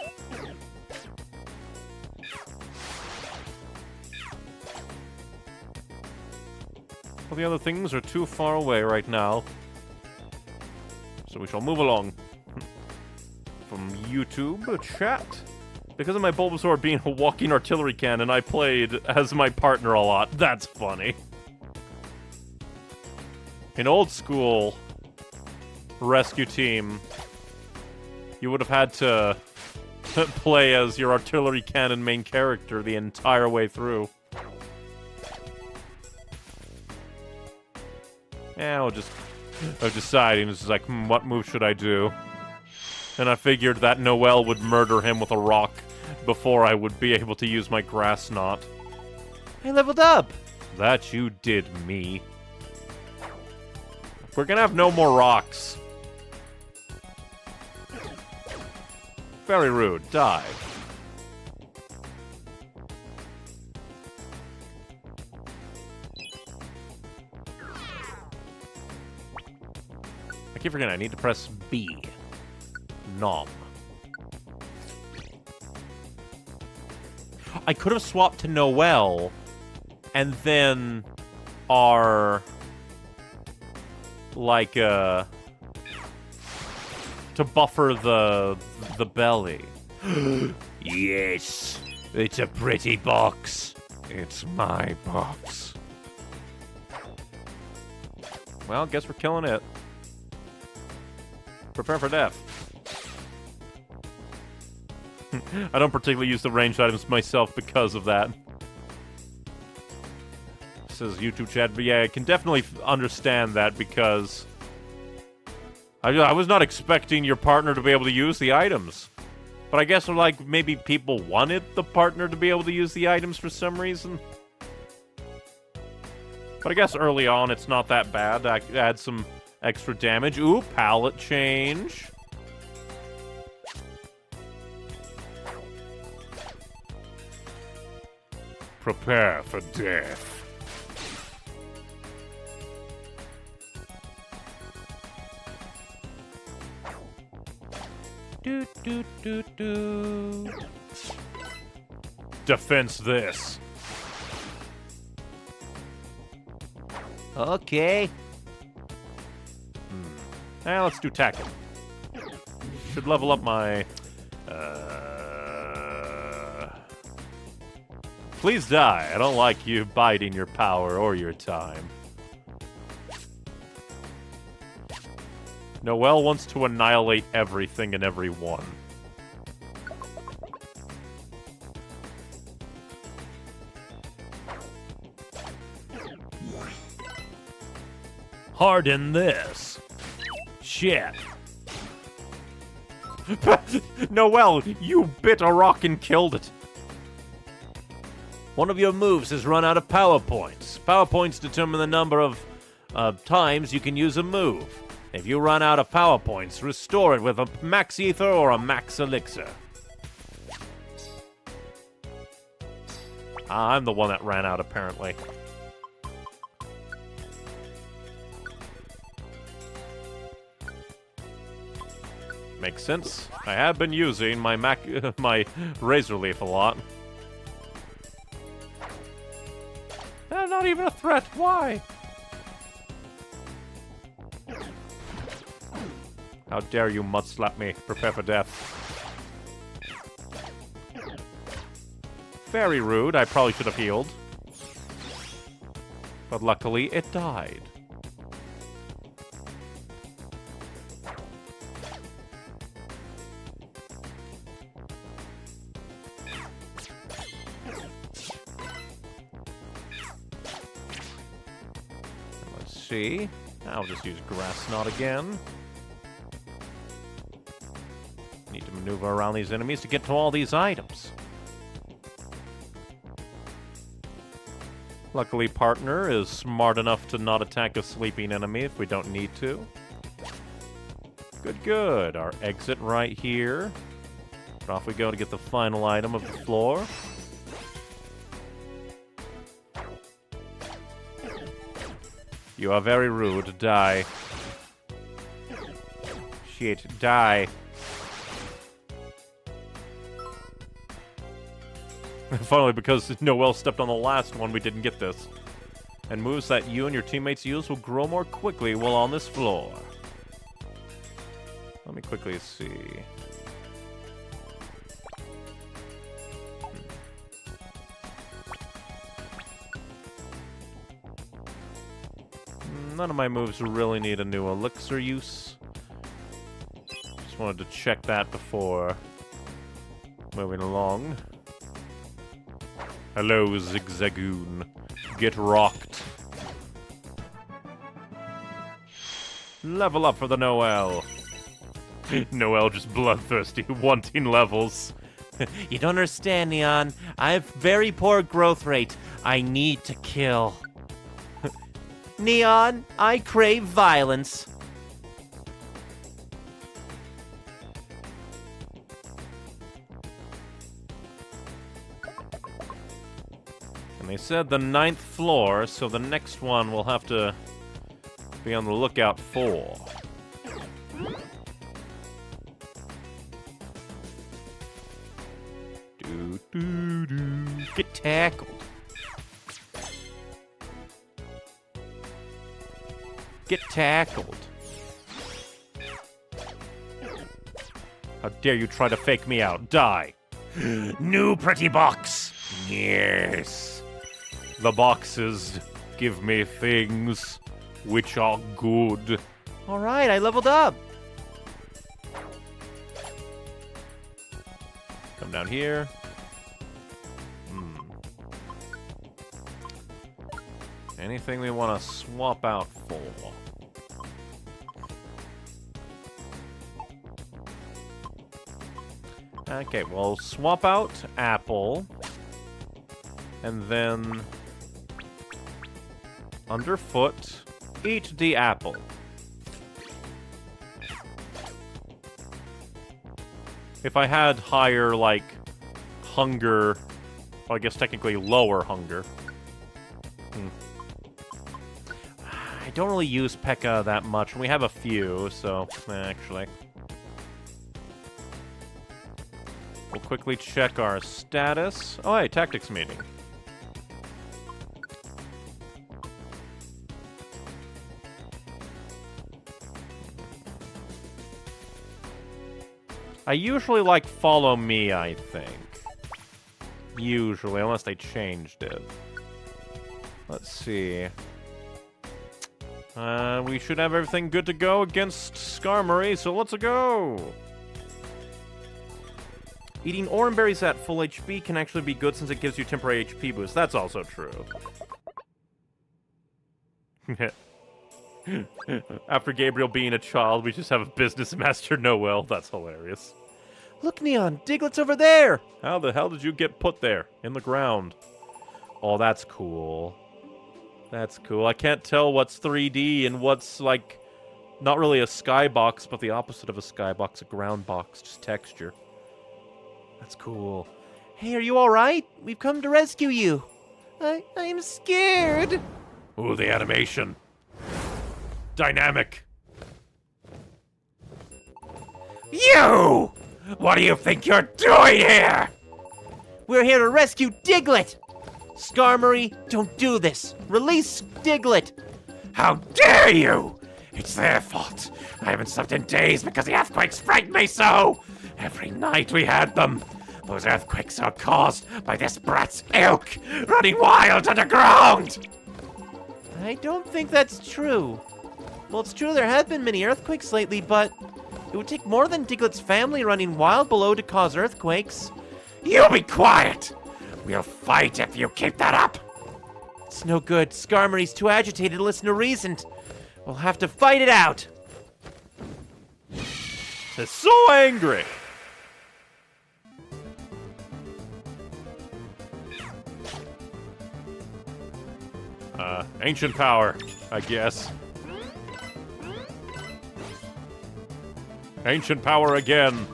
[SPEAKER 1] All the other things are too far away right now. So we shall move along. From YouTube chat. Because of my Bulbasaur being a walking artillery cannon, I played as my partner a lot. That's funny. In old school rescue team, you would have had to play as your artillery cannon main character the entire way through. Yeah, I was deciding, this is like, what move should I do? And I figured that Noelle would murder him with a rock before I would be able to use my grass knot.
[SPEAKER 2] I leveled up!
[SPEAKER 1] That you did, me. We're gonna have no more rocks. Very rude. Die. I keep forgetting I need to press B. Nom. I could have swapped to Noelle and then our like to buffer the belly. Yes, it's a pretty box. It's my box.
[SPEAKER 4] Well, guess we're killing it. Prepare for death. I don't particularly use the ranged items myself because of that. Says YouTube chat, but yeah, I can definitely understand that because I was not expecting your partner to be able to use the items. But I guess, like, maybe people wanted the partner to be able to use the items for some reason. But I guess early on, it's not that bad. I add some extra damage. Ooh, palette change.
[SPEAKER 3] Prepare for death.
[SPEAKER 4] Do, do, do, do. Defense this.
[SPEAKER 2] Okay.
[SPEAKER 4] Let's do tackle. Should level up my... Please die. I don't like you biding your power or your time. Noelle wants to annihilate everything and everyone.
[SPEAKER 1] Harden this. Shit.
[SPEAKER 4] Noelle, you bit a rock and killed it.
[SPEAKER 1] One of your moves has run out of power points. Power points determine the number of times you can use a move. If you run out of power points, restore it with a max ether or a max elixir.
[SPEAKER 4] I'm the one that ran out, apparently. Makes sense. I have been using my my razor leaf a lot. Not even a threat. Why? How dare you mud slap me? Prepare for death. Very rude. I probably should have healed. But luckily, it died. Let's see. I'll just use Grass Knot again. Need to maneuver around these enemies to get to all these items. Luckily, partner is smart enough to not attack a sleeping enemy if we don't need to. Good, good. Our exit right here. And off we go to get the final item of the floor. You are very rude. Die. Shit, die. Finally, because Noelle stepped on the last one, we didn't get this. And moves that you and your teammates use will grow more quickly while on this floor. Let me quickly see. None of my moves really need a new elixir use. Just wanted to check that before moving along. Hello, Zigzagoon. Get rocked. Level up for the Noelle. Noelle just bloodthirsty, wanting levels.
[SPEAKER 2] You don't understand, Neon. I have very poor growth rate. I need to kill. Neon, I crave violence.
[SPEAKER 4] And they said the 9th floor, so the next one we'll have to be on the lookout for. Do, do, do.
[SPEAKER 2] Get tackled. Get tackled.
[SPEAKER 4] How dare you try to fake me out? Die.
[SPEAKER 1] New pretty box. Yes. The boxes give me things which are good.
[SPEAKER 2] All right, I leveled up.
[SPEAKER 1] Come down here. Anything we want to swap out for? Okay, well, swap out apple. And then underfoot, eat the apple. If I had higher, like, hunger, well, I guess technically lower hunger. I don't really use P.E.K.K.A. that much, and we have a few, so, actually. We'll quickly check our status. Oh, hey, tactics meeting. I usually like follow me, I think. Usually, unless they changed it. Let's see. We should have everything good to go against Skarmory, so let's go! Eating orange berries at full HP can actually be good since it gives you temporary HP boost. That's also true. After Gabriel being a child, we just have a business master Noel. That's hilarious.
[SPEAKER 2] Look, Neon, Diglett's over there.
[SPEAKER 1] How the hell did you get put there? In the ground. Oh, that's cool. That's cool. I can't tell what's 3D and what's, like, not really a skybox, but the opposite of a skybox, a ground box, just texture. That's cool.
[SPEAKER 2] Hey, are you all right? We've come to rescue you. I'm scared.
[SPEAKER 1] Ooh, the animation. Dynamic. You! What do you think you're doing here?
[SPEAKER 2] We're here to rescue Diglett. Skarmory, don't do this. Release Diglett.
[SPEAKER 1] How dare you! It's their fault. I haven't slept in days because the earthquakes frightened me so. Every night we had them. Those earthquakes are caused by this brat's ilk running wild underground.
[SPEAKER 2] I don't think that's true. Well, it's true there have been many earthquakes lately, but it would take more than Diglett's family running wild below to cause earthquakes.
[SPEAKER 1] You be quiet! We'll fight if you keep that up!
[SPEAKER 2] It's no good. Skarmory's too agitated to listen to reason. We'll have to fight it out.
[SPEAKER 1] They're so angry! Ancient power, I guess. Ancient power again.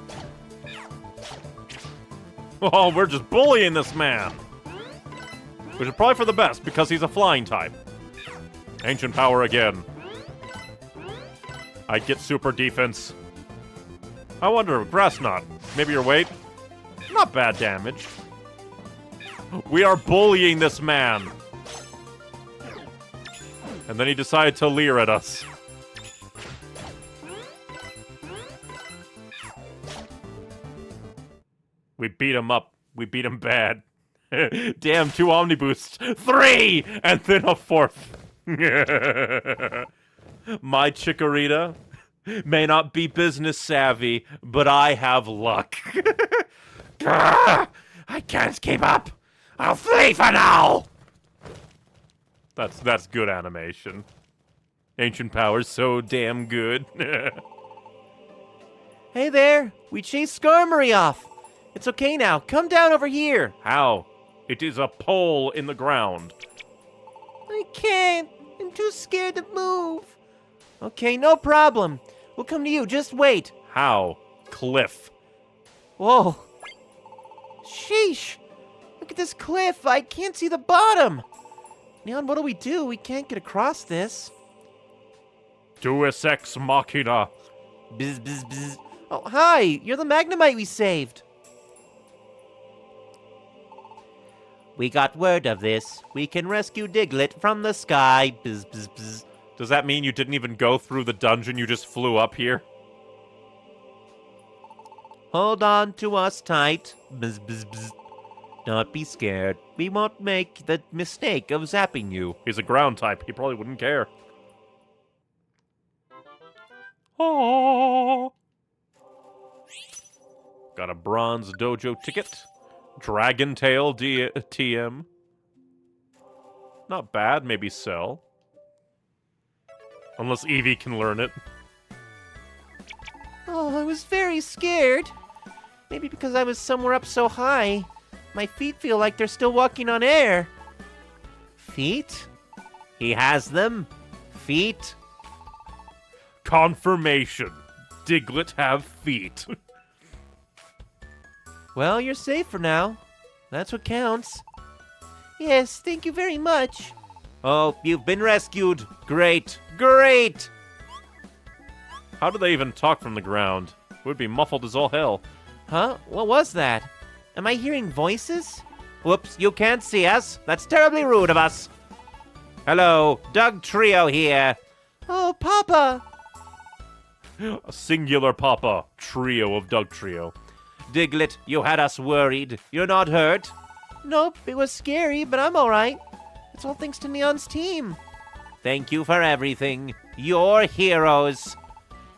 [SPEAKER 1] Oh, we're just bullying this man. Which is probably for the best, because he's a flying type. Ancient power again. I get super defense. I wonder, Grass Knot, maybe your weight? Not bad damage. We are bullying this man. And then he decided to leer at us. We beat him up. We beat him bad. Damn, 2 Omni Boosts. 3! And then a 4th. My Chikorita may not be business savvy, but I have luck. I can't keep up. I'll flee for now. That's good animation. Ancient power's so damn good.
[SPEAKER 2] Hey there. We chased Skarmory off. It's okay now. Come down over here.
[SPEAKER 1] How? It is a pole in the ground.
[SPEAKER 2] I can't. I'm too scared to move. Okay, no problem. We'll come to you. Just wait.
[SPEAKER 1] How? Cliff.
[SPEAKER 2] Whoa. Sheesh. Look at this cliff. I can't see the bottom. Neon, what do? We can't get across this.
[SPEAKER 1] Deus Ex Machina.
[SPEAKER 2] Bzz, bzz, bzz. Oh, hi. You're the Magnemite we saved. We got word of this. We can rescue Diglett from the sky. Bzz, bzz, bzz.
[SPEAKER 1] Does that mean you didn't even go through the dungeon, you just flew up here?
[SPEAKER 2] Hold on to us tight. Bzz, bzz, bzz. Don't be scared. We won't make the mistake of zapping you.
[SPEAKER 1] He's a ground type. He probably wouldn't care. Oh. Got a bronze dojo ticket. Dragon Tail TM. Not bad. Maybe sell. Unless Eevee can learn it.
[SPEAKER 2] Oh, I was very scared. Maybe because I was somewhere up so high. My feet feel like they're still walking on air. Feet? He has them. Feet?
[SPEAKER 1] Confirmation. Diglett have feet.
[SPEAKER 2] Well, you're safe for now. That's what counts. Yes, thank you very much. Oh, you've been rescued. Great, great.
[SPEAKER 1] How do they even talk from the ground? Would be muffled as all hell.
[SPEAKER 2] Huh? What was that? Am I hearing voices? Whoops, you can't see us. That's terribly rude of us. Hello, Doug Trio here. Oh, Papa.
[SPEAKER 1] A singular Papa. Trio of Doug Trio.
[SPEAKER 2] Diglett, you had us worried. You're not hurt? Nope, it was scary, but I'm alright. It's all thanks to Neon's team. Thank you for everything. You're heroes.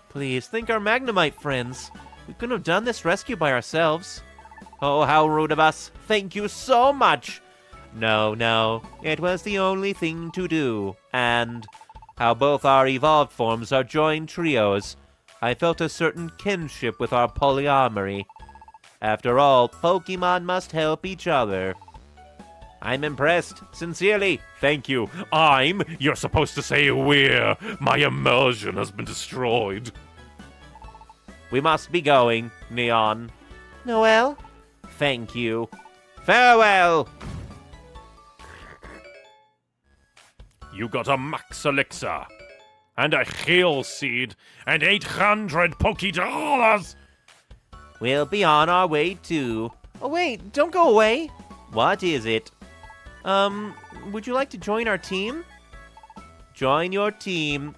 [SPEAKER 2] Please, thank our Magnemite friends. We couldn't have done this rescue by ourselves. Oh, how rude of us. Thank you so much. No, it was the only thing to do. And how both our evolved forms are joined trios. I felt a certain kinship with our polyamory. After all, Pokemon must help each other. I'm impressed. Sincerely.
[SPEAKER 1] Thank you. You're supposed to say we're. My immersion has been destroyed.
[SPEAKER 2] We must be going, Neon. Noel? Thank you. Farewell!
[SPEAKER 1] You got a Max Elixir, and a Heal Seed, and 800 Pokédollars!
[SPEAKER 2] We'll be on our way too. Oh wait, don't go away. What is it? Would you like to join our team? Join your team?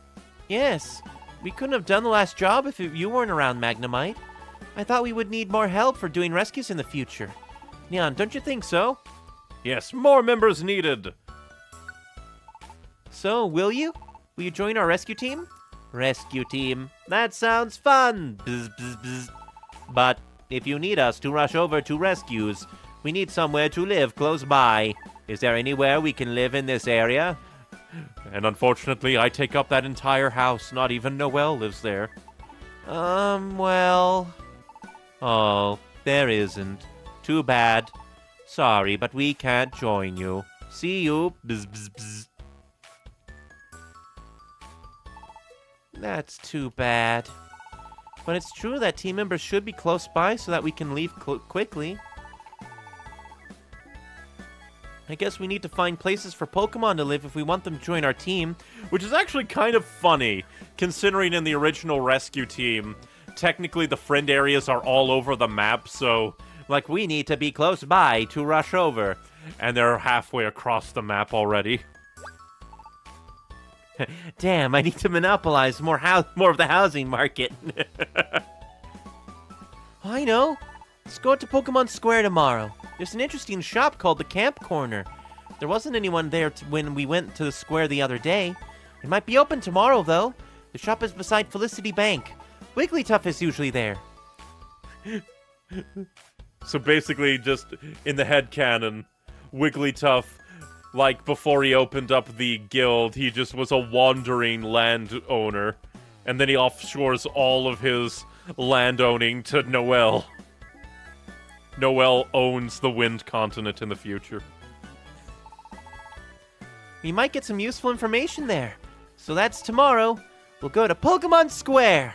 [SPEAKER 2] Yes. We couldn't have done the last job if you weren't around, Magnemite. I thought we would need more help for doing rescues in the future. Neon, don't you think so?
[SPEAKER 1] Yes, more members needed.
[SPEAKER 2] So, will you? Will you join our rescue team? Rescue team. That sounds fun. Bzz, bzz, bzz. But if you need us to rush over to rescues, we need somewhere to live close by. Is there anywhere we can live in this area?
[SPEAKER 1] And unfortunately, I take up that entire house. Not even Noelle lives there.
[SPEAKER 2] Well... Oh, there isn't. Too bad. Sorry, but we can't join you. See you. Bzz, bzz, bzz. That's too bad. But it's true that team members should be close by so that we can leave quickly. I guess we need to find places for Pokemon to live if we want them to join our team.
[SPEAKER 1] Which is actually kind of funny, considering in the original rescue team, technically the friend areas are all over the map, so...
[SPEAKER 2] Like, we need to be close by to rush over.
[SPEAKER 1] And they're halfway across the map already.
[SPEAKER 2] Damn, I need to monopolize more of the housing market. I know. Let's go to Pokemon Square tomorrow. There's an interesting shop called the Camp Corner. There wasn't anyone there when we went to the square the other day. It might be open tomorrow, though. The shop is beside Felicity Bank. Wigglytuff is usually there.
[SPEAKER 1] So basically, just in the headcanon, Wigglytuff, like before he opened up the guild, he just was a wandering landowner. And then he offshores all of his landowning to Noelle. Noelle owns the Wind Continent in the future.
[SPEAKER 2] We might get some useful information there. So that's tomorrow. We'll go to Pokemon Square.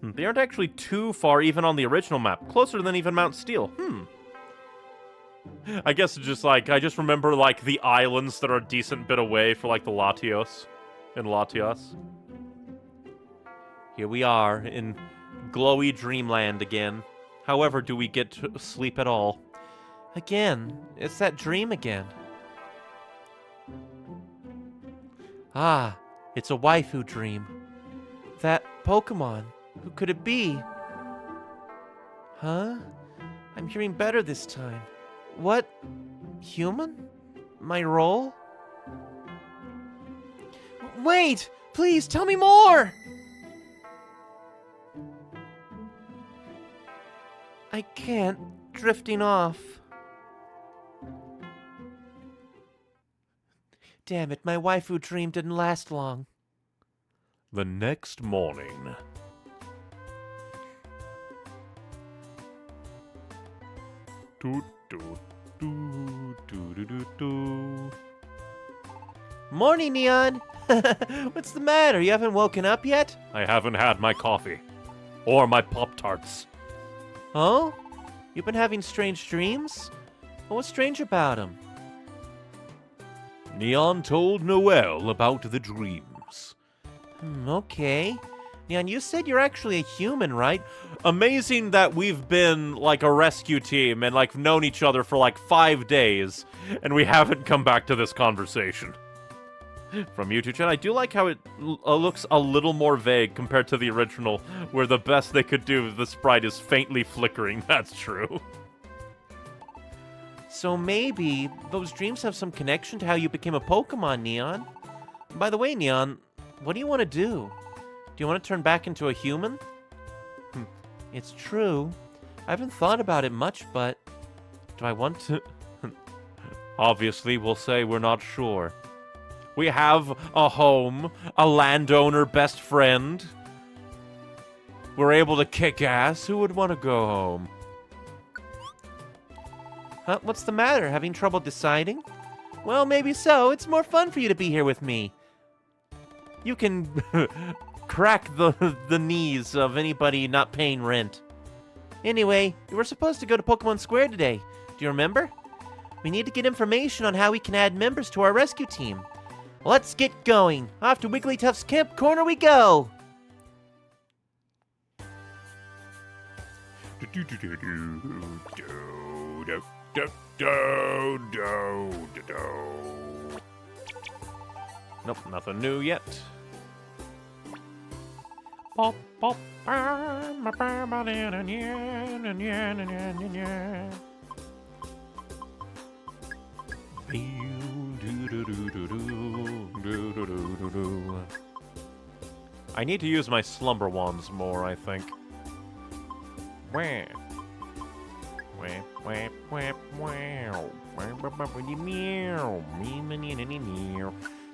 [SPEAKER 1] They aren't actually too far even on the original map. Closer than even Mount Steel. I guess it's just like, I just remember like the islands that are a decent bit away for like the Latios. In Latios.
[SPEAKER 2] Here we are in glowy dreamland again. However, do we get to sleep at all? Again, it's that dream again. Ah, it's a waifu dream. That Pokemon. Who could it be? Huh? I'm hearing better this time. What? Human? My role? Wait! Please, tell me more! I can't. Drifting off. Damn it, my waifu dream didn't last long.
[SPEAKER 1] The next morning. Toot, toot, toot, toot, toot, toot, toot.
[SPEAKER 2] Morning, Neon! What's the matter? You haven't woken up yet?
[SPEAKER 1] I haven't had my coffee. Or my Pop-Tarts.
[SPEAKER 2] Oh? You've been having strange dreams? What's strange about them?
[SPEAKER 1] Neon told Noelle about the dreams.
[SPEAKER 2] Okay. Neon, you said you're actually a human, right?
[SPEAKER 1] Amazing that we've been like a rescue team and like known each other for like 5 days, and we haven't come back to this conversation. From YouTube chat, I do like how it looks a little more vague compared to the original, where the best they could do, the sprite is faintly flickering. That's true.
[SPEAKER 2] So maybe those dreams have some connection to how you became a Pokemon, Neon. By the way, Neon, what do you want to do? Do you want to turn back into a human? It's true. I haven't thought about it much, but do I want to?
[SPEAKER 1] Obviously, we'll say we're not sure. We have a home, a landowner best friend. We're able to kick ass. Who would want to go home?
[SPEAKER 2] Huh? What's the matter? Having trouble deciding? Well, maybe so. It's more fun for you to be here with me. You can crack the knees of anybody not paying rent. Anyway, we were supposed to go to Pokemon Square today. Do you remember? We need to get information on how we can add members to our rescue team. Let's get going. Off to Wigglytuff's Camp Corner we go.
[SPEAKER 1] Nope, nothing new yet. I need to use my slumber wands more, I think.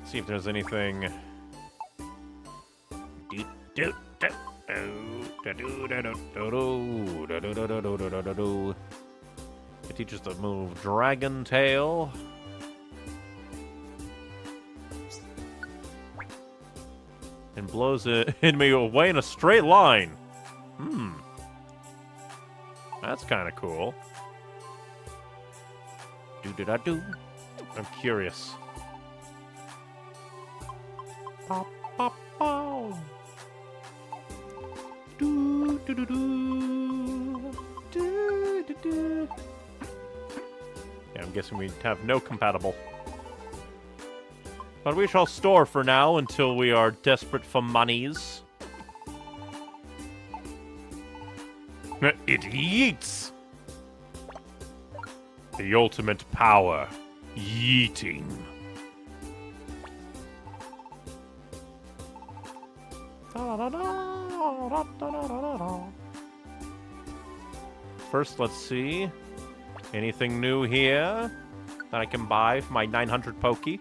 [SPEAKER 1] See if there's anything. It teaches the move Dragon Tail. And blows it in me away in a straight line. That's kind of cool. Do-do-da-do. I'm curious. Pop, pop, pow. Do-do-do-do. Do-do-do. Yeah, I'm guessing we have no compatible. But we shall store for now until we are desperate for monies. It yeets! The ultimate power. Yeeting. First, let's see. Anything new here that I can buy for my 900 Poke?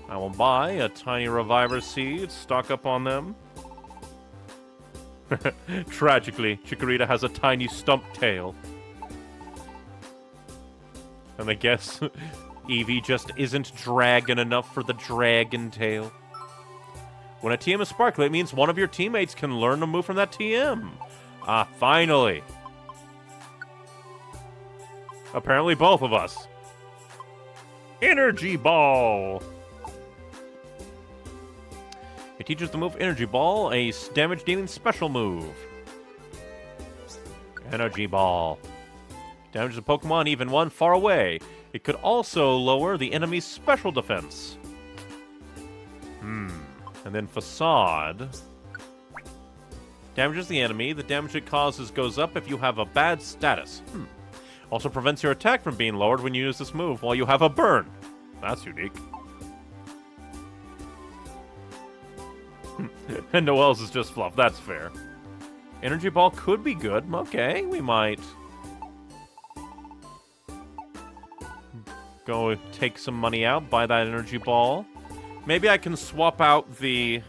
[SPEAKER 1] I will buy a tiny reviver seed, stock up on them. Tragically, Chikorita has a tiny stump tail. And I guess Eevee just isn't dragon enough for the dragon tail. When a TM is sparkly, it means one of your teammates can learn a move from that TM. Ah, finally. Apparently both of us. Energy Ball! It teaches the move Energy Ball, a damage-dealing special move. Energy Ball. Damages a Pokemon, even one far away. It could also lower the enemy's special defense. And then Facade. Damages the enemy. The damage it causes goes up if you have a bad status. Also prevents your attack from being lowered when you use this move while you have a burn. That's unique. And Noel's is just fluff. That's fair. Energy Ball could be good. Okay, we might go take some money out, buy that Energy Ball. Maybe I can swap out the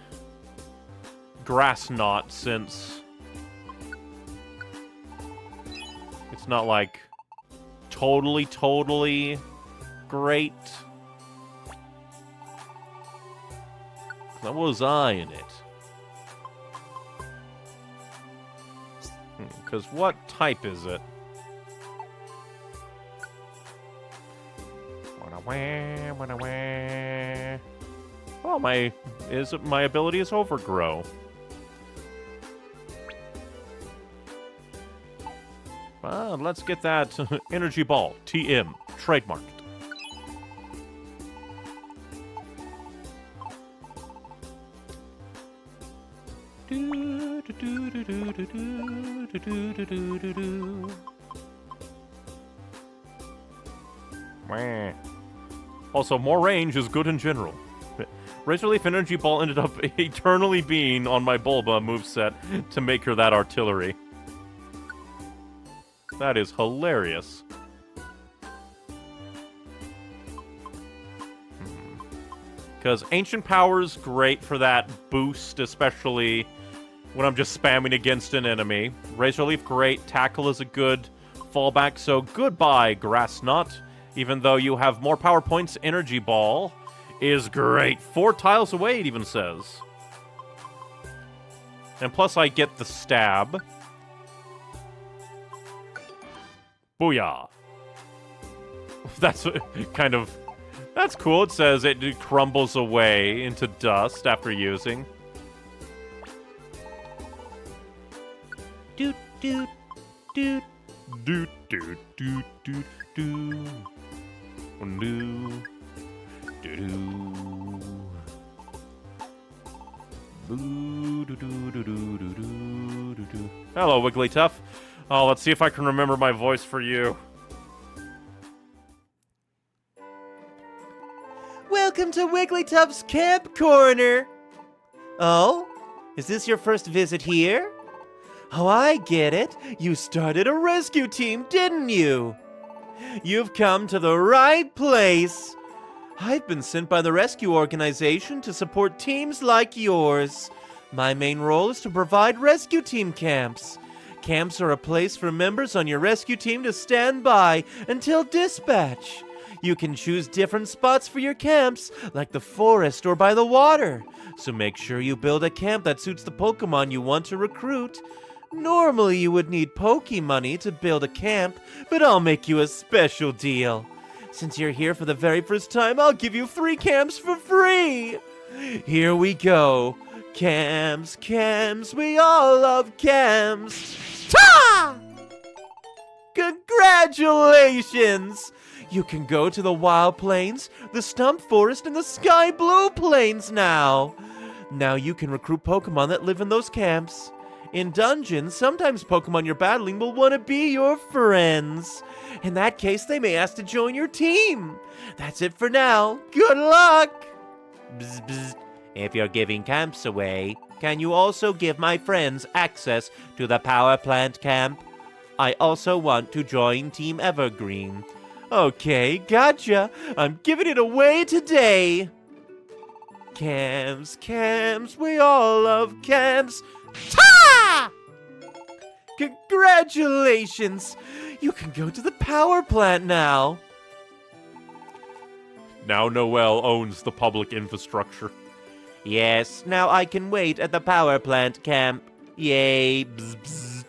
[SPEAKER 1] Grass Knot since it's not like totally great. That was I in it. Because what type is it? Oh, my ability is Overgrow. Well, let's get that Energy Ball, TM, trademarked. Also, more range is good in general. Razor Leaf Energy Ball ended up eternally being on my Bulba moveset to make her that artillery. That is hilarious. Because Ancient Power's great for that boost, especially when I'm just spamming against an enemy. Razor Leaf, great. Tackle is a good fallback, so goodbye, Grass Knot. Even though you have more power points, Energy Ball is great. 4 tiles away, it even says. And plus I get the stab. Booyah. That's kind of... That's cool. It says it crumbles away into dust after using. Doot, doot, doot. Doot, doot, doot, doot, doot. Doo. Doo-doo. Boo-doo-doo-doo-doo-doo-doo-doo. Hello, Wigglytuff. Oh, let's see if I can remember my voice for you.
[SPEAKER 2] Welcome to Wigglytuff's Camp Corner. Oh? Is this your first visit here? Oh, I get it. You started a rescue team, didn't you? You've come to the right place. I've been sent by the rescue organization to support teams like yours. My main role is to provide rescue team camps. Camps are a place for members on your rescue team to stand by until dispatch. You can choose different spots for your camps, like the forest or by the water. So make sure you build a camp that suits the Pokemon you want to recruit. Normally you would need Pokemoney to build a camp, but I'll make you a special deal. Since you're here for the very first time, I'll give you 3 camps for free. Here we go. Camps, we all love camps. Ta! Congratulations! You can go to the Wild Plains, the Stump Forest, and the Sky Blue Plains now. Now you can recruit Pokemon that live in those camps. In dungeons, sometimes Pokemon you're battling will want to be your friends. In that case, they may ask to join your team. That's it for now. Good luck! Bzz, bzz. If you're giving camps away, can you also give my friends access to the Power Plant Camp? I also want to join Team Evergreen. Okay, gotcha. I'm giving it away today. Camps, we all love camps. Ta! Congratulations! You can go to the power plant now.
[SPEAKER 1] Now Noel owns the public infrastructure.
[SPEAKER 2] Yes, now I can wait at the power plant camp. Yay, bzz, bzz.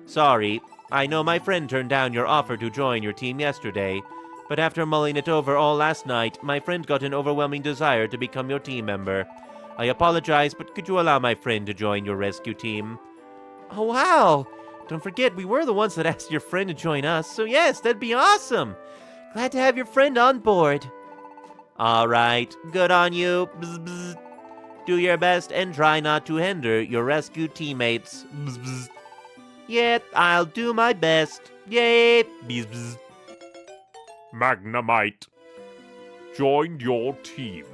[SPEAKER 2] Sorry, I know my friend turned down your offer to join your team yesterday, but after mulling it over all last night, my friend got an overwhelming desire to become your team member. I apologize, but could you allow my friend to join your rescue team? Oh, wow! Don't forget, we were the ones that asked your friend to join us, so yes, that'd be awesome. Glad to have your friend on board. All right, good on you. Bzz, bzz. Do your best and try not to hinder your rescue teammates. Bzz, bzz. Yeah, I'll do my best. Yay! Bzz, bzz.
[SPEAKER 1] Magnemite, joined your team.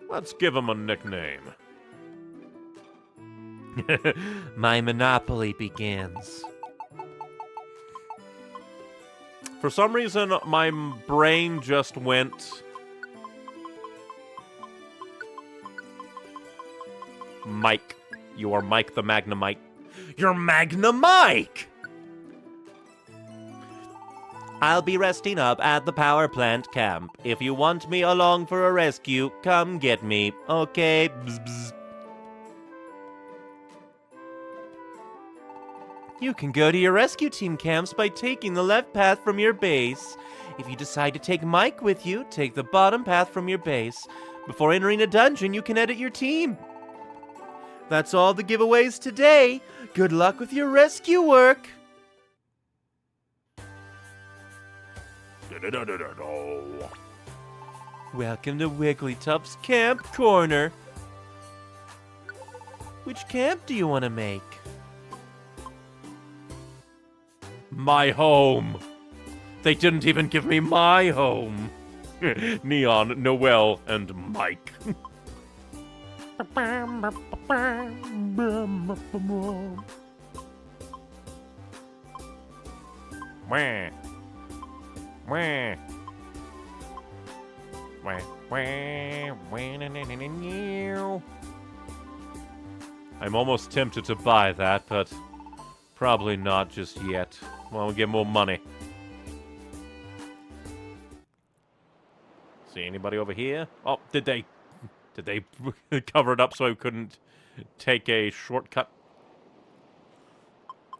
[SPEAKER 1] Let's give him a nickname.
[SPEAKER 2] My monopoly begins.
[SPEAKER 1] For some reason, my brain just went... Mike. You are Mike the Magnemite. You're Magnemite!
[SPEAKER 2] I'll be resting up at the power plant camp. If you want me along for a rescue, come get me, okay? Bzz, bzz. You can go to your rescue team camps by taking the left path from your base. If you decide to take Mike with you, take the bottom path from your base. Before entering a dungeon, you can edit your team. That's all the giveaways today. Good luck with your rescue work. Welcome to Wigglytuff's Camp Corner. Which camp do you want to make?
[SPEAKER 1] My home. They didn't even give me my home. Neon, Noel, and Mike. Wah. Wah. Wah. Wah. I'm almost tempted to buy that, but probably not just yet. Well, we'll get more money. See anybody over here? Oh, did they cover it up so I couldn't take a shortcut?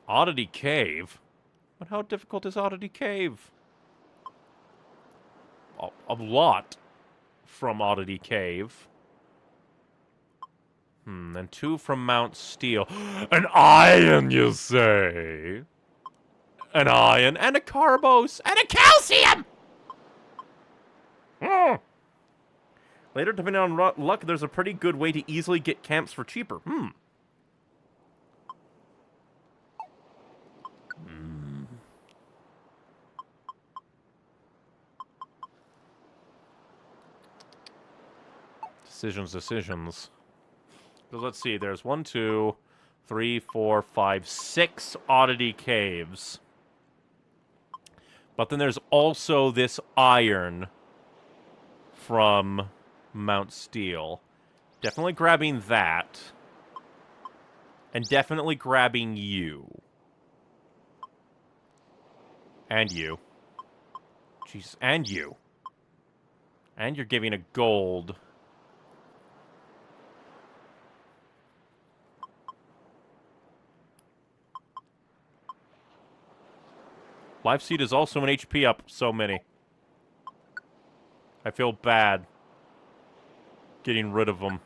[SPEAKER 1] Oddity Cave? But how difficult is Oddity Cave? A lot from Oddity Cave. And 2 from Mount Steel. An iron, you say? An iron and a carbos and a calcium! Later, depending on luck, there's a pretty good way to easily get camps for cheaper. Decisions. So let's see, there's 1, 2, 3, 4, 5, 6 oddity caves. But then there's also this iron from Mount Steel. Definitely grabbing that. And definitely grabbing you. And you. Jeez, and you. And you're giving a gold. Life Seed is also an HP up. So many. I feel bad getting rid of them.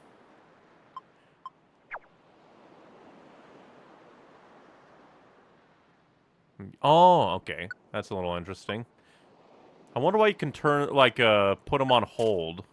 [SPEAKER 1] Oh, okay. That's a little interesting. I wonder why you can turn, like, put them on hold.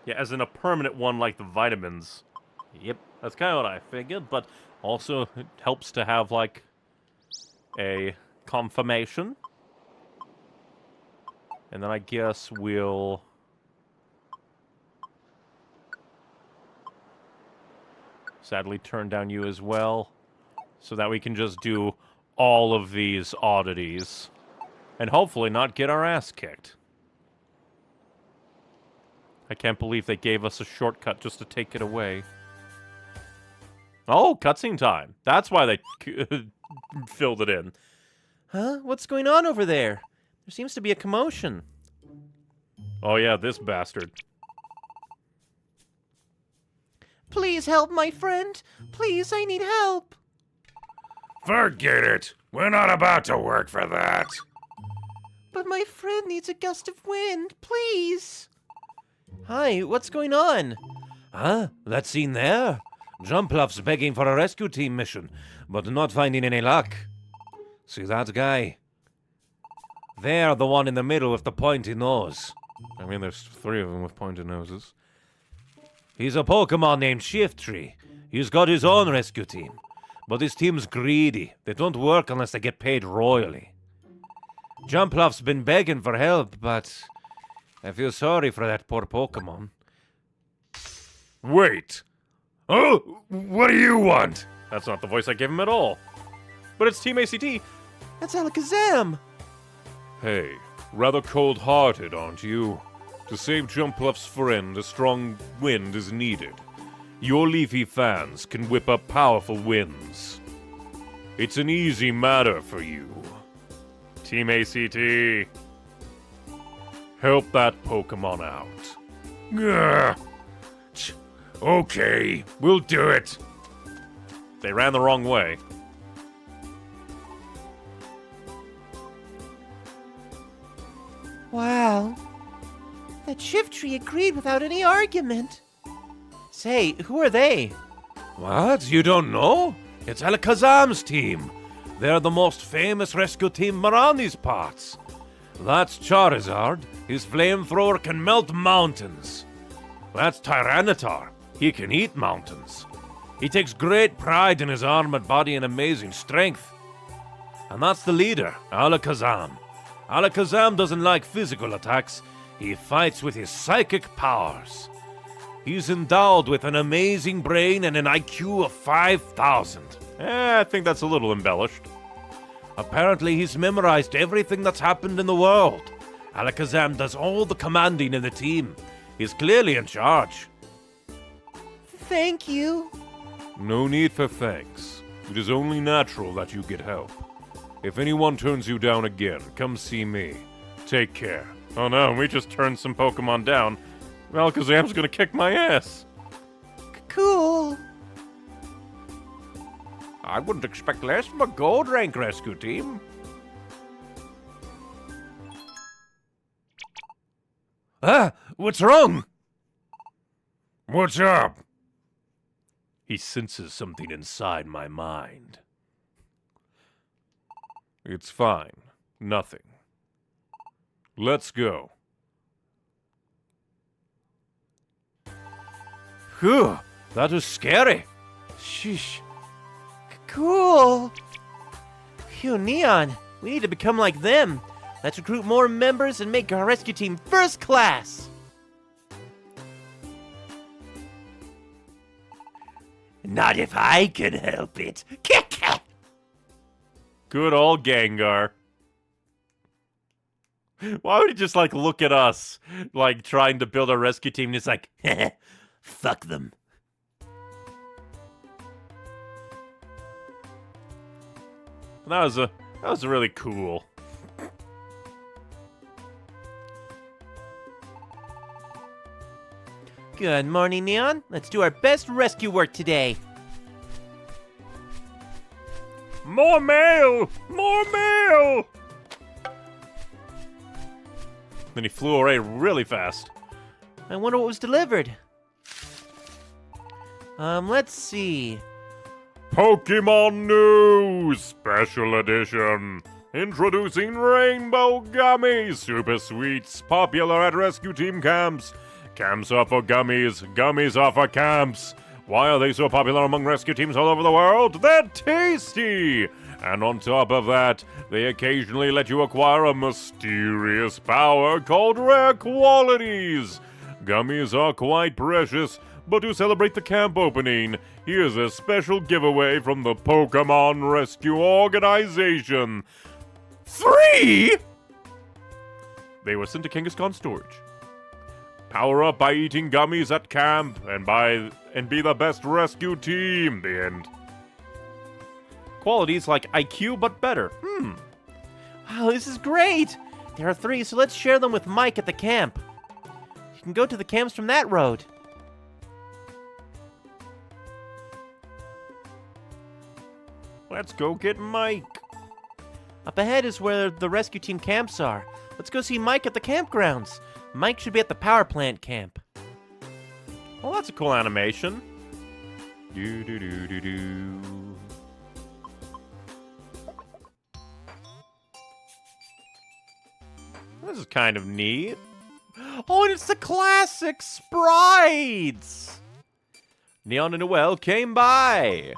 [SPEAKER 1] Yeah, as in a permanent one like the vitamins. Yep, that's kind of what I figured, but also it helps to have, like, a confirmation. And then I guess we'll... sadly turn down you as well, so that we can just do all of these oddities. And hopefully not get our ass kicked. I can't believe they gave us a shortcut just to take it away. Oh, cutscene time. That's why they filled it in.
[SPEAKER 2] Huh? What's going on over there? There seems to be a commotion.
[SPEAKER 1] Oh yeah, this bastard.
[SPEAKER 2] Please help my friend. Please, I need help.
[SPEAKER 3] Forget it. We're not about to work for that.
[SPEAKER 2] But my friend needs a gust of wind. Please. Hi, what's going on?
[SPEAKER 1] Huh? That scene there? Jumpluff's begging for a rescue team mission, but not finding any luck. See that guy? They're the one in the middle with the pointy nose. I mean, there's 3 of them with pointy noses. He's a Pokemon named Shiftry. He's got his own rescue team. But his team's greedy. They don't work unless they get paid royally. Jumpluff's been begging for help, but I feel sorry for that poor Pokemon.
[SPEAKER 3] Wait. Oh, what do you want?
[SPEAKER 1] That's not the voice I gave him at all. But it's Team ACT.
[SPEAKER 2] That's Alakazam.
[SPEAKER 3] Hey, rather cold-hearted, aren't you? To save Jumpluff's friend, a strong wind is needed. Your Leafy fans can whip up powerful winds. It's an easy matter for you. Team ACT, help that Pokemon out. Ugh. Okay, we'll do it.
[SPEAKER 1] They ran the wrong way.
[SPEAKER 2] Wow. That Shiftry agreed without any argument. Say, who are they?
[SPEAKER 1] What? You don't know? It's Alakazam's team. They're the most famous rescue team around these parts. That's Charizard. His flamethrower can melt mountains. That's Tyranitar. He can eat mountains. He takes great pride in his armored body and amazing strength. And that's the leader, Alakazam. Alakazam doesn't like physical attacks. He fights with his psychic powers. He's endowed with an amazing brain and an IQ of 5,000.
[SPEAKER 3] I think that's a little embellished.
[SPEAKER 1] Apparently, he's memorized everything that's happened in the world. Alakazam does all the commanding in the team. He's clearly in charge.
[SPEAKER 2] Thank you.
[SPEAKER 3] No need for thanks. It is only natural that you get help. If anyone turns you down again, come see me. Take care.
[SPEAKER 1] Oh no, we just turned some Pokemon down. Alakazam's gonna kick my ass.
[SPEAKER 2] Cool.
[SPEAKER 4] I wouldn't expect less from a gold rank rescue team.
[SPEAKER 1] Ah, what's wrong?
[SPEAKER 3] What's up?
[SPEAKER 1] He senses something inside my mind.
[SPEAKER 3] It's fine. Nothing. Let's go.
[SPEAKER 1] Phew, that was scary.
[SPEAKER 2] Sheesh. Cool. Phew, Neon. We need to become like them. Let's recruit more members and make our rescue team first class. Not if I can help it.
[SPEAKER 1] Good old Gengar. Why would he just, like, look at us, like, trying to build a rescue team, and he's like, fuck them. That was really cool.
[SPEAKER 2] Good morning, Neon. Let's do our best rescue work today.
[SPEAKER 1] More mail! More mail! Then he flew away really fast.
[SPEAKER 2] I wonder what was delivered. Let's see.
[SPEAKER 3] Pokemon News Special Edition. Introducing Rainbow Gummies. Super sweets. Popular at rescue team camps. Camps are for gummies. Gummies are for camps. Why are they so popular among rescue teams all over the world? They're tasty! And on top of that, they occasionally let you acquire a mysterious power called Rare Qualities. Gummies are quite precious, but to celebrate the camp opening, here's a special giveaway from the Pokemon Rescue Organization. 3! They were sent to Kangaskhan storage. Power up by eating gummies at camp and be the best rescue team. The end.
[SPEAKER 1] Qualities like IQ, but better.
[SPEAKER 2] Wow, this is great. There are 3, so let's share them with Mike at the camp. You can go to the camps from that road.
[SPEAKER 1] Let's go get Mike.
[SPEAKER 2] Up ahead is where the rescue team camps are. Let's go see Mike at the campgrounds. Mike should be at the power plant camp.
[SPEAKER 1] Well, that's a cool animation. Do do do do do. This is kind of neat. Oh, and it's the classic sprites! Neon and Noel came by.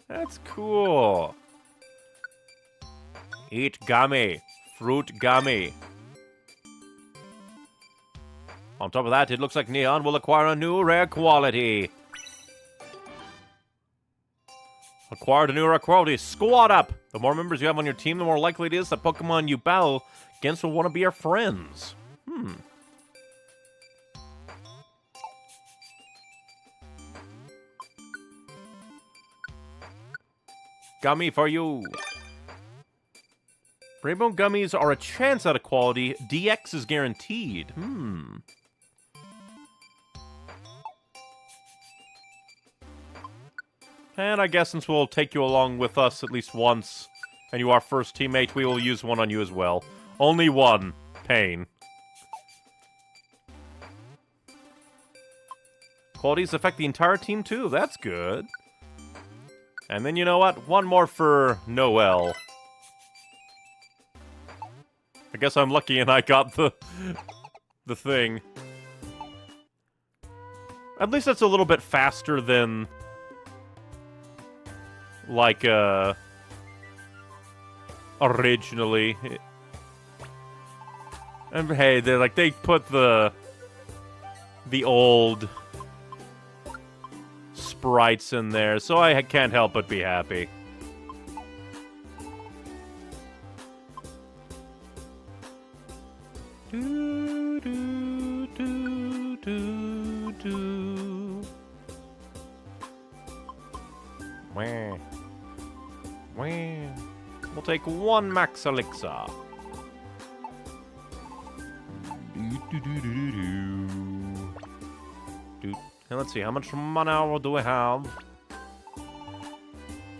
[SPEAKER 1] That's cool. Eat gummy. Fruit gummy. On top of that, it looks like Neon will acquire a new rare quality. Acquired a new rare quality. Squad up! The more members you have on your team, the more likely it is that Pokemon you battle against will want to be your friends. Gummy for you. Rainbow gummies are a chance at a quality. DX is guaranteed. And I guess since we'll take you along with us at least once, and you are first teammate, we will use one on you as well. Only one. Pain. Qualities affect the entire team too. That's good. And then you know what? One more for Noel. I guess I'm lucky and I got the thing. At least that's a little bit faster than like originally. And hey, they put the old sprites in there, so I can't help but be happy. Do, do, do, do, do. Wah. Wah. We'll take one max elixir. Do, do, do, do, do. Do. And let's see, how much money do I have?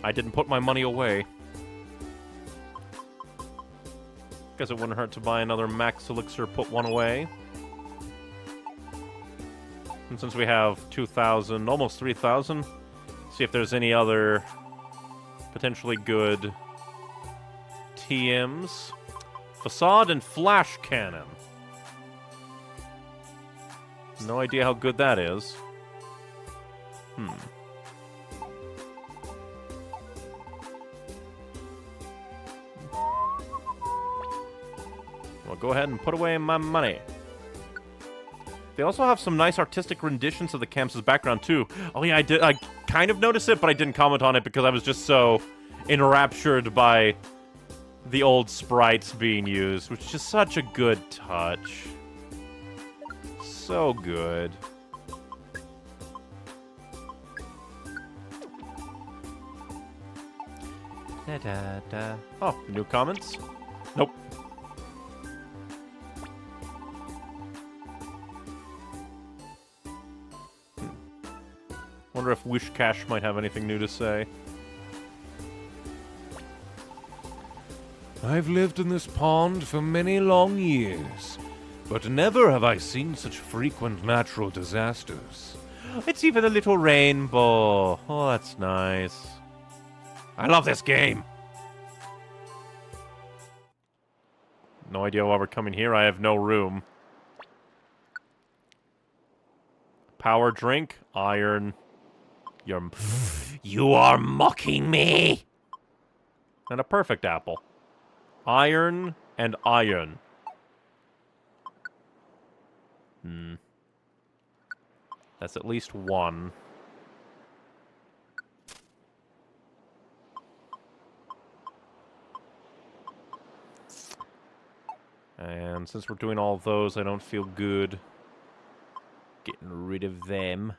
[SPEAKER 1] I didn't put my money away. Guess it wouldn't hurt to buy another max elixir, put one away. And since we have 2,000, almost 3,000, see if there's any other potentially good TMs. Facade and Flash Cannon. No idea how good that is. Well, go ahead and put away my money. They also have some nice artistic renditions of the camp's background, too. Oh, yeah, I kind of noticed it, but I didn't comment on it because I was just so enraptured by the old sprites being used, which is just such a good touch. So good. Da, da, da. Oh, new comments? Nope. Wonder if Wishcash might have anything new to say.
[SPEAKER 3] I've lived in this pond for many long years, but never have I seen such frequent natural disasters.
[SPEAKER 1] It's even a little rainbow. Oh, that's nice. I love this game. No idea why we're coming here. I have no room. Power drink, iron. You are mocking me. And a perfect apple. Iron and iron. That's at least one. And since we're doing all of those, I don't feel good getting rid of them.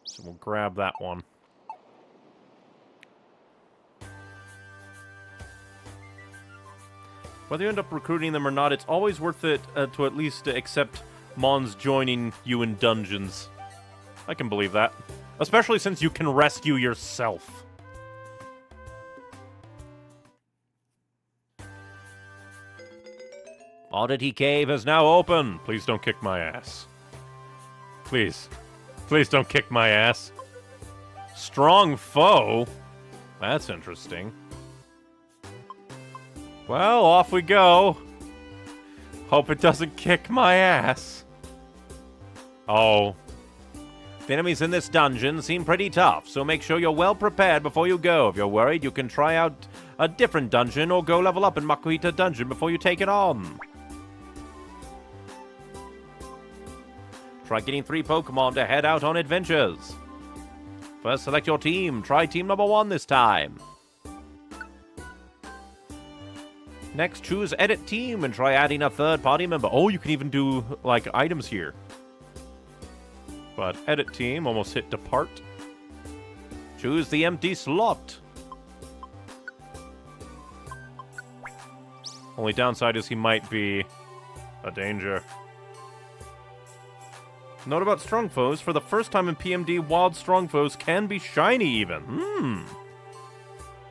[SPEAKER 1] So we'll grab that one. Whether you end up recruiting them or not, it's always worth it to at least accept Mons joining you in dungeons. I can believe that. Especially since you can rescue yourself. Oddity Cave is now open. Please don't kick my ass. Please. Please don't kick my ass. Strong foe? That's interesting. Well, off we go. Hope it doesn't kick my ass. Oh. The enemies in this dungeon seem pretty tough, so make sure you're well prepared before you go. If you're worried, you can try out a different dungeon or go level up in Makuhita Dungeon before you take it on. Try getting 3 Pokemon to head out on adventures. First, select your team. Try team number 1 this time. Next, choose edit team and try adding a third party member. Oh, you can even do, like, items here. But edit team, almost hit depart. Choose the empty slot. Only downside is he might be a danger. Note about strong foes. For the first time in PMD, wild strong foes can be shiny even.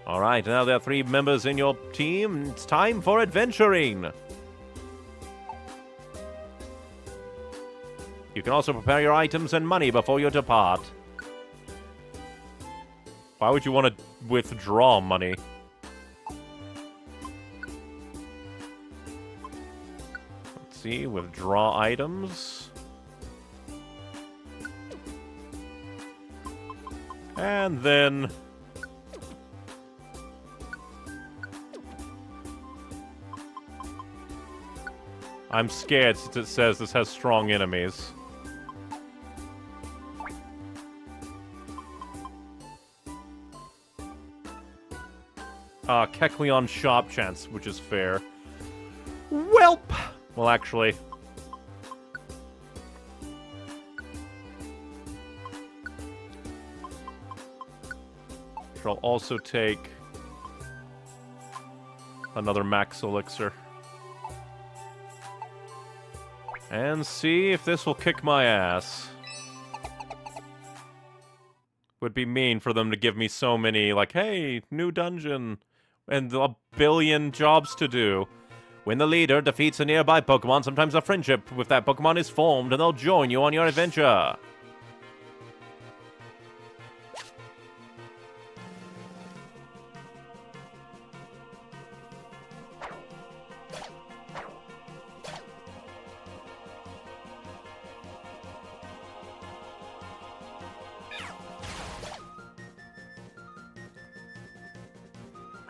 [SPEAKER 1] Alright, now there are 3 members in your team. It's time for adventuring. You can also prepare your items and money before you depart. Why would you want to withdraw money? Let's see, withdraw items. And then... I'm scared since it says this has strong enemies. Kecleon Shop Chance, which is fair. Welp! Well, actually... I'll also take another Max Elixir. And see if this will kick my ass. Would be mean for them to give me so many, like, hey, new dungeon, and a billion jobs to do. When the leader defeats a nearby Pokemon, sometimes a friendship with that Pokemon is formed, and they'll join you on your adventure.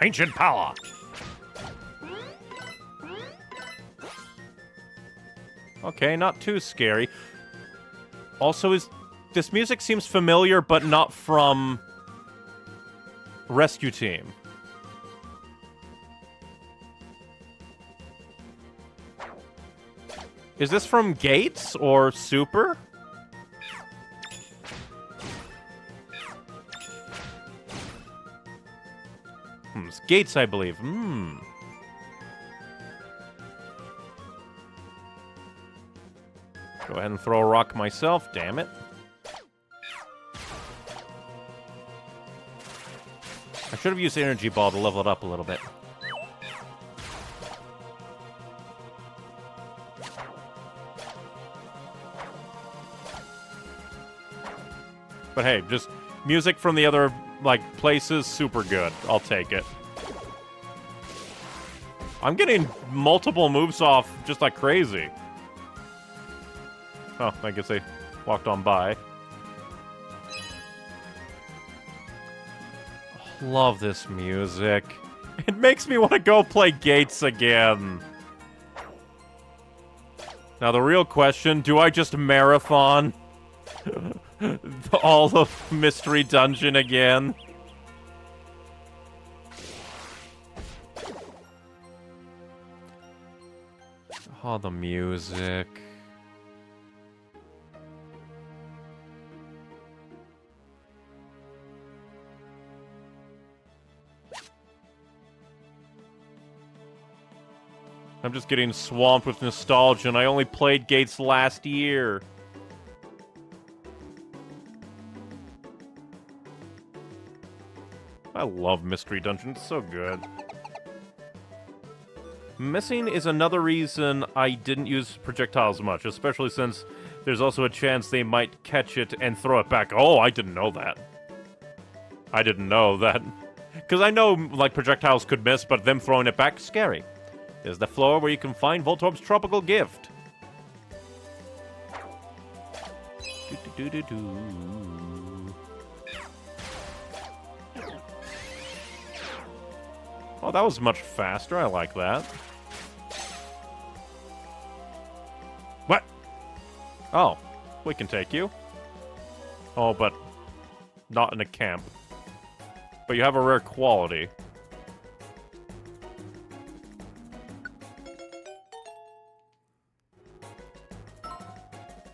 [SPEAKER 1] Ancient power. Okay, not too scary. Also, this music seems familiar, but not from Rescue Team. Is this from Gates or Super? It's Gates, I believe. Go ahead and throw a rock myself, damn it. I should have used the energy ball to level it up a little bit. But hey, just music from the other, like, places, super good. I'll take it. I'm getting multiple moves off just like crazy. Oh, I guess they walked on by. Love this music. It makes me want to go play Gates again. Now the real question, do I just marathon all of Mystery Dungeon again? Oh, the music. I'm just getting swamped with nostalgia, and I only played Gates last year. I love Mystery Dungeon. It's so good. Missing is another reason I didn't use projectiles much, especially since there's also a chance they might catch it and throw it back. Oh, I didn't know that. I didn't know that. Because I know, like, projectiles could miss, but them throwing it back, scary. There's the floor where you can find Voltorb's tropical gift. Oh, that was much faster. I like that. What? Oh, we can take you. Oh, but not in a camp. But you have a rare quality.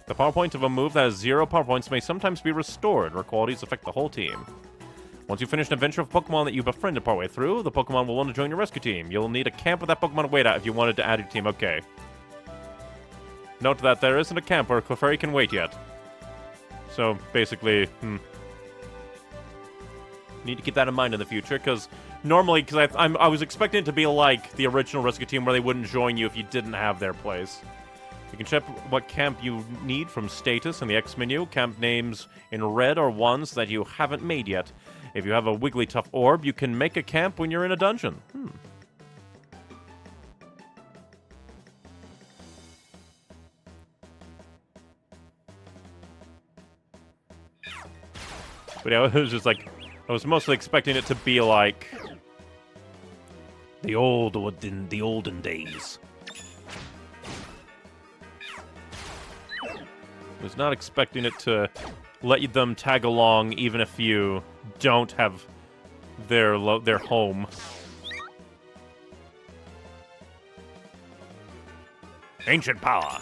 [SPEAKER 1] The power point of a move that has 0 power points may sometimes be restored, where qualities affect the whole team. Once you finish an adventure of Pokemon that you befriended partway through, the Pokemon will want to join your rescue team. You'll need a camp with that Pokemon to wait at if you wanted to add your team. Okay. Note that there isn't a camp where Clefairy can wait yet. So, basically, need to keep that in mind in the future, because normally, I was expecting it to be like the original rescue team where they wouldn't join you if you didn't have their place. You can check what camp you need from status in the X menu. Camp names in red are ones that you haven't made yet. If you have a Wigglytuff orb, you can make a camp when you're in a dungeon. But yeah, it was just like, I was mostly expecting it to be like the olden days. I was not expecting it to let them tag along even if you don't have their home. Ancient power.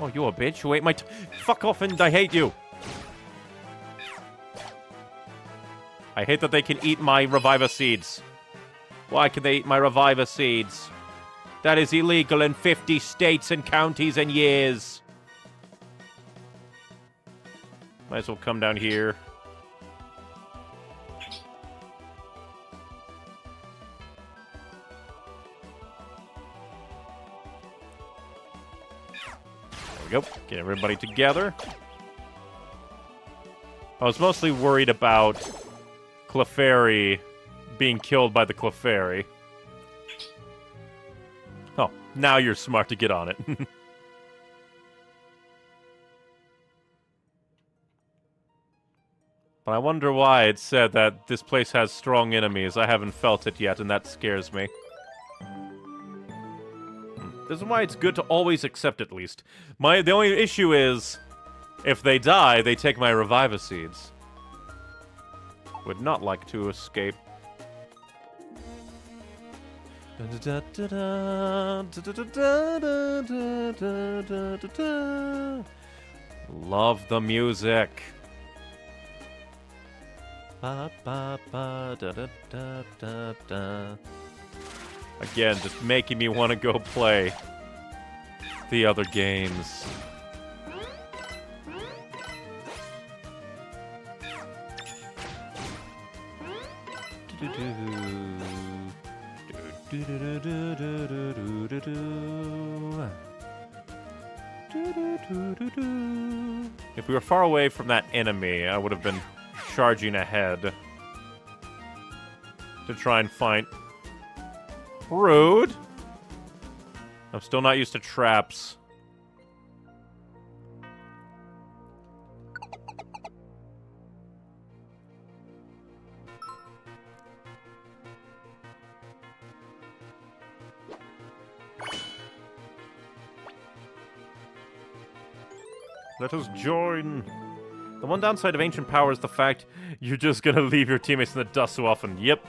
[SPEAKER 1] Oh, you a bitch. You ate my fuck off and I hate you. I hate that they can eat my Reviva seeds. Why can they eat my Reviva seeds? That is illegal in 50 states and counties and years. Might as well come down here. There we go. Get everybody together. I was mostly worried about Clefairy being killed by the Clefairy. Oh, now you're smart to get on it. But I wonder why it said that this place has strong enemies. I haven't felt it yet, and that scares me. This is why it's good to always accept at least. The only issue is, if they die, they take my Reviva seeds. Would not like to escape. Love the music. Again, just making me want to go play the other games. If we were far away from that enemy, I would have been charging ahead to try and find... Rude! I'm still not used to traps. Let us join. The one downside of Ancient Power is the fact you're just gonna leave your teammates in the dust so often. Yep.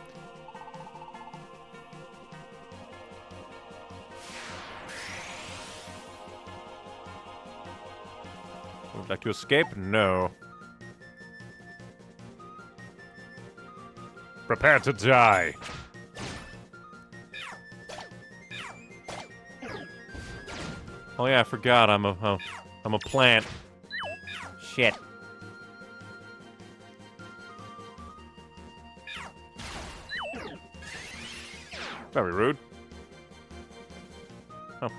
[SPEAKER 1] Would you like to escape? No. Prepare to die. Oh yeah, I forgot. I'm a plant.
[SPEAKER 2] Shit.
[SPEAKER 1] Very rude. Oh.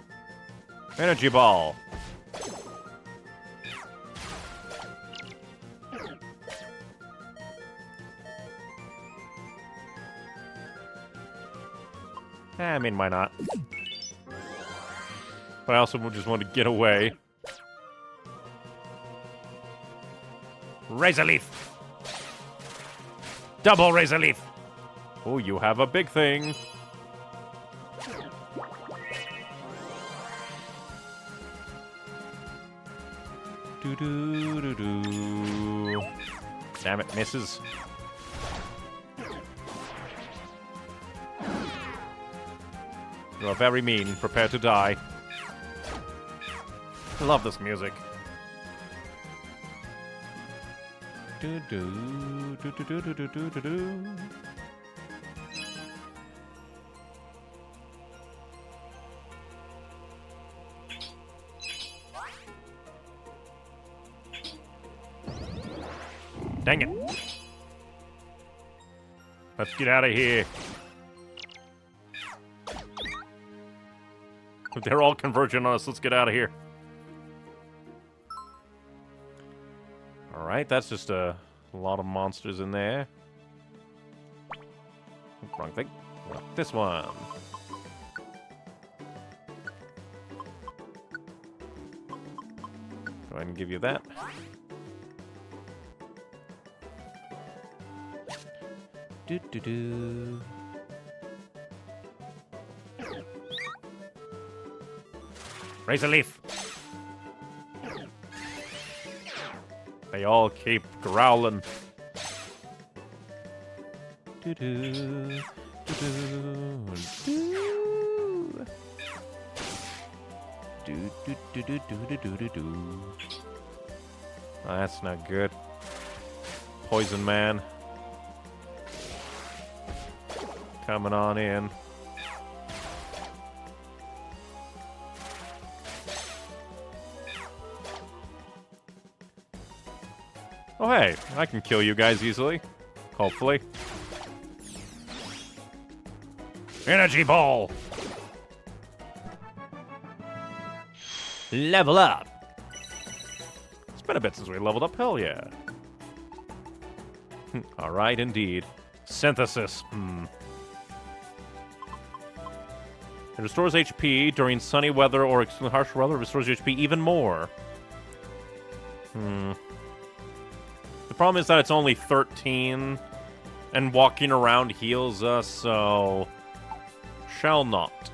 [SPEAKER 1] Energy ball. I mean, why not? But I also just want to get away. Razor leaf. Double razor leaf. Oh, you have a big thing. Do. Damn it, misses. You are very mean. Prepare to die. I love this music. Do. Dang it. Let's get out of here. They're all converging on us. Let's get out of here. Alright, that's just a lot of monsters in there. Wrong thing. This one. Go ahead and give you that. Do. Raise a leaf. They all keep growling. Do. Oh, that's not good. Poison Man. Coming on in. Oh, hey, I can kill you guys easily. Hopefully. Energy ball!
[SPEAKER 2] Level up.
[SPEAKER 1] It's been a bit since we leveled up. Hell yeah. Alright, indeed. Synthesis. It restores HP during sunny weather or harsh weather. It restores HP even more. The problem is that it's only 13, and walking around heals us, so... Shall not.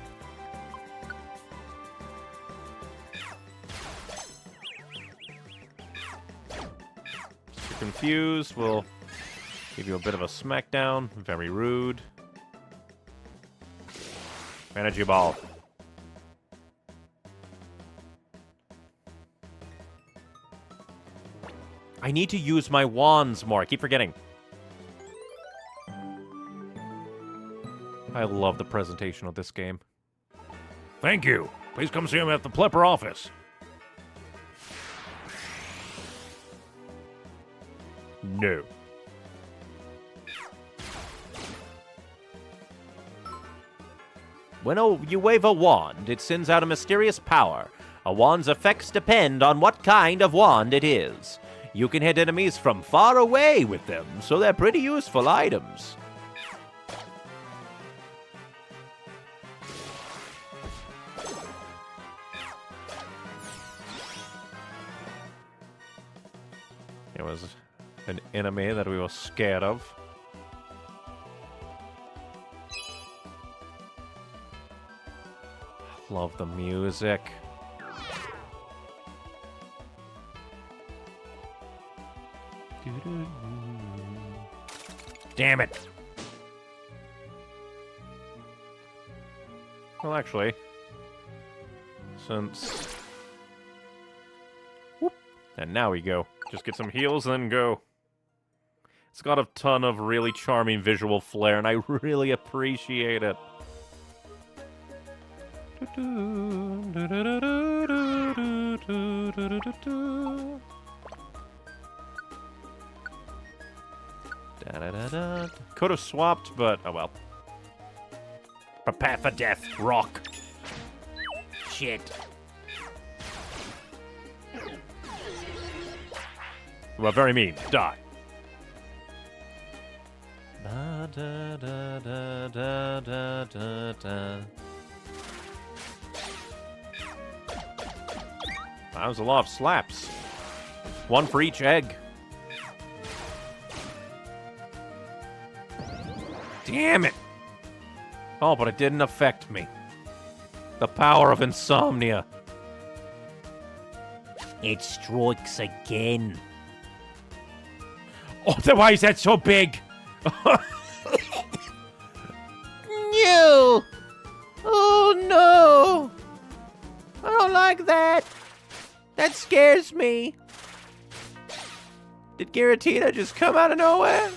[SPEAKER 1] If you're confused, we'll give you a bit of a smackdown. Very rude. Energy ball. I need to use my wands more. I keep forgetting. I love the presentation of this game.
[SPEAKER 3] Thank you. Please come see him at the Plepper office.
[SPEAKER 1] No.
[SPEAKER 2] When you wave a wand, it sends out a mysterious power. A wand's effects depend on what kind of wand it is. You can hit enemies from far away with them, so they're pretty useful items.
[SPEAKER 1] It was an enemy that we were scared of. Love the music. Damn it! Well, actually, since... Whoop! And now we go. Just get some heals and then go. It's got a ton of really charming visual flair, and I really appreciate it. Could have swapped, but oh well. Prepare for death, rock.
[SPEAKER 2] Shit.
[SPEAKER 1] Well, very mean. Die. That was a lot of slaps. One for each egg. Damn it! Oh, but it didn't affect me. The power of insomnia.
[SPEAKER 2] It strikes again.
[SPEAKER 1] Oh, then why is that so big?
[SPEAKER 2] No! Oh no! I don't like that. That scares me. Did Giratina just come out of nowhere?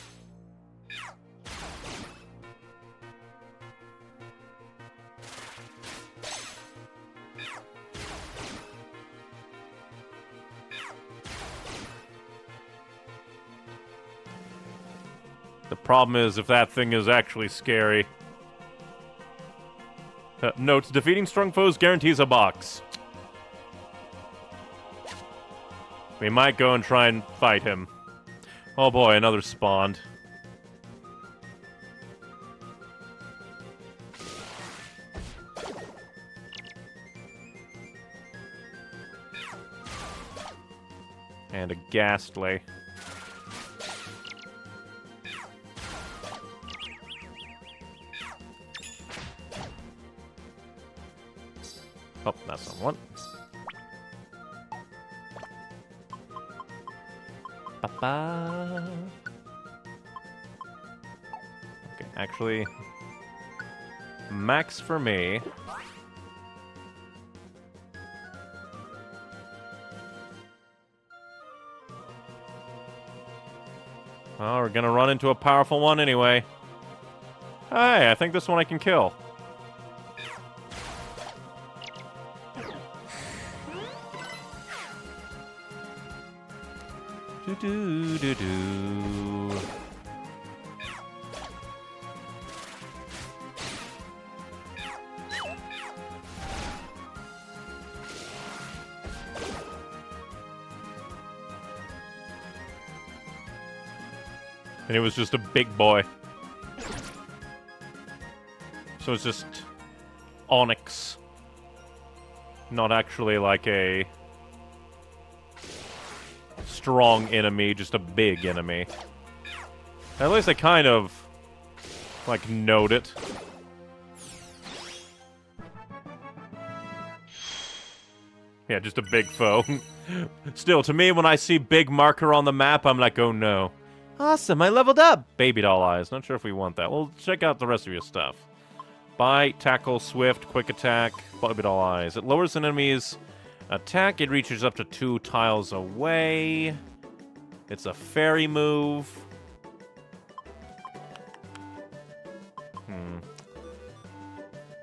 [SPEAKER 1] The problem is if that thing is actually scary. Notes, defeating strong foes guarantees a box. We might go and try and fight him. Oh boy, another spawned. And a ghastly. Oh, that's not one. Ba-ba. Okay, actually, max for me. Well, we're gonna run into a powerful one anyway. Hey, I think this one I can kill. Do-do-do-do. And it was just a big boy. So it's just Onyx. Not actually like a strong enemy, just a big enemy. At least I kind of, like, note it. Yeah, just a big foe. Still, to me, when I see big marker on the map, I'm like, oh no.
[SPEAKER 2] Awesome, I leveled up.
[SPEAKER 1] Baby doll eyes. Not sure if we want that. Well, check out the rest of your stuff. Bite, tackle, swift, quick attack, baby doll eyes. It lowers an enemy's attack. It reaches up to 2 tiles away. It's a fairy move.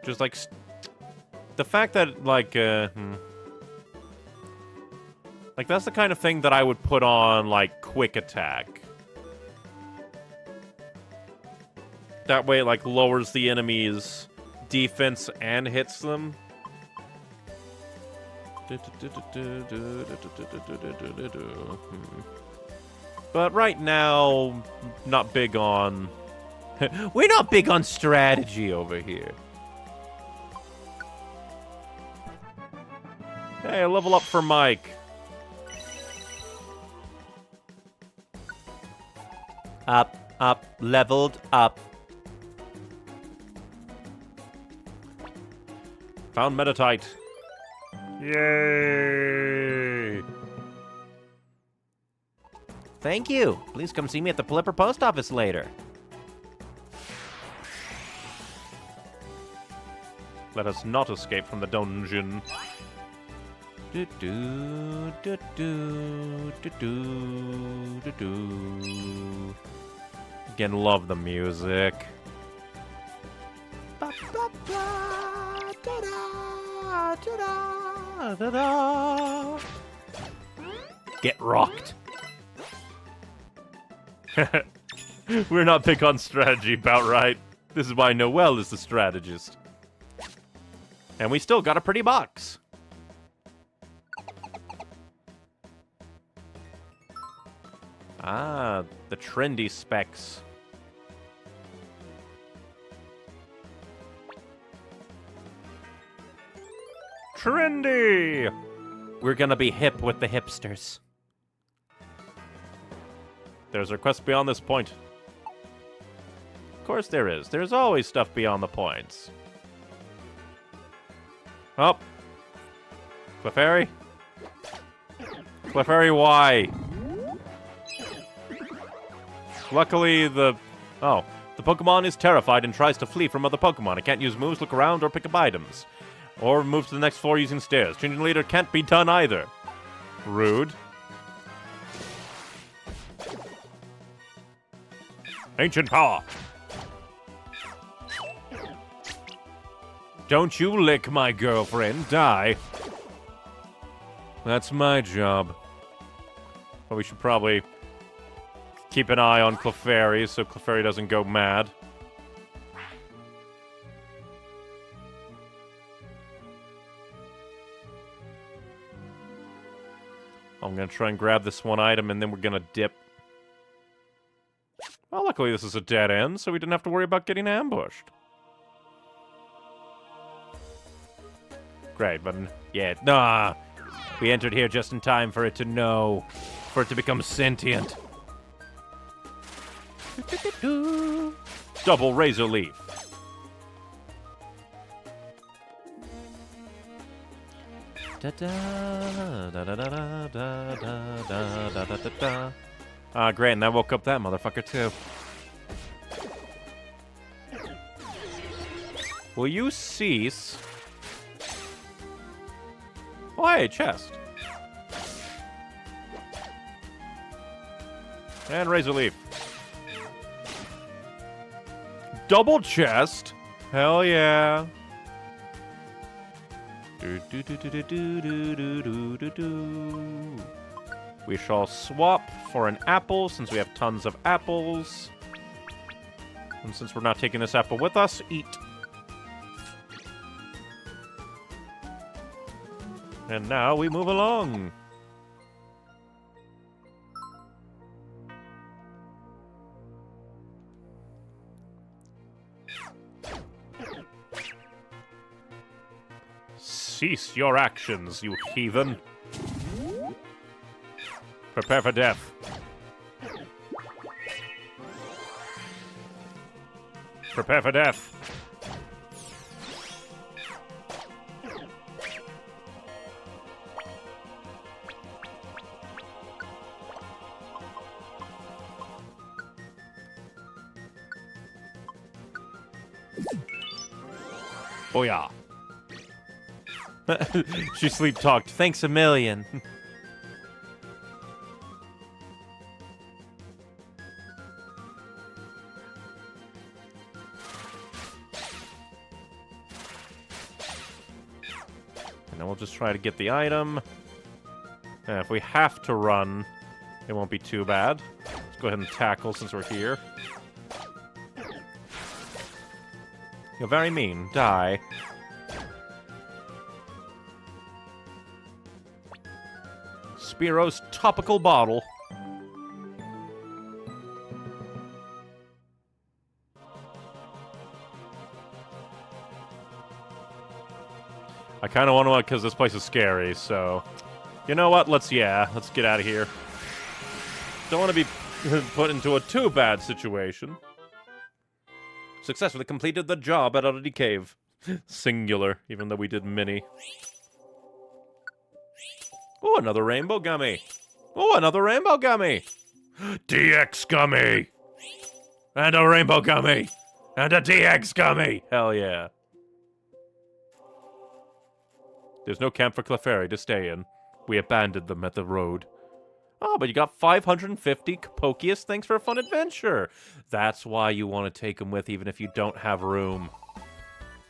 [SPEAKER 1] Just like the fact that like like that's the kind of thing that I would put on like quick attack. That way it like lowers the enemy's defense and hits them. But right now, not big on... We're not big on strategy over here. Hey, level up for Mike.
[SPEAKER 2] Up, leveled up.
[SPEAKER 1] Found Metatite. Yay!
[SPEAKER 2] Thank you. Please come see me at the Flipper Post Office later.
[SPEAKER 1] Let us not escape from the dungeon.
[SPEAKER 2] Do do do do do do do do.
[SPEAKER 1] Again, love the music. Get rocked. We're not big on strategy, about right. This is why Noelle is the strategist. And we still got a pretty box. Ah, the trendy specs. Trendy! We're gonna be hip with the hipsters. There's a quest beyond this point. Of course there is. There's always stuff beyond the points. Oh. Clefairy? Clefairy, why? Luckily, the Pokemon is terrified and tries to flee from other Pokemon. It can't use moves, look around, or pick up items. Or move to the next floor using stairs. Changing leader can't be done either. Rude. Ancient power. Don't you lick my girlfriend. Die. That's my job. But we should probably keep an eye on Clefairy so Clefairy doesn't go mad. I'm gonna try and grab this one item and then we're gonna dip. Well, luckily this is a dead end, so we didn't have to worry about getting ambushed. Great, but yeah, nah. We entered here just in time for it to know, for it to become sentient. Double Razor Leaf. Ah, great, and that woke up that motherfucker too. Will you cease? Oh, hey, chest. And Razor Leaf. Double chest? Hell yeah. We shall swap for an apple since we have tons of apples. And since we're not taking this apple with us, eat. And now we move along. Cease your actions, you heathen. Prepare for death. Prepare for death. Booyah. She sleep-talked. Thanks a million. And then we'll just try to get the item. And if we have to run, it won't be too bad. Let's go ahead and tackle since we're here. You're very mean. Die. Spiro's topical bottle. I kind of want to, because this place is scary, so... You know what? Let's get out of here. Don't want to be put into a too bad situation. Successfully completed the job at Oddity Cave. Singular, even though we did many. Oh, another rainbow gummy. Oh, another rainbow gummy. DX gummy. And a rainbow gummy. And a DX gummy. Hell yeah. There's no camp for Clefairy to stay in. We abandoned them at the road. Oh, but you got 550 Pokius. Thanks for a fun adventure. That's why you want to take them with even if you don't have room.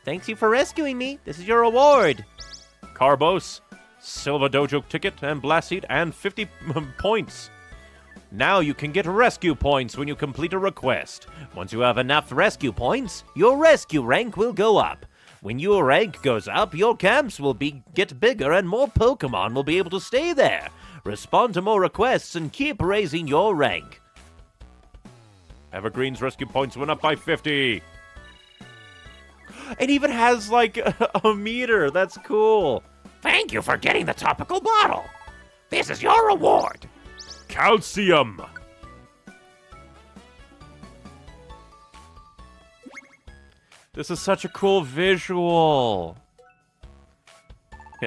[SPEAKER 2] Thanks you for rescuing me. This is your reward.
[SPEAKER 1] Carbos, Silver Dojo ticket, and Blast and 50 points. Now you can get rescue points when you complete a request. Once you have enough rescue points, your rescue rank will go up. When your rank goes up, your camps will get bigger and more Pokemon will be able to stay there. Respond to more requests and keep raising your rank. Evergreen's rescue points went up by 50. It even has, like, a meter. That's cool.
[SPEAKER 4] Thank you for getting the topical bottle. This is your reward.
[SPEAKER 1] Calcium. This is such a cool visual.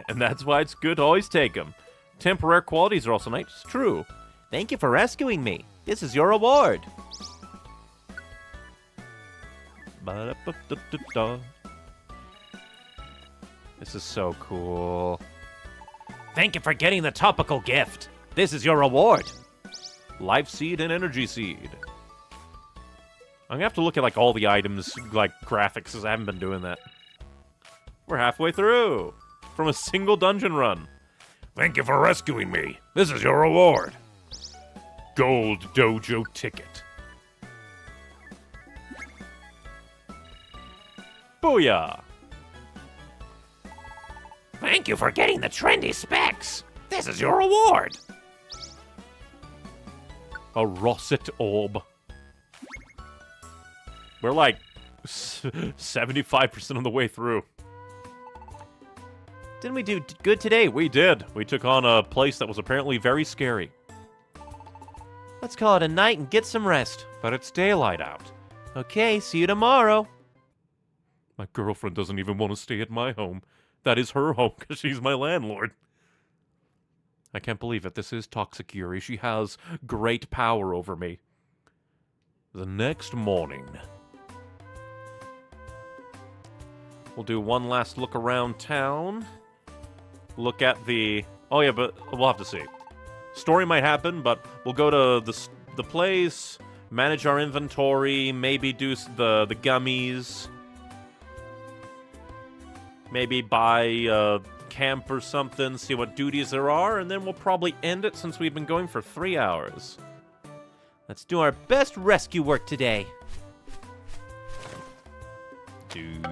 [SPEAKER 1] And that's why it's good to always take them. Temporary qualities are also nice. True.
[SPEAKER 2] Thank you for rescuing me. This is your reward.
[SPEAKER 1] Ba-da-ba-da-da-da. This is so cool.
[SPEAKER 4] Thank you for getting the topical gift. This is your reward.
[SPEAKER 1] Life Seed and Energy Seed. I'm gonna have to look at, like, all the items, like, graphics, because I haven't been doing that. We're halfway through. From a single dungeon run.
[SPEAKER 3] Thank you for rescuing me. This is your reward.
[SPEAKER 1] Gold Dojo ticket. Booyah!
[SPEAKER 4] Thank you for getting the trendy specs. This is your reward.
[SPEAKER 1] A Rosset Orb. We're like 75% of the way through.
[SPEAKER 2] Didn't we do good today?
[SPEAKER 1] We did. We took on a place that was apparently very scary.
[SPEAKER 2] Let's call it a night and get some rest.
[SPEAKER 1] But it's daylight out.
[SPEAKER 2] Okay, see you tomorrow.
[SPEAKER 1] My girlfriend doesn't even want to stay at my home. That is her home because she's my landlord. I can't believe it. This is Toxic Yuri. She has great power over me. The next morning, we'll do one last look around town. Look at the... Oh yeah, but we'll have to see. Story might happen, but we'll go to the place, manage our inventory, maybe do the gummies. Maybe buy a camp or something, see what duties there are, and then we'll probably end it since we've been going for 3 hours.
[SPEAKER 2] Let's do our best rescue work today.
[SPEAKER 1] Do.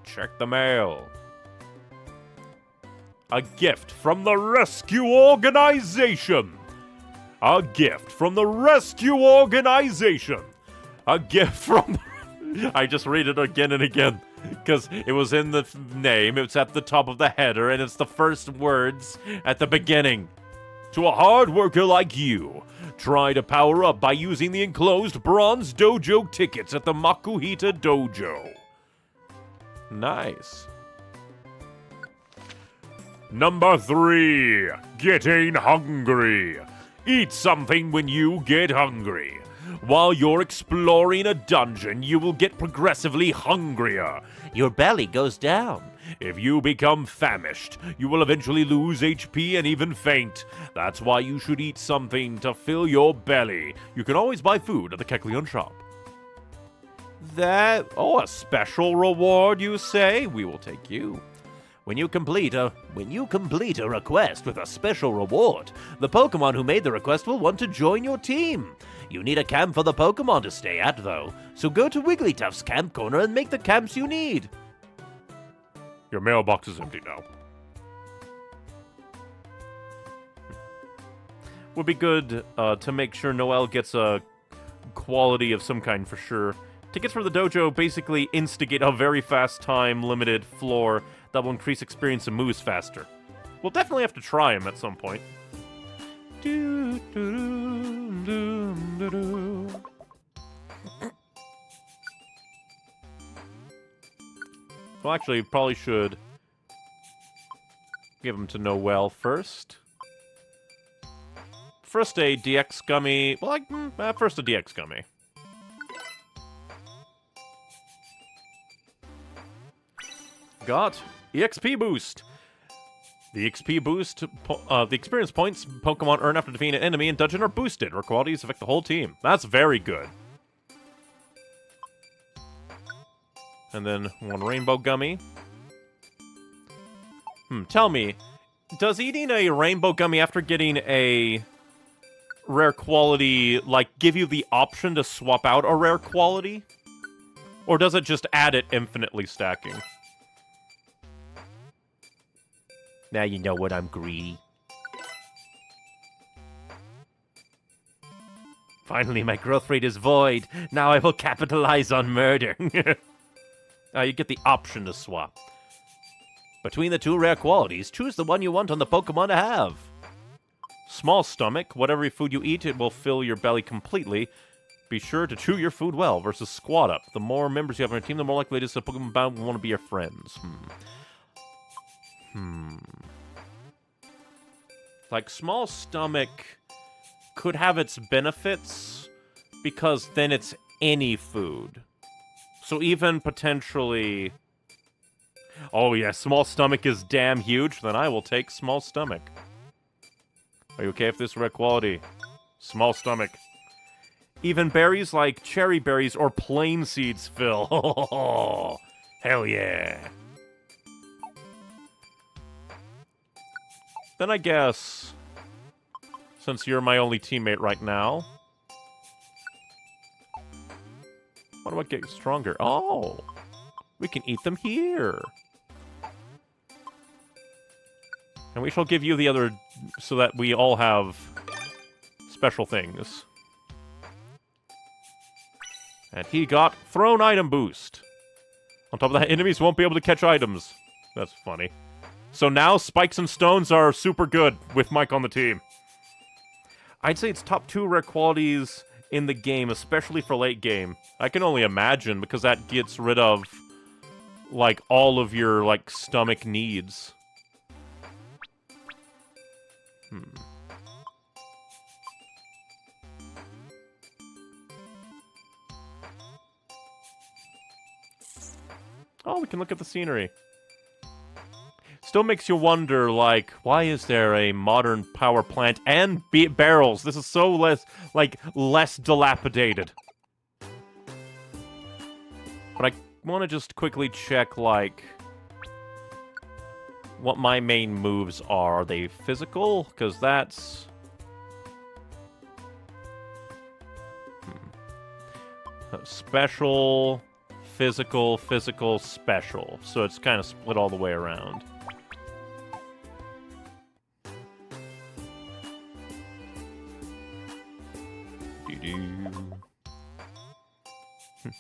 [SPEAKER 1] Check the mail. A gift from the rescue organization. A gift from the rescue organization. A gift from... I just read it again and again. Because it was in the name, it's at the top of the header, and it's the first words at the beginning. To a hard worker like you, try to power up by using the enclosed bronze dojo tickets at the Makuhita Dojo. Nice. Number 3, getting hungry. Eat something when you get hungry. While you're exploring a dungeon, you will get progressively hungrier.
[SPEAKER 2] Your belly goes down.
[SPEAKER 1] If you become famished, you will eventually lose HP and even faint. That's why you should eat something to fill your belly. You can always buy food at the Kecleon shop. A special reward, you say? We will take you. When you complete a request with a special reward, the Pokemon who made the request will want to join your team. You need a camp for the Pokemon to stay at, though, so go to Wigglytuff's camp corner and make the camps you need. Your mailbox is empty now. Would be good to make sure Noelle gets a quality of some kind for sure. Tickets for the dojo basically instigate a very fast time limited floor that will increase experience and moves faster. We'll definitely have to try them at some point. Well, actually, probably should give them to Noelle first. First a DX gummy. Well, first a DX gummy. got EXP boost. The XP boost, the experience points Pokemon earn after defeating an enemy in dungeon are boosted, or qualities affect the whole team. That's very good. And then one rainbow gummy. Tell me, does eating a rainbow gummy after getting a rare quality, like, give you the option to swap out a rare quality? Or does it just add it infinitely stacking?
[SPEAKER 2] Now you know what I'm greedy. Finally, my growth rate is void. Now I will capitalize on murder.
[SPEAKER 1] You get the option to swap.
[SPEAKER 2] Between the two rare qualities, choose the one you want on the Pokemon to have.
[SPEAKER 1] Small stomach. Whatever food you eat, it will fill your belly completely. Be sure to chew your food well versus squat up. The more members you have on your team, the more likely it is that Pokemon bound will want to be your friends. Like, small stomach could have its benefits because then it's any food. So even potentially... Oh yeah, small stomach is damn huge, then I will take small stomach. Are you okay with this red quality? Small stomach. Even berries like cherry berries or plain seeds fill. Hell yeah. Then I guess, since you're my only teammate right now, what about getting stronger? Oh, we can eat them here. And we shall give you the other so that we all have special things. And he got thrown item boost. On top of that, enemies won't be able to catch items. That's funny. So now spikes and stones are super good with Mike on the team. I'd say it's top 2 rare qualities in the game, especially for late game. I can only imagine because that gets rid of, like, all of your, like, stomach needs. Oh, we can look at the scenery. Still makes you wonder, like, why is there a modern power plant and barrels? This is so less dilapidated. But I want to just quickly check, like, what my main moves are. Are they physical? Because that's... Special, physical, physical, special. So it's kind of split all the way around.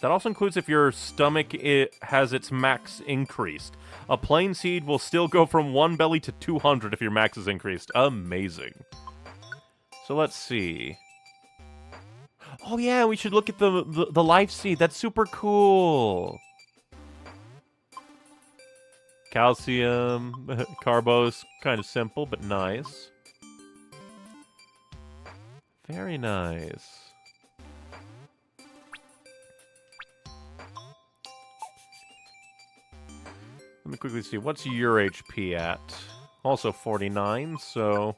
[SPEAKER 1] That also includes if your stomach has its max increased. A plain seed will still go from 1 belly to 200 if your max is increased. Amazing. So let's see. Oh yeah, we should look at the life seed. That's super cool. Calcium, carbos, kind of simple, but nice. Very nice. Let me quickly see. What's your HP at? Also 49, so...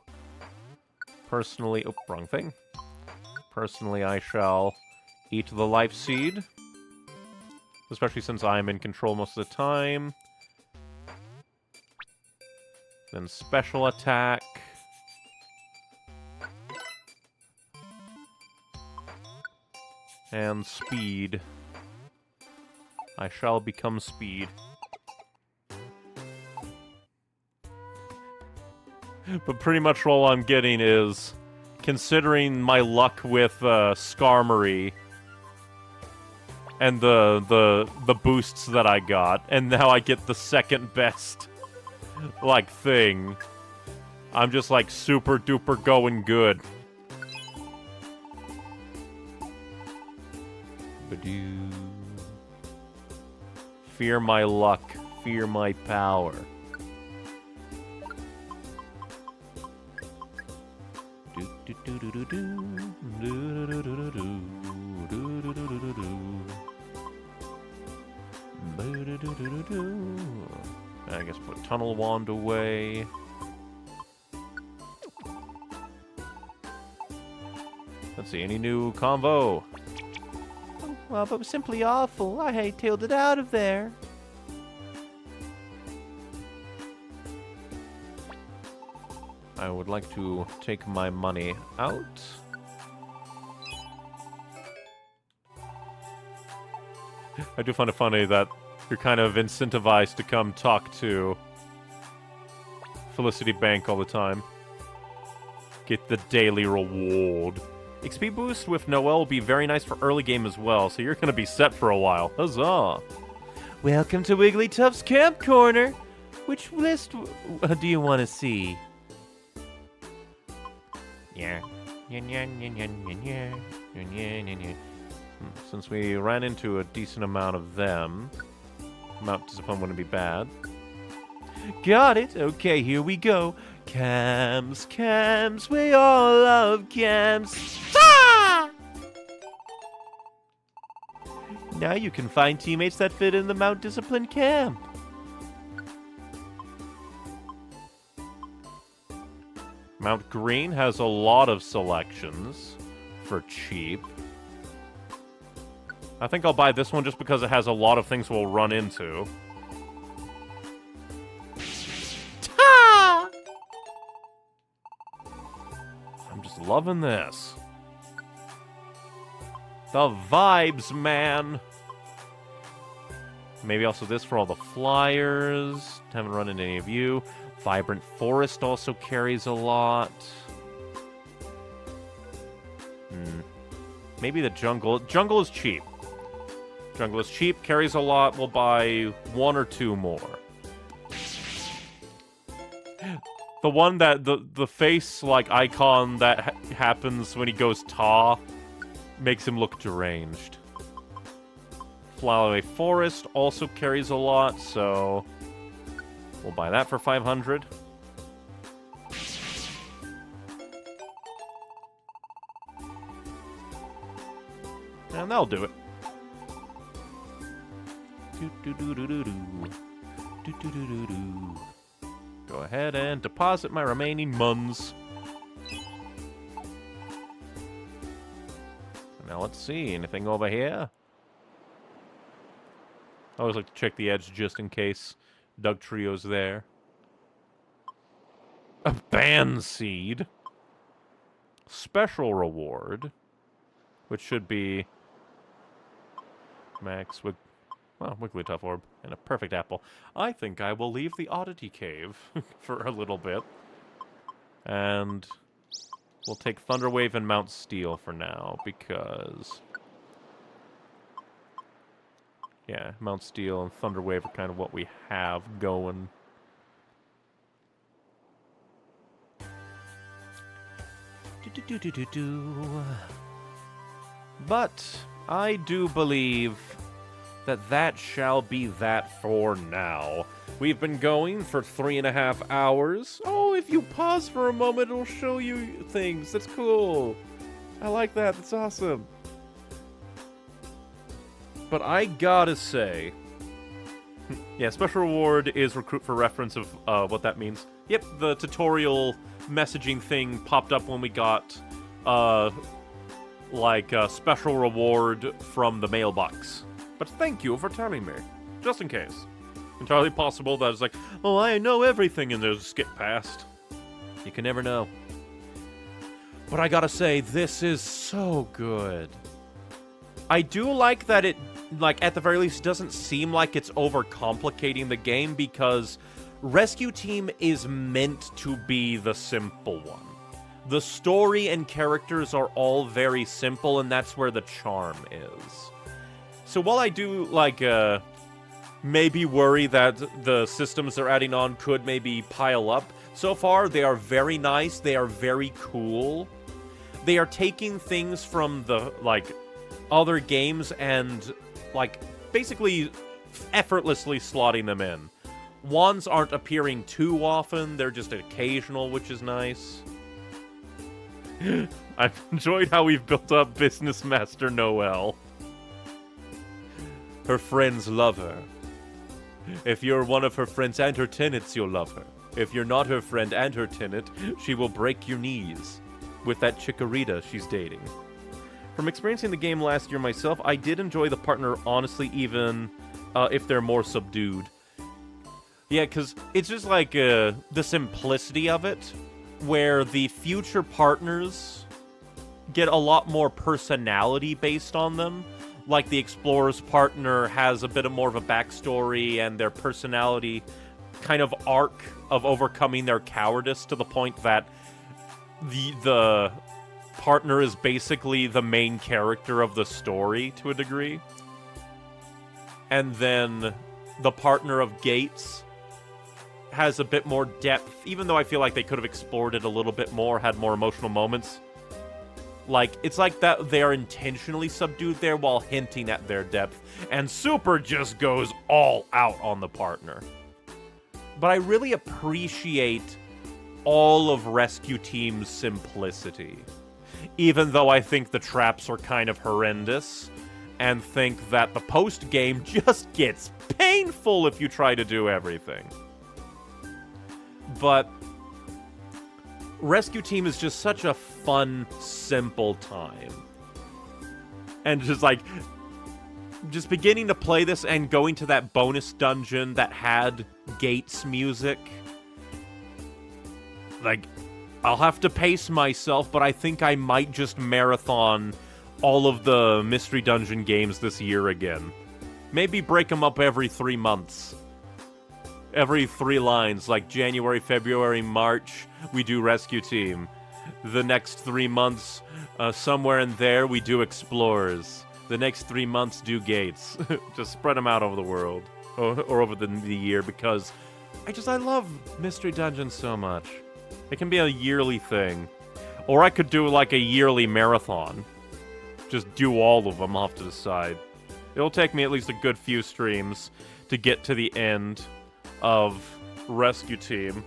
[SPEAKER 1] Personally... Oh, wrong thing. Personally, I shall eat the life seed. Especially since I'm in control most of the time. Then special attack. And speed. I shall become speed. But pretty much all I'm getting is, considering my luck with Skarmory and the boosts that I got, and now I get the second best, like, thing. I'm just, like, super duper going good. Badoo. Fear my luck, fear my power. I guess put Tunnel Wand away. Let's see, any new convo?
[SPEAKER 2] Well, that was simply awful. I hightailed it out of there.
[SPEAKER 1] I would like to take my money out. I do find it funny that you're kind of incentivized to come talk to Felicity Bank all the time. Get the daily reward. XP boost with Noelle will be very nice for early game as well, so you're going to be set for a while. Huzzah!
[SPEAKER 2] Welcome to Wigglytuff's Camp Corner. Which list do you want to see?
[SPEAKER 1] Yeah. Since we ran into a decent amount of them, Mount Discipline wouldn't be bad.
[SPEAKER 2] Got it. Okay, here we go. Cams, cams, we all love cams. Ah! Now you can find teammates that fit in the Mount Discipline camp.
[SPEAKER 1] Mount Green has a lot of selections for cheap. I think I'll buy this one just because it has a lot of things we'll run into.
[SPEAKER 2] Ta!
[SPEAKER 1] I'm just loving this. The vibes, man. Maybe also this for all the flyers. Haven't run into any of you. Vibrant Forest also carries a lot. Maybe the jungle. Jungle is cheap. Jungle is cheap, carries a lot. We'll buy one or two more. The one that the face like icon that happens when he goes ta makes him look deranged. Flowery Forest also carries a lot, so we'll buy that for 500. And that'll do it. Go ahead and deposit my remaining muns. Now let's see, anything over here? I always like to check the edge just in case Doug Trio's there. A band seed. Special reward. Which should be Max with Wigglytuff Orb and a perfect apple. I think I will leave the Oddity Cave for a little bit. And we'll take Thunderwave and Mount Steel for now, because yeah, Mount Steel and Thunderwave are kind of what we have going. But I do believe that shall be that for now. We've been going for 3.5 hours. Oh, if you pause for a moment, it'll show you things. That's cool. I like that. That's awesome. But I gotta say, yeah, special reward is recruit for reference of what that means. Yep, the tutorial messaging thing popped up when we got special reward from the mailbox. But thank you for telling me, just in case. Entirely possible that it's like, oh, I know everything, and there's a skip past. You can never know. But I gotta say, this is so good. I do like that it, at the very least, doesn't seem like it's overcomplicating the game, because Rescue Team is meant to be the simple one. The story and characters are all very simple, and that's where the charm is. So while I do, maybe worry that the systems they're adding on could maybe pile up, so far they are very nice, they are very cool. They are taking things from the, other games and, basically effortlessly slotting them in. Wands aren't appearing too often, they're just occasional, which is nice. I've enjoyed how we've built up Business Master Noelle. Her friends love her. If you're one of her friends and her tenants, you'll love her. If you're not her friend and her tenant, she will break your knees with that chikorita she's dating. From experiencing the game last year myself, I did enjoy the partner, honestly, even if they're more subdued. Yeah, because it's just like the simplicity of it, where the future partners get a lot more personality based on them. Like the explorer's partner has a bit of more of a backstory, and their personality kind of arc of overcoming their cowardice to the point that the partner is basically the main character of the story to a degree. And then the partner of Gates has a bit more depth, even though I feel like they could have explored it a little bit more, had more emotional moments. Like, it's like that they're intentionally subdued there while hinting at their depth. And Super just goes all out on the partner. But I really appreciate all of Rescue Team's simplicity. Even though I think the traps are kind of horrendous, and think that the post-game just gets painful if you try to do everything. But Rescue Team is just such a fun, simple time. And just beginning to play this and going to that bonus dungeon that had Gates music. Like, I'll have to pace myself, but I think I might just marathon all of the Mystery Dungeon games this year again. Maybe break them up every 3 months. Every 3 lines, like January, February, March, we do Rescue Team. The next 3 months, somewhere in there, we do Explorers. The next 3 months, do Gates. Just spread them out over the world. Or over the year, because I love Mystery Dungeon so much. It can be a yearly thing. Or I could do like a yearly marathon. Just do all of them, I'll have to decide. It'll take me at least a good few streams to get to the end of Rescue Team.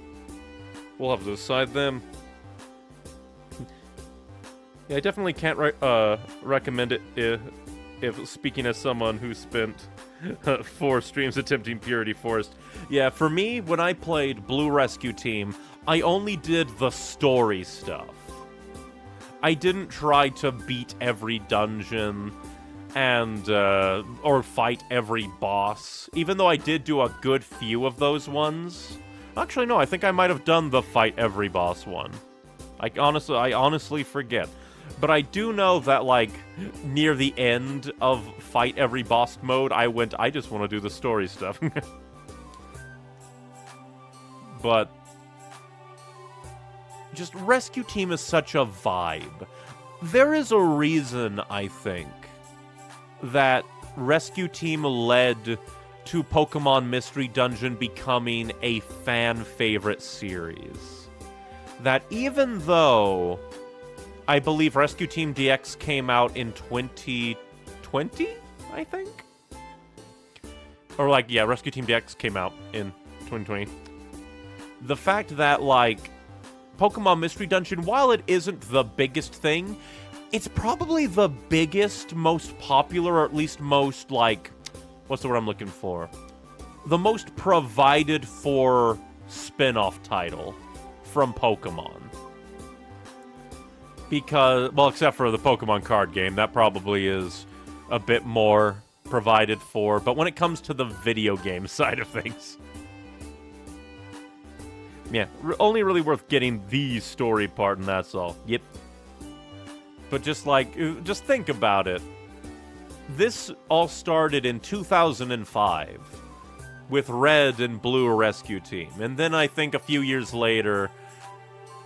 [SPEAKER 1] We'll have to decide them. Yeah, I definitely can't recommend it if speaking as someone who spent 4 streams attempting Purity Forest. Yeah, for me, when I played Blue Rescue Team, I only did the story stuff. I didn't try to beat every dungeon and or fight every boss, even though I did do a good few of those ones. Actually, no, I think I might have done the fight every boss one. I honestly forget. But I do know that, like, near the end of fight every boss mode, I just want to do the story stuff. But just Rescue Team is such a vibe. There is a reason, I think, that Rescue Team led to Pokemon Mystery Dungeon becoming a fan favorite series. That even though I believe Rescue Team DX came out in 2020, I think? Or like, yeah, Rescue Team DX came out in 2020. The fact that, like, Pokemon Mystery Dungeon, while it isn't the biggest thing, it's probably the biggest, most popular, or at least most, like, what's the word I'm looking for? The most provided for spin-off title from Pokemon. Because, well, except for the Pokemon card game, that probably is a bit more provided for. But when it comes to the video game side of things, yeah, only really worth getting the story part, and that's all. Yep. But just think about it. This all started in 2005 with Red and Blue Rescue Team. And then I think a few years later,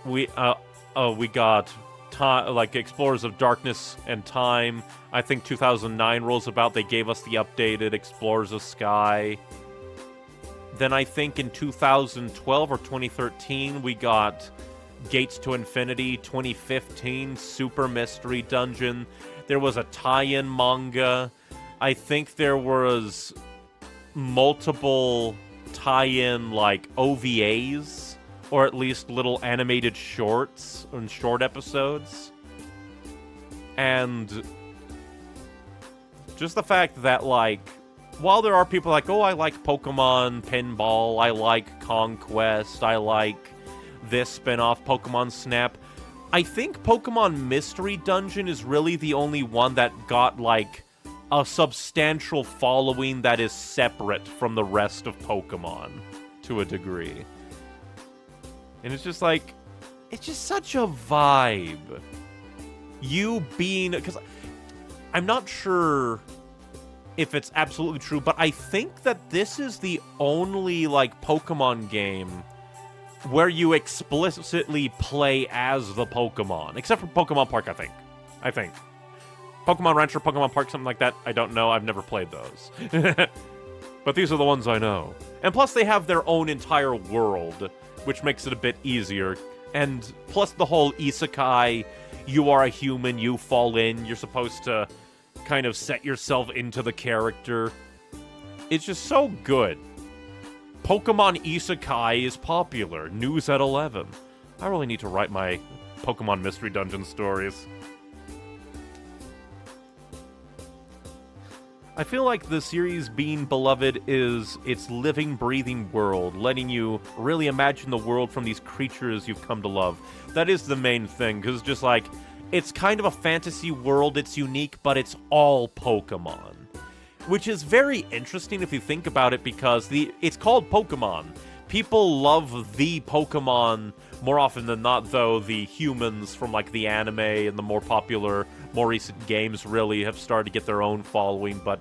[SPEAKER 1] we got like Explorers of Darkness and Time. I think 2009 rolls about, they gave us the updated Explorers of Sky. Then I think in 2012 or 2013 we got Gates to Infinity. 2015 Super Mystery Dungeon. There was a tie-in manga. I think there was multiple tie-in like OVAs, or at least little animated shorts and short episodes. And just the fact that, like, while there are people like, oh, I like Pokemon Pinball, I like Conquest, I like this spin-off, Pokemon Snap, I think Pokemon Mystery Dungeon is really the only one that got, like, a substantial following that is separate from the rest of Pokemon, to a degree. And it's just like, it's just such a vibe. You being, because I'm not sure if it's absolutely true, but I think that this is the only, like, Pokemon game where you explicitly play as the Pokemon. Except for Pokemon Park, I think. Pokemon Rancher, Pokemon Park, something like that, I don't know. I've never played those. But these are the ones I know. And plus they have their own entire world, which makes it a bit easier. And plus the whole isekai, you are a human, you fall in, you're supposed to kind of set yourself into the character. It's just so good. Pokemon Isekai is popular. News at 11. I really need to write my Pokemon Mystery Dungeon stories. I feel like the series being beloved is its living, breathing world, letting you really imagine the world from these creatures you've come to love. That is the main thing, because just like, it's kind of a fantasy world, it's unique, but it's all Pokemon. Which is very interesting if you think about it, because it's called Pokemon. People love the Pokemon more often than not, though the humans from like the anime and the more popular, more recent games really have started to get their own following, but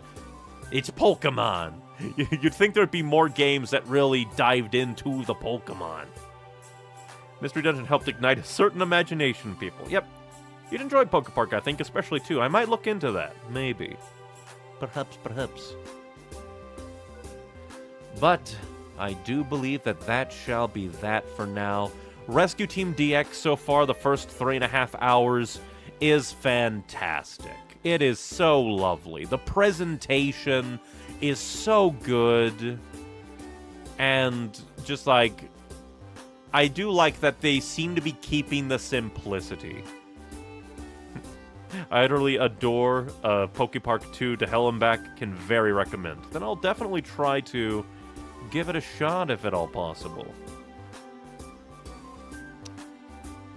[SPEAKER 1] it's Pokemon. You'd think there'd be more games that really dived into the Pokemon. Mystery Dungeon helped ignite a certain imagination, people. Yep. You'd enjoy Pokepark, I think, especially too. I might look into that. Maybe. Perhaps. But I do believe that shall be that for now. Rescue Team DX so far, the first 3.5 hours, is fantastic. It is so lovely. The presentation is so good. And just like, I do like that they seem to be keeping the simplicity. I utterly adore Pokepark 2 to Hell and Back, can very recommend. Then I'll definitely try to give it a shot if at all possible.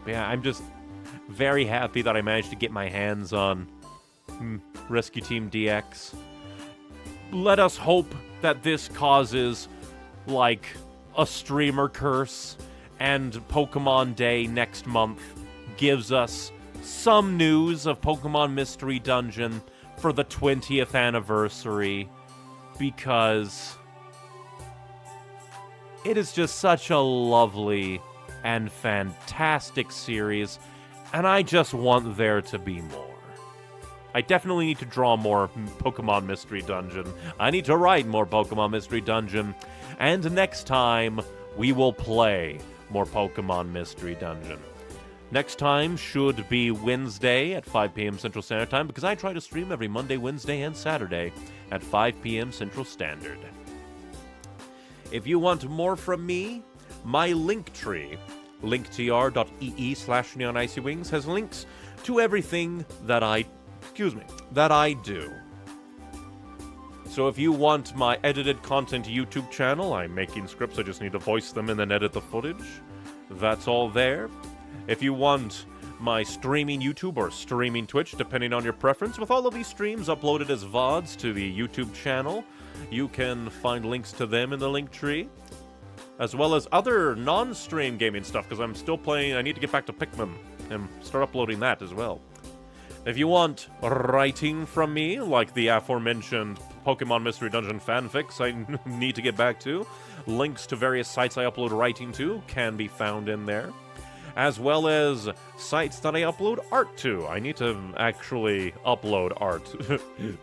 [SPEAKER 1] But yeah, I'm just very happy that I managed to get my hands on Rescue Team DX. Let us hope that this causes, like, a streamer curse, and Pokemon Day next month gives us some news of Pokemon Mystery Dungeon for the 20th anniversary, because it is just such a lovely and fantastic series, and I just want there to be more. I definitely need to draw more Pokemon Mystery Dungeon. I need to write more Pokemon Mystery Dungeon, and next time we will play more Pokemon Mystery Dungeon. Next time should be Wednesday at 5 p.m. Central Standard Time, because I try to stream every Monday, Wednesday, and Saturday at 5 p.m. Central Standard. If you want more from me, my Linktree, linktr.ee/neonicywings, has links to everything that I do. So if you want my edited content YouTube channel, I'm making scripts, I just need to voice them and then edit the footage. That's all there. If you want my streaming YouTube or streaming Twitch, depending on your preference, with all of these streams uploaded as VODs to the YouTube channel, you can find links to them in the link tree, as well as other non-stream gaming stuff, because I'm still playing. I need to get back to Pikmin and start uploading that as well. If you want writing from me, like the aforementioned Pokemon Mystery Dungeon fanfics I need to get back to, links to various sites I upload writing to can be found in there, as well as sites that I upload art to. I need to actually upload art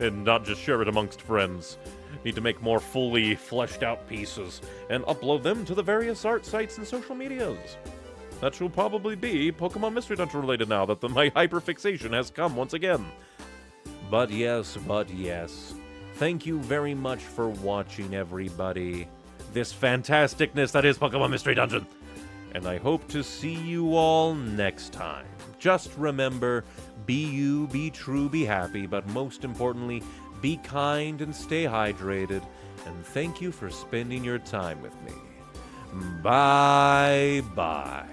[SPEAKER 1] and not just share it amongst friends. Need to make more fully fleshed out pieces and upload them to the various art sites and social medias. That will probably be Pokemon Mystery Dungeon related now that my hyperfixation has come once again. But yes. Thank you very much for watching, everybody. This fantasticness that is Pokemon Mystery Dungeon. And I hope to see you all next time. Just remember, be you, be true, be happy, but most importantly, be kind and stay hydrated, and thank you for spending your time with me. Bye-bye.